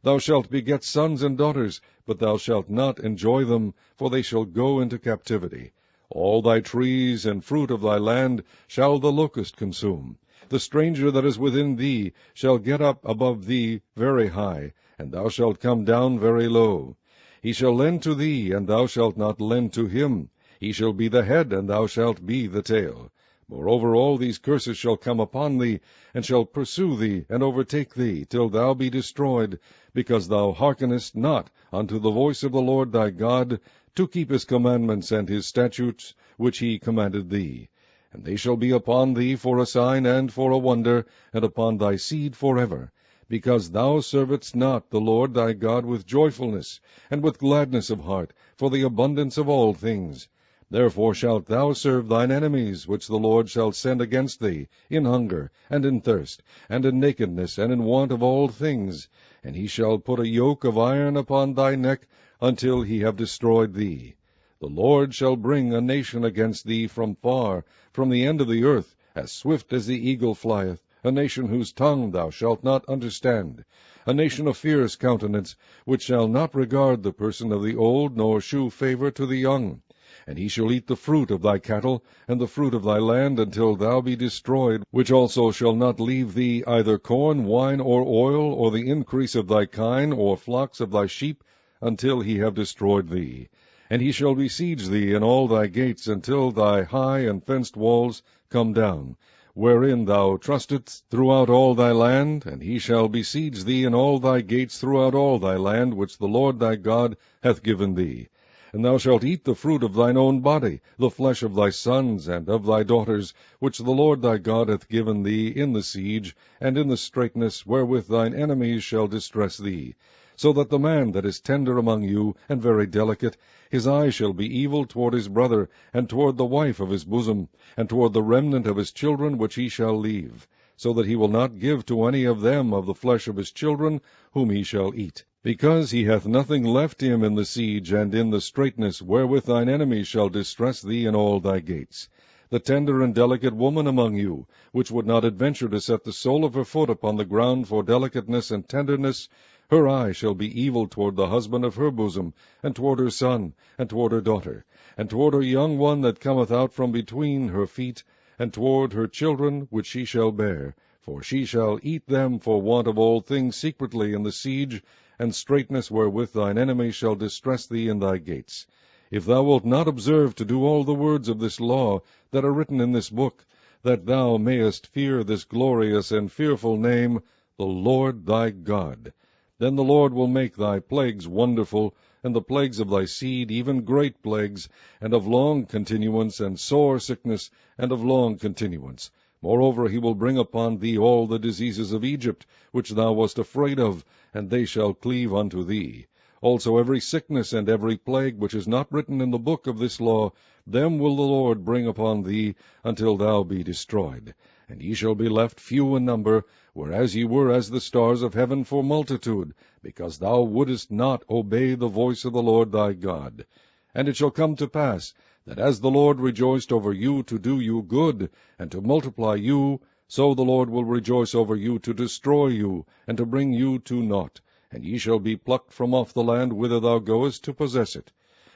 Thou shalt beget sons and daughters, but thou shalt not enjoy them, for they shall go into captivity. All thy trees and fruit of thy land shall the locust consume. The stranger that is within thee shall get up above thee very high, and thou shalt come down very low. He shall lend to thee, and thou shalt not lend to him. He shall be the head, and thou shalt be the tail. Moreover, all these curses shall come upon thee, and shall pursue thee, and overtake thee, till thou be destroyed, because thou hearkenest not unto the voice of the Lord thy God, to keep his commandments and his statutes, which he commanded thee. And they shall be upon thee for a sign and for a wonder, and upon thy seed forever, because thou servedst not the Lord thy God with joyfulness, and with gladness of heart, for the abundance of all things. Therefore shalt thou serve thine enemies, which the Lord shall send against thee, in hunger, and in thirst, and in nakedness, and in want of all things. And he shall put a yoke of iron upon thy neck, until he have destroyed thee. The Lord shall bring a nation against thee from far, from the end of the earth, as swift as the eagle flieth, a nation whose tongue thou shalt not understand, a nation of fierce countenance, which shall not regard the person of the old, nor shew favour to the young. And he shall eat the fruit of thy cattle, and the fruit of thy land, until thou be destroyed, which also shall not leave thee either corn, wine, or oil, or the increase of thy kine, or flocks of thy sheep, until he have destroyed thee. And he shall besiege thee in all thy gates, until thy high and fenced walls come down, wherein thou trustedst throughout all thy land. And he shall besiege thee in all thy gates throughout all thy land, which the Lord thy God hath given thee. And thou shalt eat the fruit of thine own body, the flesh of thy sons and of thy daughters, which the Lord thy God hath given thee in the siege, and in the straitness wherewith thine enemies shall distress thee. So that the man that is tender among you, and very delicate, his eye shall be evil toward his brother, and toward the wife of his bosom, and toward the remnant of his children which he shall leave, so that he will not give to any of them of the flesh of his children whom he shall eat. Because he hath nothing left him in the siege and in the straitness wherewith thine enemies shall distress thee in all thy gates. The tender and delicate woman among you, which would not adventure to set the sole of her foot upon the ground for delicateness and tenderness, her eye shall be evil toward the husband of her bosom, and toward her son, and toward her daughter, and toward her young one that cometh out from between her feet, and toward her children which she shall bear. For she shall eat them for want of all things secretly in the siege, and straitness wherewith thine enemies shall distress thee in thy gates. If thou wilt not observe to do all the words of this law that are written in this book, that thou mayest fear this glorious and fearful name, the Lord thy God, then the Lord will make thy plagues wonderful, and the plagues of thy seed, even great plagues, and of long continuance, and sore sickness, and of long continuance. Moreover, he will bring upon thee all the diseases of Egypt, which thou wast afraid of, and they shall cleave unto thee. Also every sickness and every plague which is not written in the book of this law, them will the Lord bring upon thee, until thou be destroyed. And ye shall be left few in number, whereas ye were as the stars of heaven for multitude, because thou wouldest not obey the voice of the Lord thy God. And it shall come to pass, that as the Lord rejoiced over you to do you good, and to multiply you, so the Lord will rejoice over you to destroy you, and to bring you to naught. And ye shall be plucked from off the land whither thou goest to possess it.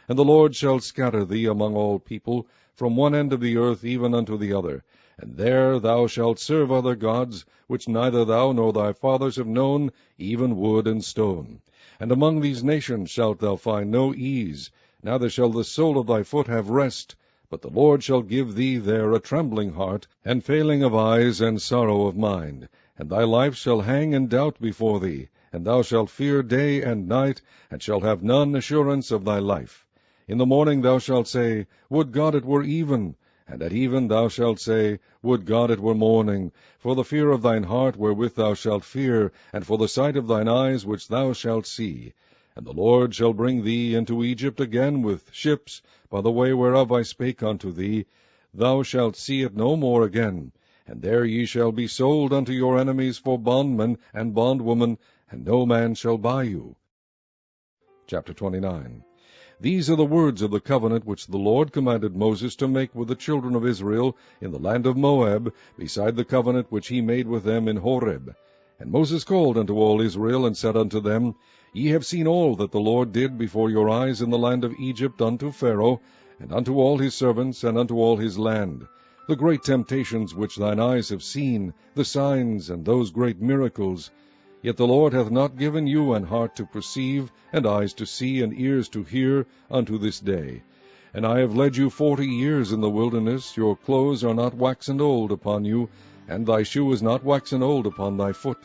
And the Lord shall scatter thee among all people, from one end of the earth even unto the other. And there thou shalt serve other gods, which neither thou nor thy fathers have known, even wood and stone. And among these nations shalt thou find no ease, neither shall the sole of thy foot have rest, but the Lord shall give thee there a trembling heart, and failing of eyes, and sorrow of mind. And thy life shall hang in doubt before thee, and thou shalt fear day and night, and shalt have none assurance of thy life. In the morning thou shalt say, Would God it were even! And at even thou shalt say, Would God it were morning! For the fear of thine heart wherewith thou shalt fear, and for the sight of thine eyes which thou shalt see. And the Lord shall bring thee into Egypt again with ships, by the way whereof I spake unto thee. Thou shalt see it no more again. And there ye shall be sold unto your enemies for bondmen and bondwomen, and no man shall buy you. Chapter 29. These are the words of the covenant which the Lord commanded Moses to make with the children of Israel in the land of Moab, beside the covenant which he made with them in Horeb. And Moses called unto all Israel, and said unto them, Ye have seen all that the Lord did before your eyes in the land of Egypt unto Pharaoh, and unto all his servants, and unto all his land, the great temptations which thine eyes have seen, the signs, and those great miracles. Yet the Lord hath not given you an heart to perceive, and eyes to see, and ears to hear, unto this day. And I have led you 40 years in the wilderness. Your clothes are not waxen old upon you, and thy shoe is not waxen old upon thy foot.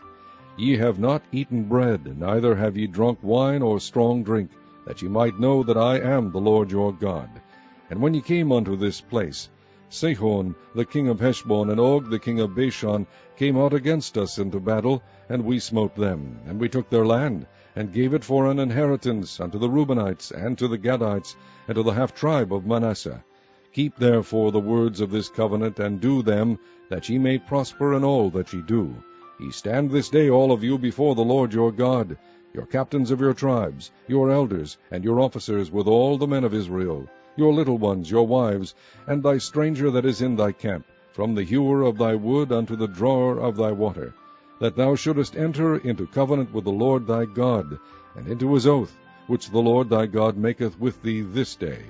Ye have not eaten bread, neither have ye drunk wine or strong drink, that ye might know that I am the Lord your God. And when ye came unto this place, Sihon the king of Heshbon, and Og the king of Bashan, came out against us into battle, and we smote them. And we took their land, and gave it for an inheritance unto the Reubenites, and to the Gadites, and to the half-tribe of Manasseh. Keep therefore the words of this covenant, and do them, that ye may prosper in all that ye do. Ye stand this day all of you before the Lord your God, your captains of your tribes, your elders, and your officers, with all the men of Israel, your little ones, your wives, and thy stranger that is in thy camp, from the hewer of thy wood unto the drawer of thy water, that thou shouldest enter into covenant with the Lord thy God, and into his oath, which the Lord thy God maketh with thee this day.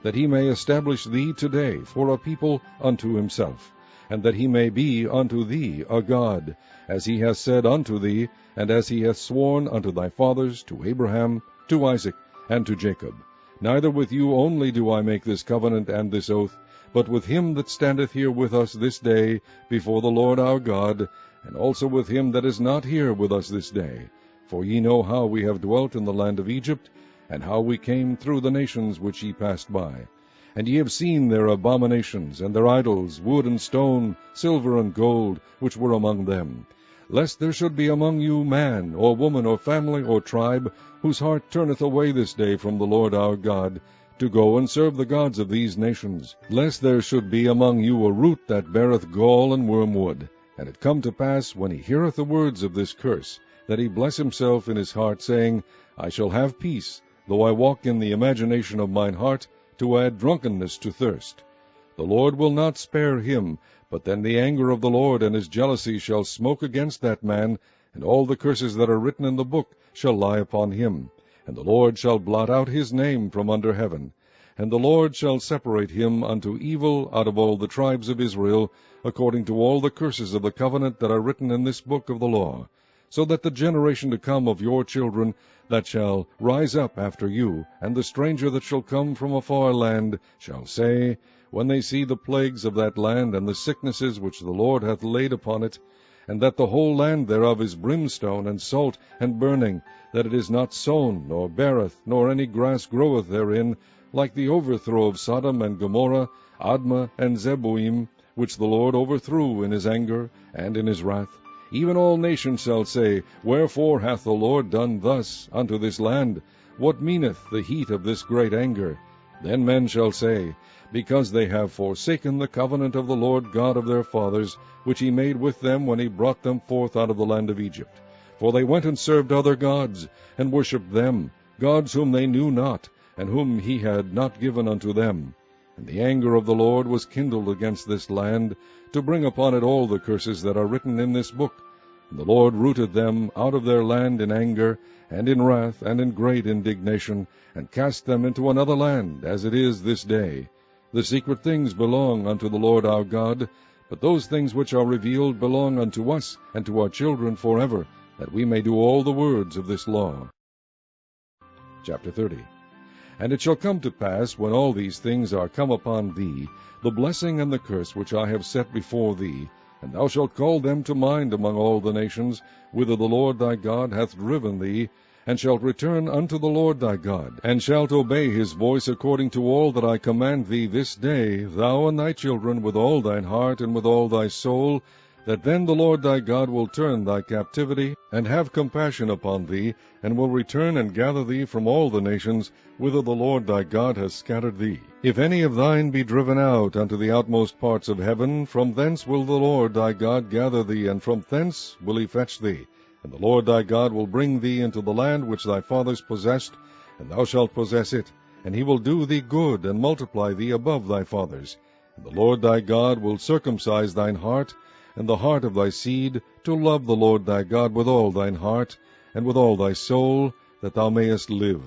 that he may establish thee today for a people unto himself, and that he may be unto thee a God, as he hath said unto thee, and as he hath sworn unto thy fathers, to Abraham, to Isaac, and to Jacob. Neither with you only do I make this covenant and this oath, but with him that standeth here with us this day before the Lord our God, and also with him that is not here with us this day. For ye know how we have dwelt in the land of Egypt, and how we came through the nations which ye passed by. And ye have seen their abominations, and their idols, wood and stone, silver and gold, which were among them. Lest there should be among you man, or woman, or family, or tribe, whose heart turneth away this day from the Lord our God, to go and serve the gods of these nations. Lest there should be among you a root that beareth gall and wormwood. And it come to pass, when he heareth the words of this curse, that he bless himself in his heart, saying, I shall have peace, though I walk in the imagination of mine heart, to add drunkenness to thirst. The Lord will not spare him, but then the anger of the Lord and his jealousy shall smoke against that man, and all the curses that are written in the book shall lie upon him. And the Lord shall blot out his name from under heaven. And the Lord shall separate him unto evil out of all the tribes of Israel, according to all the curses of the covenant that are written in this book of the law, so that the generation to come of your children that shall rise up after you, and the stranger that shall come from a far land, shall say, when they see the plagues of that land, and the sicknesses which the Lord hath laid upon it, and that the whole land thereof is brimstone, and salt, and burning, that it is not sown, nor beareth, nor any grass groweth therein, like the overthrow of Sodom and Gomorrah, Admah and Zeboim, which the Lord overthrew in his anger and in his wrath. Even all nations shall say, Wherefore hath the Lord done thus unto this land? What meaneth the heat of this great anger? Then men shall say, Because they have forsaken the covenant of the Lord God of their fathers, which he made with them when he brought them forth out of the land of Egypt. For they went and served other gods, and worshipped them, gods whom they knew not, and whom he had not given unto them. And the anger of the Lord was kindled against this land, to bring upon it all the curses that are written in this book. And the Lord rooted them out of their land in anger, and in wrath, and in great indignation, and cast them into another land, as it is this day. The secret things belong unto the Lord our God, but those things which are revealed belong unto us and to our children forever, that we may do all the words of this law. Chapter 30. And it shall come to pass, when all these things are come upon thee, the blessing and the curse which I have set before thee, and thou shalt call them to mind among all the nations, whither the Lord thy God hath driven thee, and shalt return unto the Lord thy God, and shalt obey his voice according to all that I command thee this day, thou and thy children, with all thine heart and with all thy soul, that then the Lord thy God will turn thy captivity, and have compassion upon thee, and will return and gather thee from all the nations, whither the Lord thy God hath scattered thee. If any of thine be driven out unto the outmost parts of heaven, from thence will the Lord thy God gather thee, and from thence will he fetch thee. And the Lord thy God will bring thee into the land which thy fathers possessed, and thou shalt possess it, and he will do thee good, and multiply thee above thy fathers. And the Lord thy God will circumcise thine heart, and the heart of thy seed, to love the Lord thy God with all thine heart, and with all thy soul, that thou mayest live.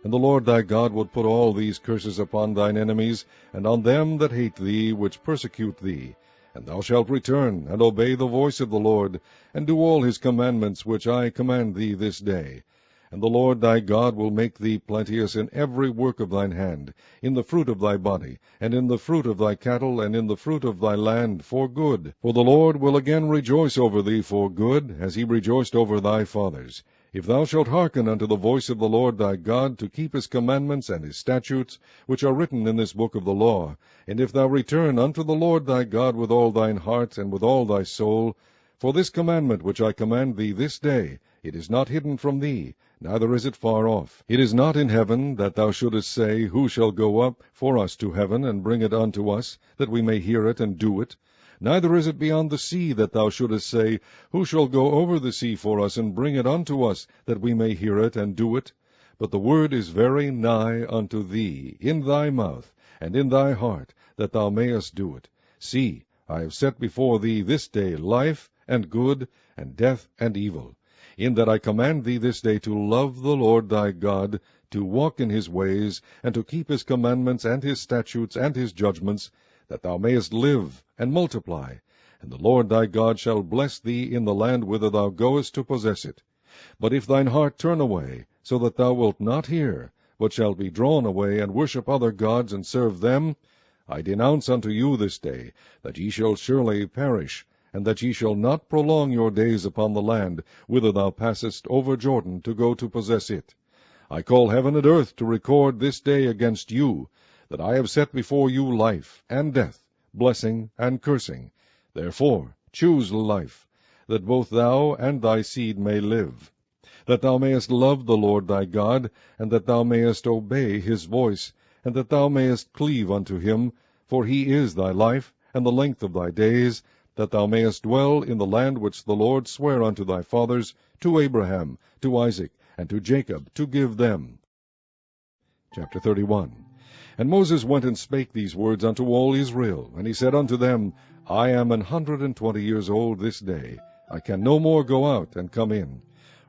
And the Lord thy God will put all these curses upon thine enemies, and on them that hate thee, which persecute thee. And thou shalt return, and obey the voice of the Lord, and do all his commandments which I command thee this day. And the Lord thy God will make thee plenteous in every work of thine hand, in the fruit of thy body, and in the fruit of thy cattle, and in the fruit of thy land, for good. For the Lord will again rejoice over thee for good, as he rejoiced over thy fathers. If thou shalt hearken unto the voice of the Lord thy God, to keep his commandments and his statutes, which are written in this book of the law, and if thou return unto the Lord thy God with all thine heart and with all thy soul, for this commandment which I command thee this day, it is not hidden from thee, neither is it far off. It is not in heaven, that thou shouldest say, Who shall go up for us to heaven, and bring it unto us, that we may hear it and do it? Neither is it beyond the sea, that thou shouldest say, Who shall go over the sea for us, and bring it unto us, that we may hear it and do it? But the word is very nigh unto thee, in thy mouth, and in thy heart, that thou mayest do it. See, I have set before thee this day life and good, and death and evil, in that I command thee this day to love the Lord thy God, to walk in his ways, and to keep his commandments, and his statutes, and his judgments, that thou mayest live, and multiply. And the Lord thy God shall bless thee in the land whither thou goest to possess it. But if thine heart turn away, so that thou wilt not hear, but shalt be drawn away, and worship other gods, and serve them, I denounce unto you this day, that ye shall surely perish, and that ye shall not prolong your days upon the land, whither thou passest over Jordan to go to possess it. I call heaven and earth to record this day against you, that I have set before you life and death, blessing and cursing. Therefore choose life, that both thou and thy seed may live, that thou mayest love the Lord thy God, and that thou mayest obey his voice, and that thou mayest cleave unto him, for he is thy life, and the length of thy days, that thou mayest dwell in the land which the Lord sware unto thy fathers, to Abraham, to Isaac, and to Jacob, to give them. Chapter 31. And Moses went and spake these words unto all Israel, and he said unto them, I am 120 years old this day. I can no more go out and come in.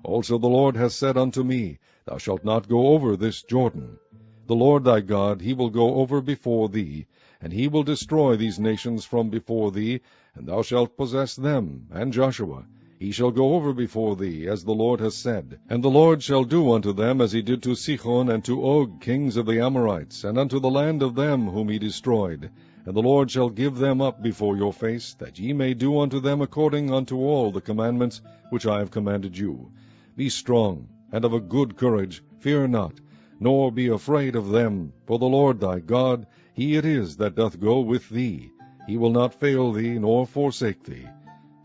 Also the Lord hath said unto me, Thou shalt not go over this Jordan. The Lord thy God, he will go over before thee, and he will destroy these nations from before thee, and thou shalt possess them. And Joshua, he shall go over before thee, as the Lord hath said. And the Lord shall do unto them as he did to Sihon and to Og, kings of the Amorites, and unto the land of them whom he destroyed. And the Lord shall give them up before your face, that ye may do unto them according unto all the commandments which I have commanded you. Be strong, and of a good courage, fear not, nor be afraid of them, for the Lord thy God, he it is that doth go with thee. He will not fail thee, nor forsake thee.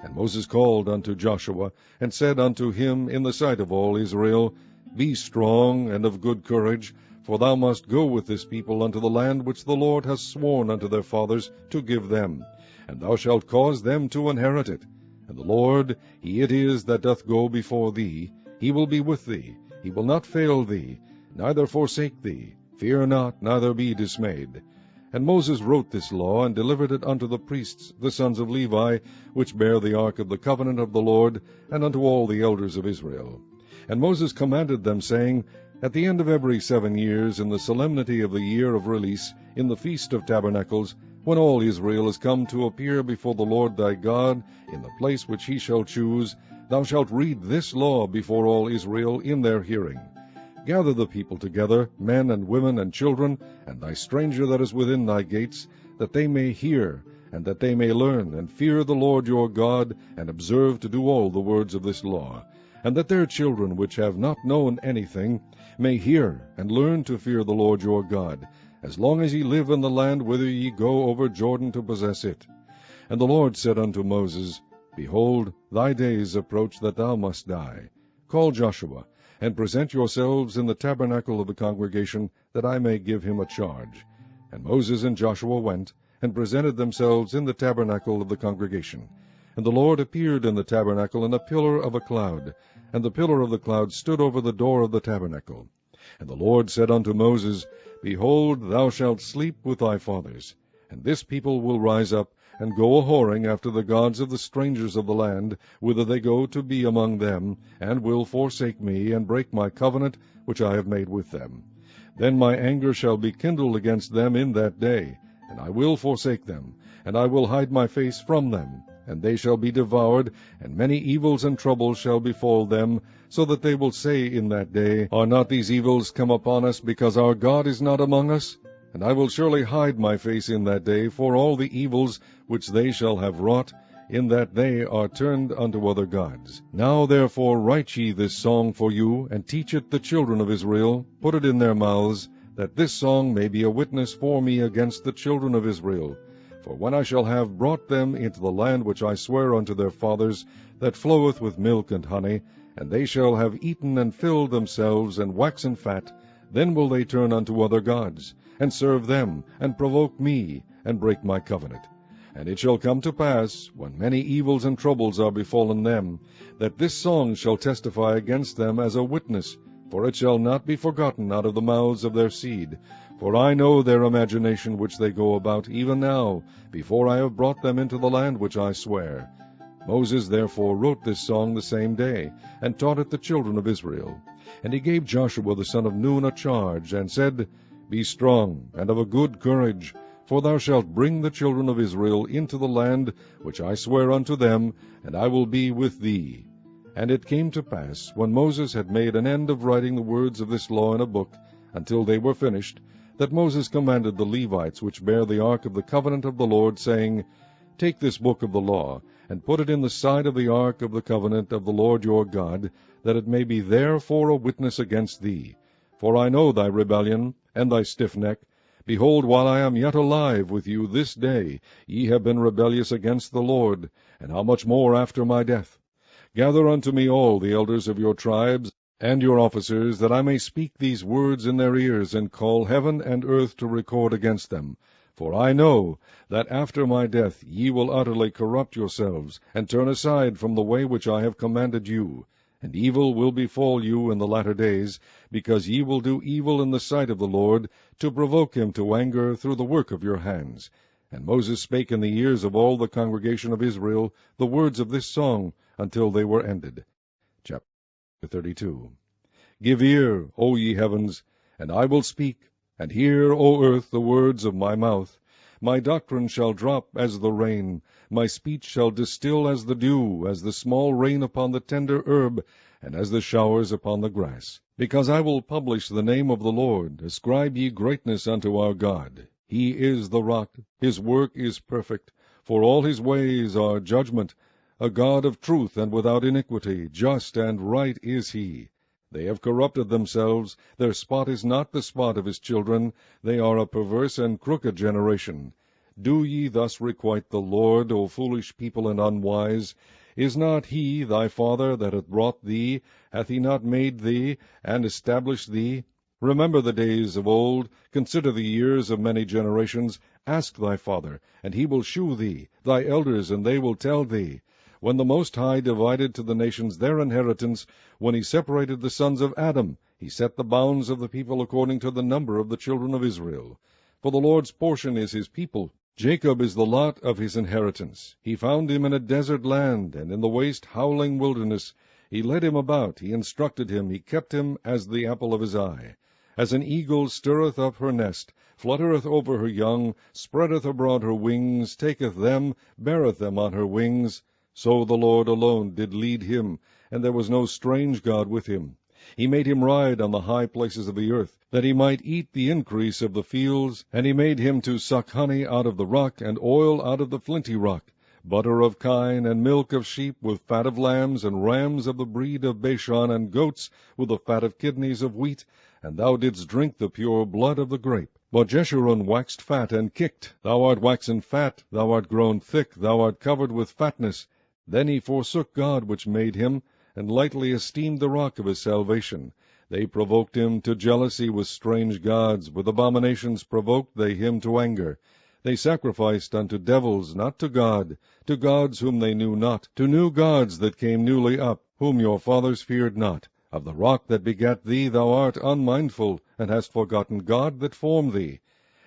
And Moses called unto Joshua, and said unto him in the sight of all Israel, Be strong and of good courage, for thou must go with this people unto the land which the Lord hath sworn unto their fathers to give them, and thou shalt cause them to inherit it. And the Lord, he it is that doth go before thee. He will be with thee, he will not fail thee, neither forsake thee. Fear not, neither be dismayed. And Moses wrote this law, and delivered it unto the priests, the sons of Levi, which bear the ark of the covenant of the Lord, and unto all the elders of Israel. And Moses commanded them, saying, At the end of every 7 years, in the solemnity of the year of release, in the feast of tabernacles, when all Israel is come to appear before the Lord thy God, in the place which he shall choose, thou shalt read this law before all Israel in their hearing. Gather the people together, men and women and children, and thy stranger that is within thy gates, that they may hear, and that they may learn, and fear the Lord your God, and observe to do all the words of this law, and that their children which have not known anything may hear, and learn to fear the Lord your God, as long as ye live in the land whither ye go over Jordan to possess it. And the Lord said unto Moses, Behold, thy days approach that thou must die. Call Joshua, and present yourselves in the tabernacle of the congregation, that I may give him a charge. And Moses and Joshua went, and presented themselves in the tabernacle of the congregation. And the Lord appeared in the tabernacle in a pillar of a cloud, and the pillar of the cloud stood over the door of the tabernacle. And the Lord said unto Moses, Behold, thou shalt sleep with thy fathers, and this people will rise up, and go a-whoring after the gods of the strangers of the land, whither they go to be among them, and will forsake me, and break my covenant which I have made with them. Then my anger shall be kindled against them in that day, and I will forsake them, and I will hide my face from them, and they shall be devoured, and many evils and troubles shall befall them, so that they will say in that day, Are not these evils come upon us, because our God is not among us? And I will surely hide my face in that day for all the evils which they shall have wrought, in that they are turned unto other gods. Now therefore write ye this song for you, and teach it the children of Israel, put it in their mouths, that this song may be a witness for me against the children of Israel. For when I shall have brought them into the land which I swear unto their fathers, that floweth with milk and honey, and they shall have eaten and filled themselves, and waxen fat, then will they turn unto other gods, and serve them, and provoke me, and break my covenant. And it shall come to pass, when many evils and troubles are befallen them, that this song shall testify against them as a witness, for it shall not be forgotten out of the mouths of their seed. For I know their imagination which they go about, even now, before I have brought them into the land which I swear. Moses therefore wrote this song the same day, and taught it the children of Israel. And he gave Joshua the son of Nun a charge, and said, Be strong, and of a good courage, for thou shalt bring the children of Israel into the land which I swear unto them, and I will be with thee. And it came to pass, when Moses had made an end of writing the words of this law in a book, until they were finished, that Moses commanded the Levites which bear the ark of the covenant of the Lord, saying, Take this book of the law, and put it in the side of the ark of the covenant of the Lord your God, that it may be there for a witness against thee. For I know thy rebellion, and thy stiff neck. Behold, while I am yet alive with you this day, ye have been rebellious against the Lord, and how much more after my death? Gather unto me all the elders of your tribes, and your officers, that I may speak these words in their ears, and call heaven and earth to record against them. For I know that after my death ye will utterly corrupt yourselves, and turn aside from the way which I have commanded you. And evil will befall you in the latter days, because ye will do evil in the sight of the Lord, to provoke him to anger through the work of your hands. And Moses spake in the ears of all the congregation of Israel the words of this song, until they were ended. Chapter 32. Give ear, O ye heavens, and I will speak, and hear, O earth, the words of my mouth. My doctrine shall drop as the rain, my speech shall distill as the dew, as the small rain upon the tender herb, and as the showers upon the grass. Because I will publish the name of the Lord, ascribe ye greatness unto our God. He is the rock, his work is perfect, for all his ways are judgment. A God of truth and without iniquity, just and right is he. They have corrupted themselves, their spot is not the spot of his children, they are a perverse and crooked generation. Do ye thus requite the Lord, O foolish people and unwise? Is not he thy father that hath brought thee? Hath he not made thee, and established thee? Remember the days of old, consider the years of many generations. Ask thy father, and he will shew thee, thy elders, and they will tell thee. When the Most High divided to the nations their inheritance, when he separated the sons of Adam, he set the bounds of the people according to the number of the children of Israel. For the Lord's portion is his people. Jacob is the lot of his inheritance. He found him in a desert land, and in the waste howling wilderness. He led him about, he instructed him, he kept him as the apple of his eye. As an eagle stirreth up her nest, fluttereth over her young, spreadeth abroad her wings, taketh them, beareth them on her wings, so the Lord alone did lead him, and there was no strange god with him. He made him ride on the high places of the earth, that he might eat the increase of the fields, and he made him to suck honey out of the rock, and oil out of the flinty rock, butter of kine, and milk of sheep, with fat of lambs, and rams of the breed of Bashan, and goats, with the fat of kidneys of wheat, and thou didst drink the pure blood of the grape. But Jeshurun waxed fat, and kicked. Thou art waxen fat, thou art grown thick, thou art covered with fatness. Then he forsook God which made him, and lightly esteemed the rock of his salvation. They provoked him to jealousy with strange gods, with abominations provoked they him to anger. They sacrificed unto devils, not to God, to gods whom they knew not, to new gods that came newly up, whom your fathers feared not. Of the rock that begat thee thou art unmindful, and hast forgotten God that formed thee.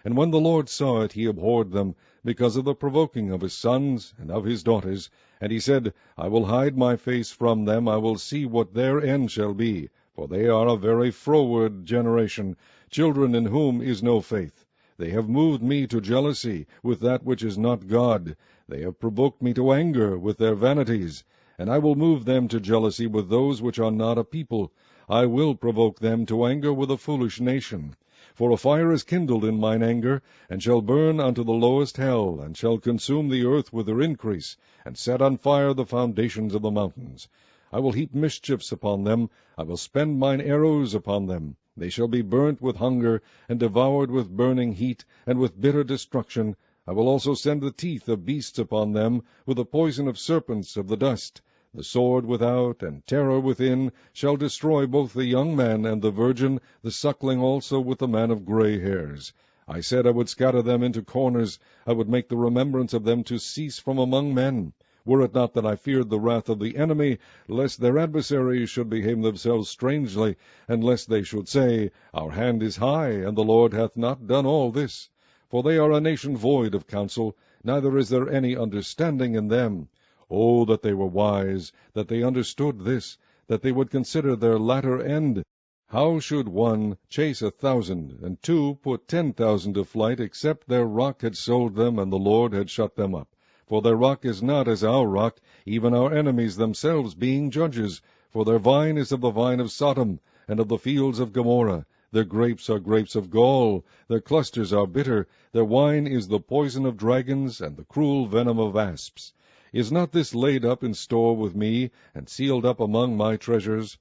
And when the Lord saw it, he abhorred them, because of the provoking of his sons and of his daughters. And he said, I will hide my face from them, I will see what their end shall be. For they are a very froward generation, children in whom is no faith. They have moved me to jealousy with that which is not God. They have provoked me to anger with their vanities. And I will move them to jealousy with those which are not a people. I will provoke them to anger with a foolish nation. For a fire is kindled in mine anger, and shall burn unto the lowest hell, and shall consume the earth with her increase, and set on fire the foundations of the mountains. I will heap mischiefs upon them, I will spend mine arrows upon them. They shall be burnt with hunger, and devoured with burning heat, and with bitter destruction. I will also send the teeth of beasts upon them, with the poison of serpents of the dust. The sword without, and terror within, shall destroy both the young man and the virgin, the suckling also with the man of gray hairs. I said I would scatter them into corners, I would make the remembrance of them to cease from among men. Were it not that I feared the wrath of the enemy, lest their adversaries should behave themselves strangely, and lest they should say, Our hand is high, and the Lord hath not done all this. For they are a nation void of counsel, neither is there any understanding in them. Oh, that they were wise, that they understood this, that they would consider their latter end. How should one chase 1,000, and two put 10,000 to flight, except their rock had sold them, and the Lord had shut them up? For their rock is not as our rock, even our enemies themselves being judges. For their vine is of the vine of Sodom, and of the fields of Gomorrah. Their grapes are grapes of gall, their clusters are bitter, their wine is the poison of dragons, and the cruel venom of asps. Is not this laid up in store with me, and sealed up among my treasures?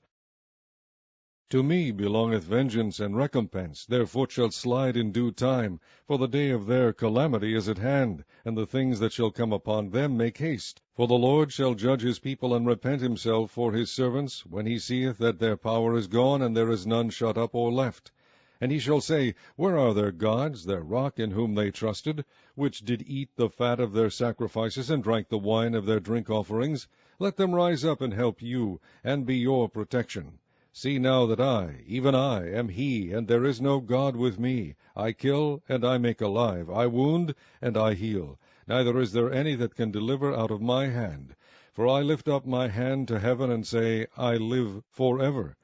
To me belongeth vengeance and recompense. Their foot shall slide in due time, for the day of their calamity is at hand, and the things that shall come upon them make haste. For the Lord shall judge his people, and repent himself for his servants, when he seeth that their power is gone, and there is none shut up or left. And he shall say, Where are their gods, their rock in whom they trusted, which did eat the fat of their sacrifices, and drank the wine of their drink offerings? Let them rise up and help you, and be your protection. See now that I, even I, am he, and there is no God with me. I kill, and I make alive. I wound, and I heal. Neither is there any that can deliver out of my hand. For I lift up my hand to heaven, and say, I live forever.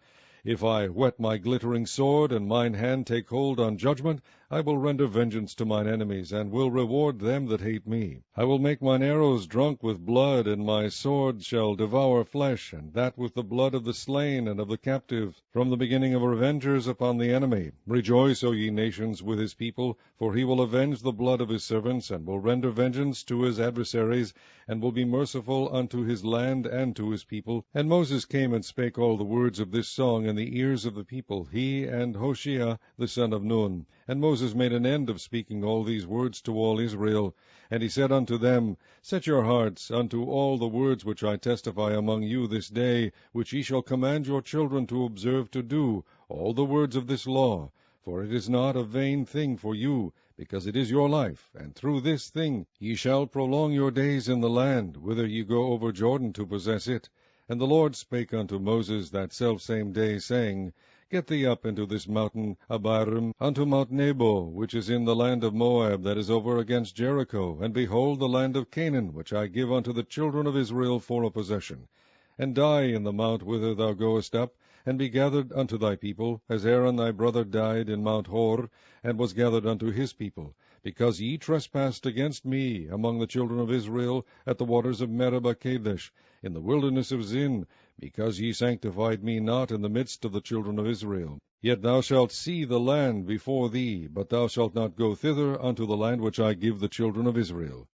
If I whet my glittering sword, and mine hand take hold on judgment, I will render vengeance to mine enemies, and will reward them that hate me. I will make mine arrows drunk with blood, and my sword shall devour flesh, and that with the blood of the slain and of the captive, from the beginning of revengers upon the enemy. Rejoice, O ye nations, with his people, for he will avenge the blood of his servants, and will render vengeance to his adversaries, and will be merciful unto his land and to his people. And Moses came and spake all the words of this song in the ears of the people, he and Hoshea the son of Nun. And Moses made an end of speaking all these words to all Israel. And he said unto them, Set your hearts unto all the words which I testify among you this day, which ye shall command your children to observe to do, all the words of this law. For it is not a vain thing for you, because it is your life, and through this thing ye shall prolong your days in the land, whither ye go over Jordan to possess it. And the Lord spake unto Moses that selfsame day, saying, Get thee up into this mountain Abiram, unto Mount Nebo, which is in the land of Moab, that is over against Jericho, and behold the land of Canaan, which I give unto the children of Israel for a possession. And die in the mount whither thou goest up, and be gathered unto thy people, as Aaron thy brother died in Mount Hor, and was gathered unto his people, because ye trespassed against me among the children of Israel at the waters of Meribah Kadesh, in the wilderness of Zin, because ye sanctified me not in the midst of the children of Israel. Yet thou shalt see the land before thee, but thou shalt not go thither unto the land which I give the children of Israel.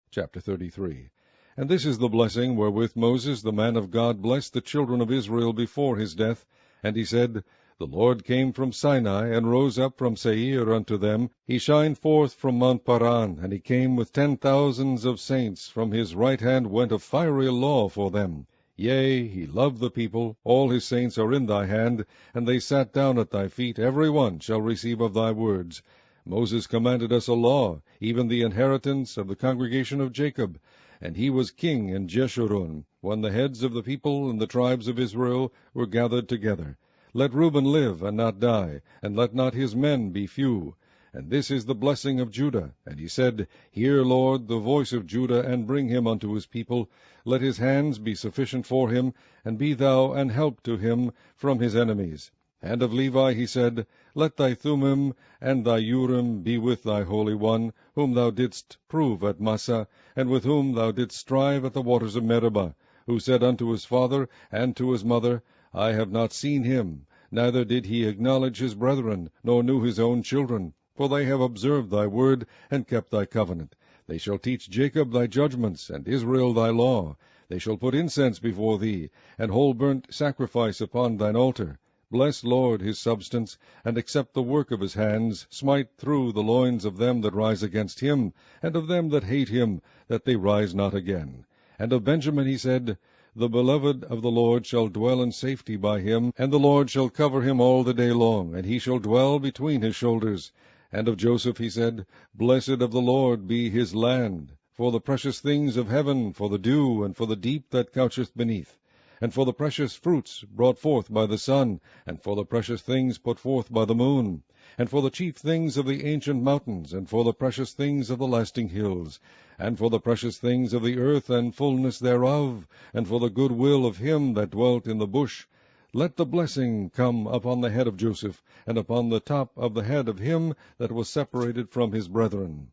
Chapter 33. And this is the blessing wherewith Moses the man of God blessed the children of Israel before his death. And he said, The Lord came from Sinai, and rose up from Seir unto them. He shined forth from Mount Paran, and he came with 10,000s of saints. From his right hand went a fiery law for them. Yea, he loved the people. All his saints are in thy hand, and they sat down at thy feet. Every one shall receive of thy words. Moses commanded us a law, even the inheritance of the congregation of Jacob. And he was king in Jeshurun, when the heads of the people and the tribes of Israel were gathered together. Let Reuben live, and not die, and let not his men be few. And this is the blessing of Judah. And he said, Hear, Lord, the voice of Judah, and bring him unto his people. Let his hands be sufficient for him, and be thou an help to him from his enemies. And of Levi he said, Let thy Thummim and thy Urim be with thy Holy One, whom thou didst prove at Massah, and with whom thou didst strive at the waters of Meribah, who said unto his father and to his mother, I have not seen him, neither did he acknowledge his brethren, nor knew his own children. For they have observed thy word, and kept thy covenant. They shall teach Jacob thy judgments, and Israel thy law. They shall put incense before thee, and whole burnt sacrifice upon thine altar. Bless, Lord, his substance, and accept the work of his hands. Smite through the loins of them that rise against him, and of them that hate him, that they rise not again. And of Benjamin he said, The beloved of the Lord shall dwell in safety by him, and the Lord shall cover him all the day long, and he shall dwell between his shoulders. And of Joseph he said, Blessed of the Lord be his land, for the precious things of heaven, for the dew, and for the deep that coucheth beneath. and for the precious fruits brought forth by the sun, and for the precious things put forth by the moon, and for the chief things of the ancient mountains, and for the precious things of the lasting hills, and for the precious things of the earth and fullness thereof, and for the good will of him that dwelt in the bush. Let the blessing come upon the head of Joseph, and upon the top of the head of him that was separated from his brethren.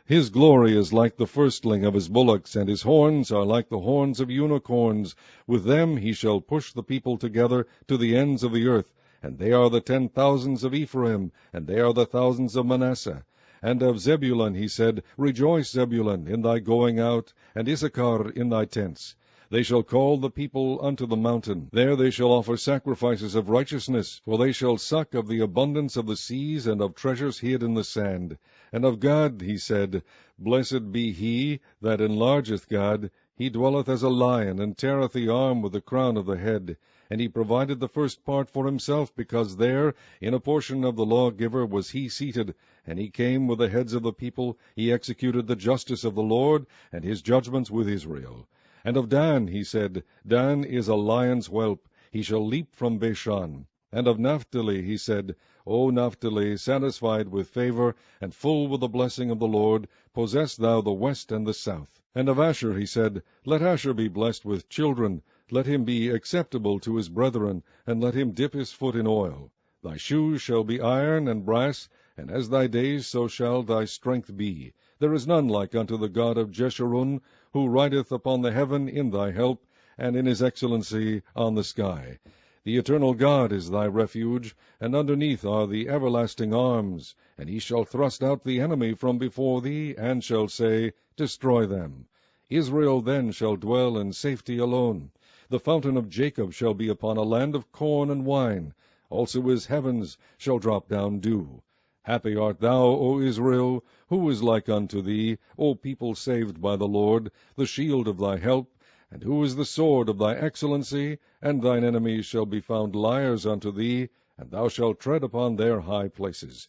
His glory is like the firstling of his bullocks, and his horns are like the horns of unicorns. With them he shall push the people together to the ends of the earth. And they are the 10,000s of Ephraim, and they are the thousands of Manasseh. And of Zebulun he said, Rejoice, Zebulun, in thy going out, and Issachar in thy tents. They shall call the people unto the mountain. There they shall offer sacrifices of righteousness, for they shall suck of the abundance of the seas, and of treasures hid in the sand. And of Gad he said, Blessed be he that enlargeth Gad. He dwelleth as a lion, and teareth the arm with the crown of the head. And he provided the first part for himself, because there, in a portion of the lawgiver, was he seated. And he came with the heads of the people. He executed the justice of the Lord, and his judgments with Israel. And of Dan he said, Dan is a lion's whelp. He shall leap from Bashan. And of Naphtali he said, O Naphtali, satisfied with favor, and full with the blessing of the Lord, possess thou the west and the south. And of Asher he said, Let Asher be blessed with children. Let him be acceptable to his brethren, and let him dip his foot in oil. Thy shoes shall be iron and brass, and as thy days so shall thy strength be. There is none like unto the God of Jeshurun, who rideth upon the heaven in thy help, and in his excellency on the sky. The eternal God is thy refuge, and underneath are the everlasting arms. And he shall thrust out the enemy from before thee, and shall say, Destroy them. Israel then shall dwell in safety alone. The fountain of Jacob shall be upon a land of corn and wine. Also his heavens shall drop down dew. Happy art thou, O Israel! Who is like unto thee, O people saved by the Lord, the shield of thy help? And who is the sword of thy excellency? And thine enemies shall be found liars unto thee, and thou shalt tread upon their high places.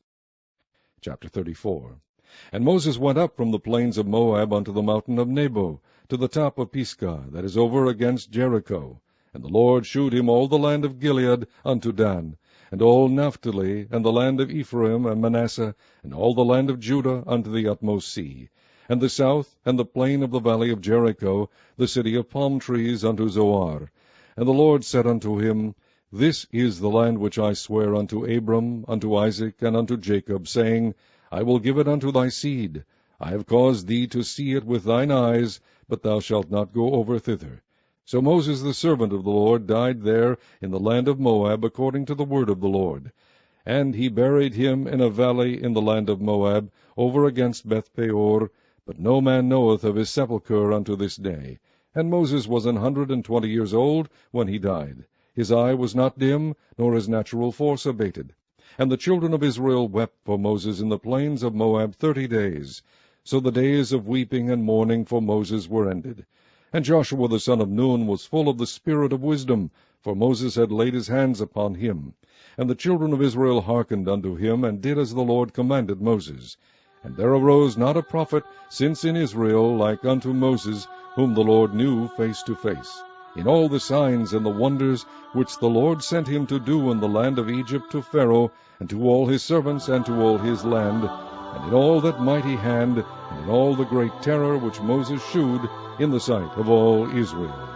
Chapter 34. And Moses went up from the plains of Moab unto the mountain of Nebo, to the top of Pisgah, that is over against Jericho. And the Lord shewed him all the land of Gilead unto Dan, and all Naphtali, and the land of Ephraim and Manasseh, and all the land of Judah unto the utmost sea, and the south, and the plain of the valley of Jericho, the city of palm trees, unto Zoar. And the Lord said unto him, This is the land which I sware unto Abram, unto Isaac, and unto Jacob, saying, I will give it unto thy seed. I have caused thee to see it with thine eyes, but thou shalt not go over thither. So Moses the servant of the Lord died there in the land of Moab, according to the word of the Lord. And he buried him in a valley in the land of Moab, over against Beth-peor, but no man knoweth of his sepulchre unto this day. And Moses was 120 years old when he died. His eye was not dim, nor his natural force abated. And the children of Israel wept for Moses in the plains of Moab 30 days. So the days of weeping and mourning for Moses were ended. And Joshua the son of Nun was full of the spirit of wisdom, for Moses had laid his hands upon him. And the children of Israel hearkened unto him, and did as the Lord commanded Moses. And there arose not a prophet since in Israel like unto Moses, whom the Lord knew face to face, in all the signs and the wonders which the Lord sent him to do in the land of Egypt to Pharaoh, and to all his servants, and to all his land, and in all that mighty hand, and in all the great terror which Moses shewed in the sight of all Israel.